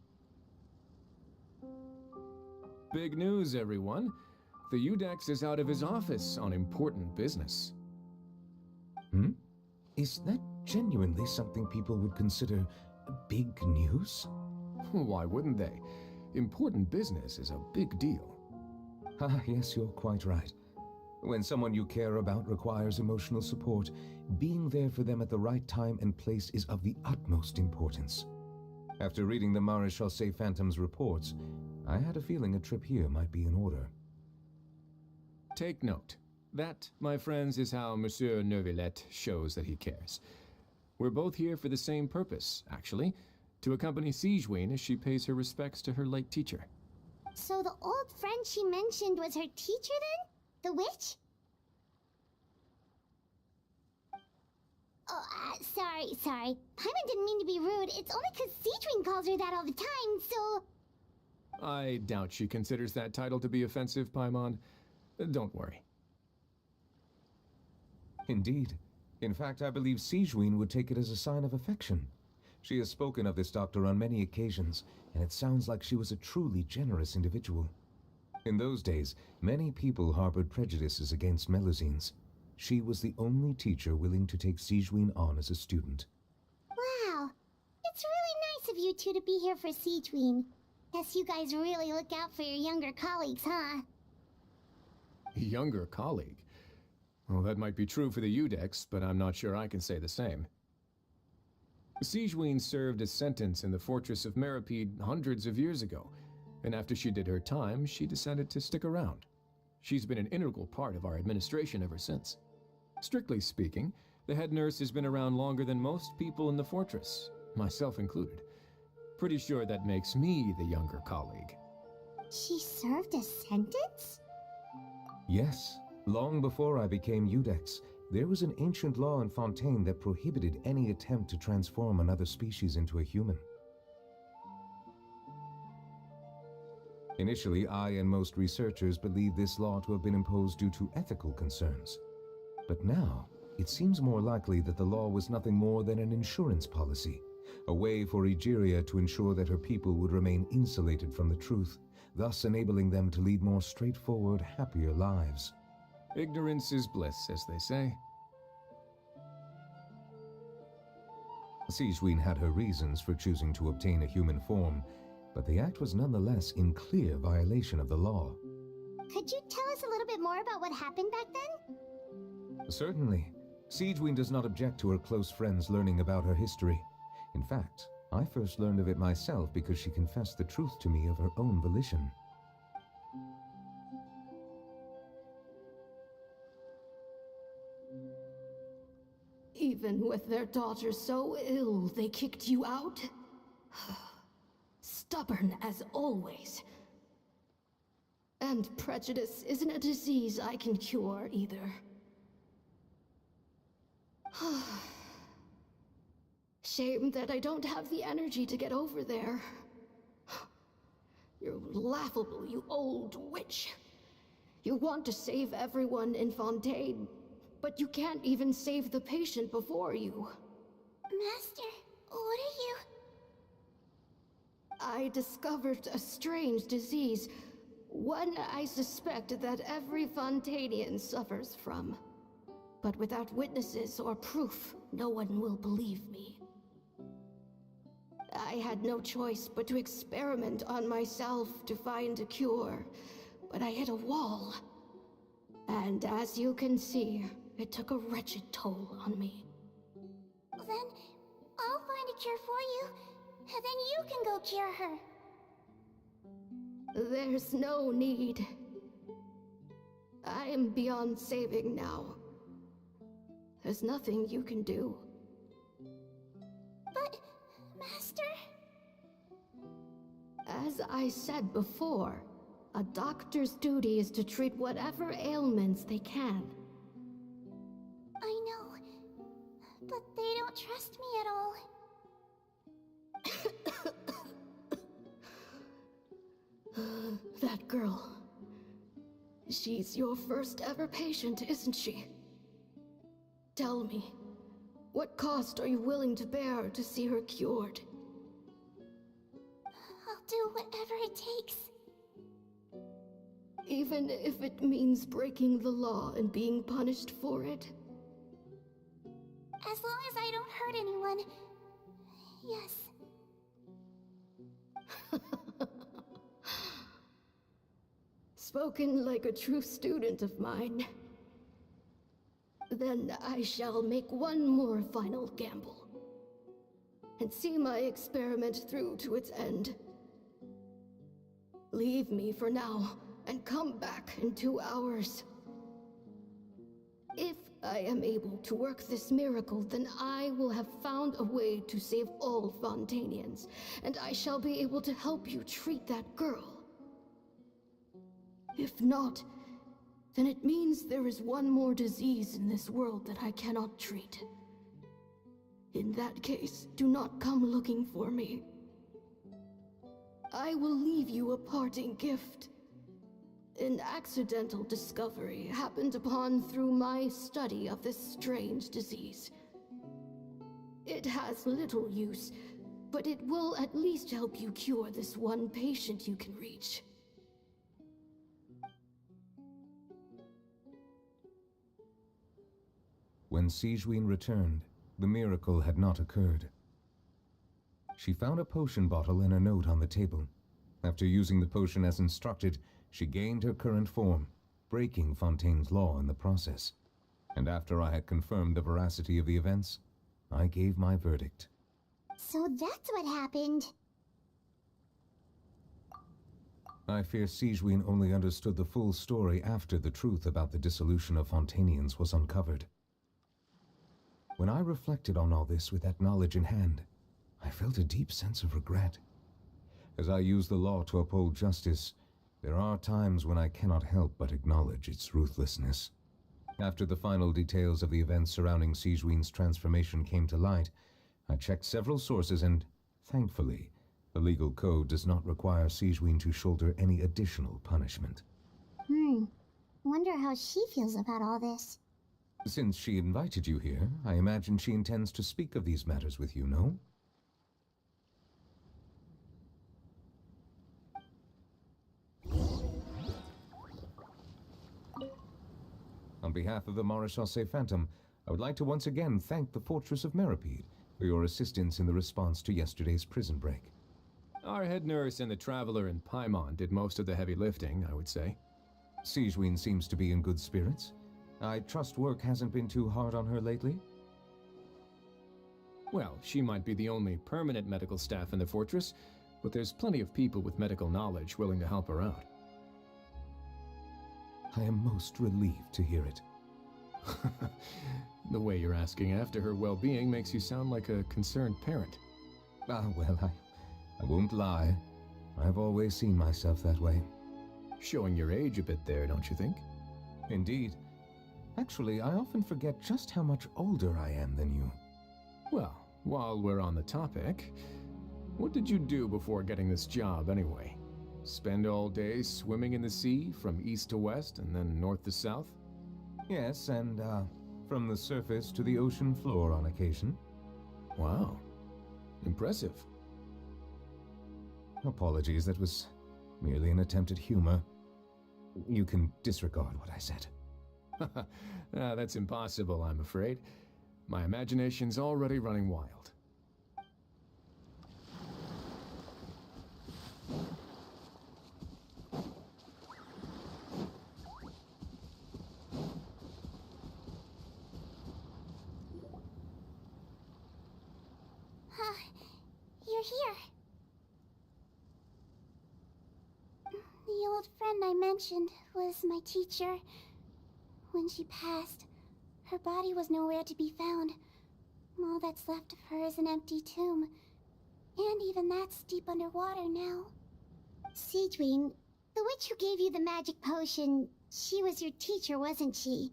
Big news, everyone. The Udex is out of his office on important business. Is that genuinely something people would consider big news? Why wouldn't they? Important business is a big deal. Ah, yes, you're quite right. When someone you care about requires emotional support, being there for them at the right time and place is of the utmost importance. After reading the Maréchal Phantom's reports, I had a feeling a trip here might be in order. Take note. That, my friends, is how Monsieur Neuvillette shows that he cares. We're both here for the same purpose, actually, to accompany Sigewinne as she pays her respects to her late teacher. So the old friend she mentioned was her teacher then? The witch? Oh, sorry. Paimon didn't mean to be rude. It's only because Sigewinne calls her that all the time, so... I doubt she considers that title to be offensive, Paimon. Don't worry. Indeed. In fact, I believe Sigewinne would take it as a sign of affection. She has spoken of this doctor on many occasions, and it sounds like she was a truly generous individual. In those days, many people harbored prejudices against Melusines. She was the only teacher willing to take Sigewinne on as a student. Wow. It's really nice of you two to be here for Sigewinne. Guess you guys really look out for your younger colleagues, huh? Younger colleague? Well, that might be true for the Udex, but I'm not sure I can say the same. Sigewinne served a sentence in the fortress of Meripede hundreds of years ago, and after she did her time, she decided to stick around. She's been an integral part of our administration ever since. Strictly speaking, the head nurse has been around longer than most people in the fortress, myself included. Pretty sure that makes me the younger colleague. She served a sentence? Yes. Long before I became Udex, there was an ancient law in Fontaine that prohibited any attempt to transform another species into a human. Initially, I and most researchers believed this law to have been imposed due to ethical concerns. But now, it seems more likely that the law was nothing more than an insurance policy, a way for Egeria to ensure that her people would remain insulated from the truth, thus enabling them to lead more straightforward, happier lives. Ignorance is bliss, as they say. Sigewinne had her reasons for choosing to obtain a human form, but the act was nonetheless in clear violation of the law. Could you tell us a little bit more about what happened back then? Certainly. Sigewinne does not object to her close friends learning about her history. In fact, I first learned of it myself because she confessed the truth to me of her own volition. Even with their daughter so ill, they kicked you out? Stubborn as always. And prejudice isn't a disease I can cure either. Shame that I don't have the energy to get over there. You're laughable, you old witch. You want to save everyone in Fontaine, but you can't even save the patient before you. Master, what are you... I discovered a strange disease, one I suspect that every Fontainian suffers from. But without witnesses or proof, no one will believe me. I had no choice but to experiment on myself to find a cure, but I hit a wall. And as you can see, it took a wretched toll on me. Then, I'll find a cure for you, and then you can go cure her. There's no need. I am beyond saving now. There's nothing you can do. But, Master... As I said before, a doctor's duty is to treat whatever ailments they can. I know, but they don't trust me at all. That girl. She's your first ever patient, isn't she? Tell me, what cost are you willing to bear to see her cured? I'll do whatever it takes. Even if it means breaking the law and being punished for it? As long as I don't hurt anyone. Yes. Spoken like a true student of mine. Then I shall make one more final gamble. And see my experiment through to its end. Leave me for now, and come back in 2 hours. If I am able to work this miracle, then I will have found a way to save all Fontanians, and I shall be able to help you treat that girl. If not, then it means there is one more disease in this world that I cannot treat. In that case, do not come looking for me. I will leave you a parting gift. An accidental discovery happened upon through my study of this strange disease. It has little use, but it will at least help you cure this one patient you can reach. When Sigewinne returned, the miracle had not occurred. She found a potion bottle and a note on the table. After using the potion as instructed, she gained her current form, breaking Fontaine's law in the process. And after I had confirmed the veracity of the events, I gave my verdict. So that's what happened. I fear Sigewinne only understood the full story after the truth about the dissolution of Fontanians was uncovered. When I reflected on all this with that knowledge in hand, I felt a deep sense of regret. As I use the law to uphold justice, there are times when I cannot help but acknowledge its ruthlessness. After the final details of the events surrounding Sigewinne's transformation came to light, I checked several sources and, thankfully, the legal code does not require Sigewinne to shoulder any additional punishment. Wonder how she feels about all this. Since she invited you here, I imagine she intends to speak of these matters with you, no? On behalf of the Maréchaussée Phantom, I would like to once again thank the Fortress of Meripede for your assistance in the response to yesterday's prison break. Our head nurse and the Traveler in Paimon did most of the heavy lifting, I would say. Sigewinne seems to be in good spirits. I trust work hasn't been too hard on her lately? Well, she might be the only permanent medical staff in the fortress, but there's plenty of people with medical knowledge willing to help her out. I am most relieved to hear it. The way you're asking after her well-being makes you sound like a concerned parent. Well, I won't lie. I've always seen myself that way. Showing your age a bit there, don't you think? Indeed. Actually, I often forget just how much older I am than you. Well, while we're on the topic, what did you do before getting this job anyway? Spend all day swimming in the sea from east to west and then north to south? Yes, and from the surface to the ocean floor on occasion. Wow. Impressive. Apologies, that was merely an attempt at humor. You can disregard what I said. That's impossible, I'm afraid. My imagination's already running wild. You're here. The old friend I mentioned was my teacher. When she passed, her body was nowhere to be found. All that's left of her is an empty tomb. And even that's deep underwater now. Sigewinne, the witch who gave you the magic potion, she was your teacher, wasn't she?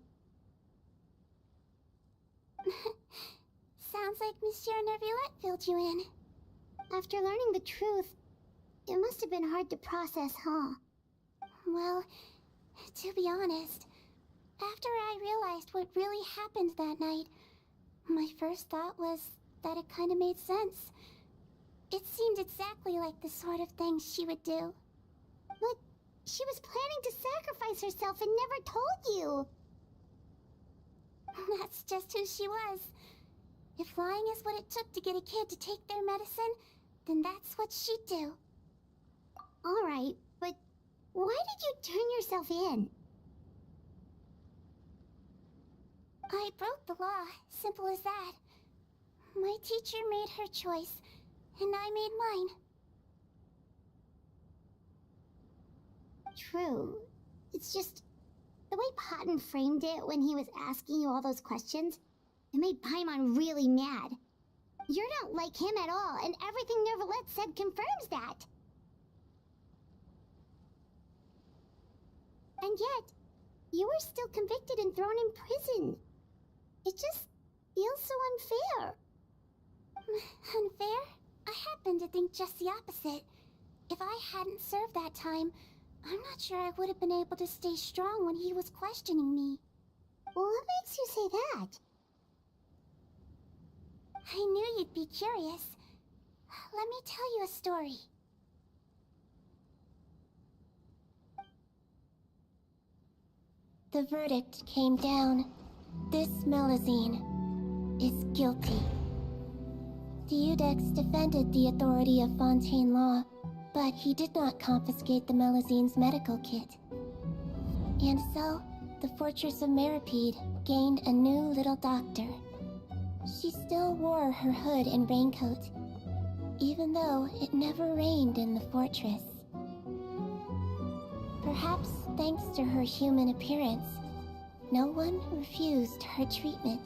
Sounds like Monsieur Neuvillette filled you in. After learning the truth, it must have been hard to process, huh? Well, to be honest, after I realized what really happened that night, my first thought was that it kind of made sense. It seemed exactly like the sort of thing she would do. But she was planning to sacrifice herself and never told you. That's just who she was. If lying is what it took to get a kid to take their medicine, then that's what she'd do. Alright, but why did you turn yourself in? I broke the law, simple as that. My teacher made her choice, and I made mine. True. It's just the way Patton framed it when he was asking you all those questions, it made Paimon really mad. You're not like him at all, and everything Neuvillette said confirms that. And yet, you were still convicted and thrown in prison. It just feels so unfair. Unfair? I happen to think just the opposite. If I hadn't served that time, I'm not sure I would have been able to stay strong when he was questioning me. Well, what makes you say that? I knew you'd be curious. Let me tell you a story. The verdict came down. This Melusine is guilty. Deudex defended the authority of Fontaine law, but he did not confiscate the Melusine's medical kit. And so, the Fortress of Meripede gained a new little doctor. She still wore her hood and raincoat, even though it never rained in the fortress. Perhaps thanks to her human appearance, no one refused her treatment.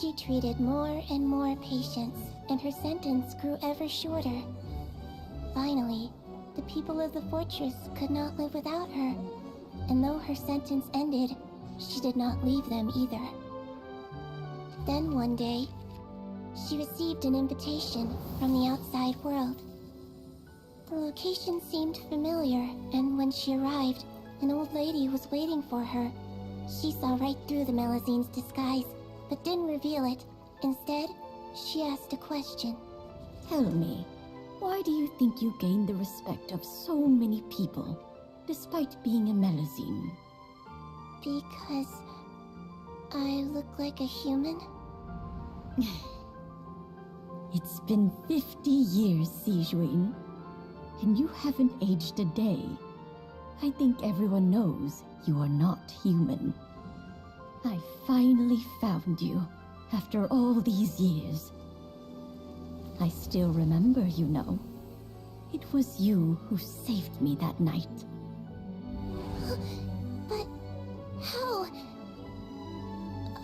She treated more and more patients, and her sentence grew ever shorter. Finally, the people of the fortress could not live without her, and though her sentence ended, she did not leave them either. Then one day, she received an invitation from the outside world. The location seemed familiar, and when she arrived, an old lady was waiting for her. She saw right through the Melusine's disguise, but didn't reveal it. Instead, she asked a question. Tell me, why do you think you gained the respect of so many people, despite being a Melusine? Because I look like a human? It's been 50 years, Sigewinne, and you haven't aged a day. I think everyone knows you are not human. I finally found you, after all these years. I still remember, you know. It was you who saved me that night. But how?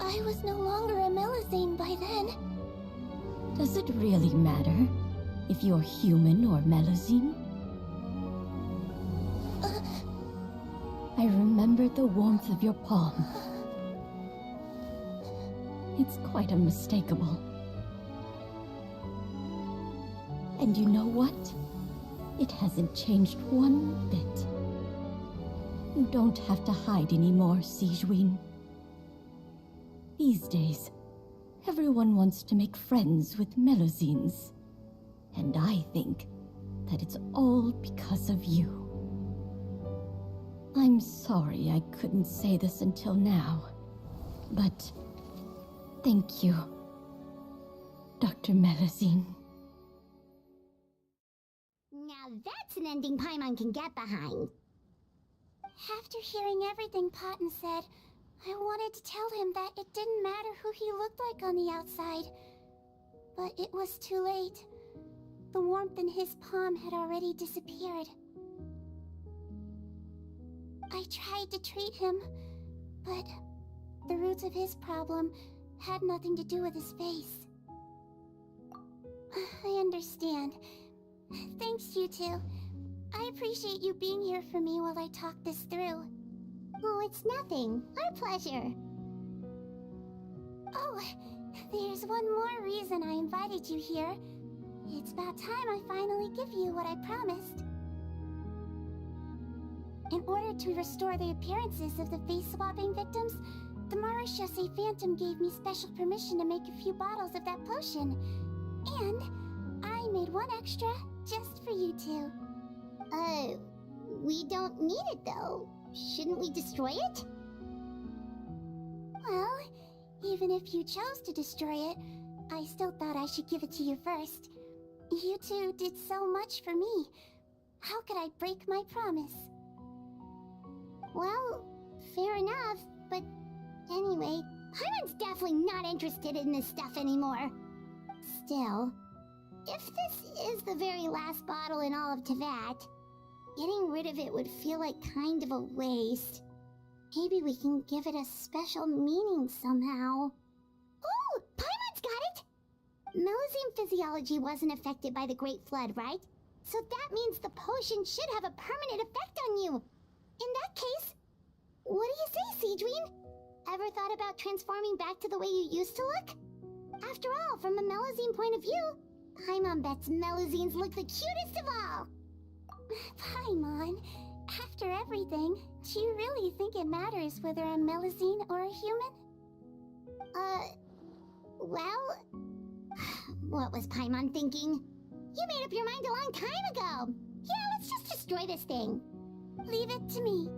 I was no longer a Melusine by then. Does it really matter if you're human or Melusine? I remember the warmth of your palm. It's quite unmistakable. And you know what? It hasn't changed one bit. You don't have to hide anymore, Sigewinne. These days, everyone wants to make friends with Melusines. And I think that it's all because of you. I'm sorry I couldn't say this until now, but thank you, Dr. Melusine. Now that's an ending Paimon can get behind. After hearing everything Patton said, I wanted to tell him that it didn't matter who he looked like on the outside. But it was too late. The warmth in his palm had already disappeared. I tried to treat him, but the roots of his problem had nothing to do with his face. I understand. Thanks, you two. I appreciate you being here for me while I talk this through. Oh, it's nothing. Our pleasure. Oh, there's one more reason I invited you here. It's about time I finally give you what I promised. In order to restore the appearances of the face-swapping victims, the Maréchaussée Phantom gave me special permission to make a few bottles of that potion. And I made one extra just for you two. We don't need it though. Shouldn't we destroy it? Well, Even if you chose to destroy it, I still thought I should give it to you first. You two did so much for me. How could I break my promise? Well, fair enough, but anyway, Paimon's definitely not interested in this stuff anymore. Still, if this is the very last bottle in all of Teyvat, getting rid of it would feel like kind of a waste. Maybe we can give it a special meaning somehow. Oh, Paimon's got it! Melusine physiology wasn't affected by the Great Flood, right? So that means the potion should have a permanent effect on you. In that case, what do you say, Sigewinne? Ever thought about transforming back to the way you used to look? After all, from a Melusine point of view, Paimon bets Melusines look the cutest of all. Paimon, after everything, do you really think it matters whether I'm Melusine or a human? Well, what was Paimon thinking? You made up your mind a long time ago. Yeah, let's just destroy this thing. Leave it to me.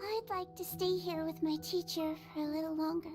I'd like to stay here with my teacher for a little longer.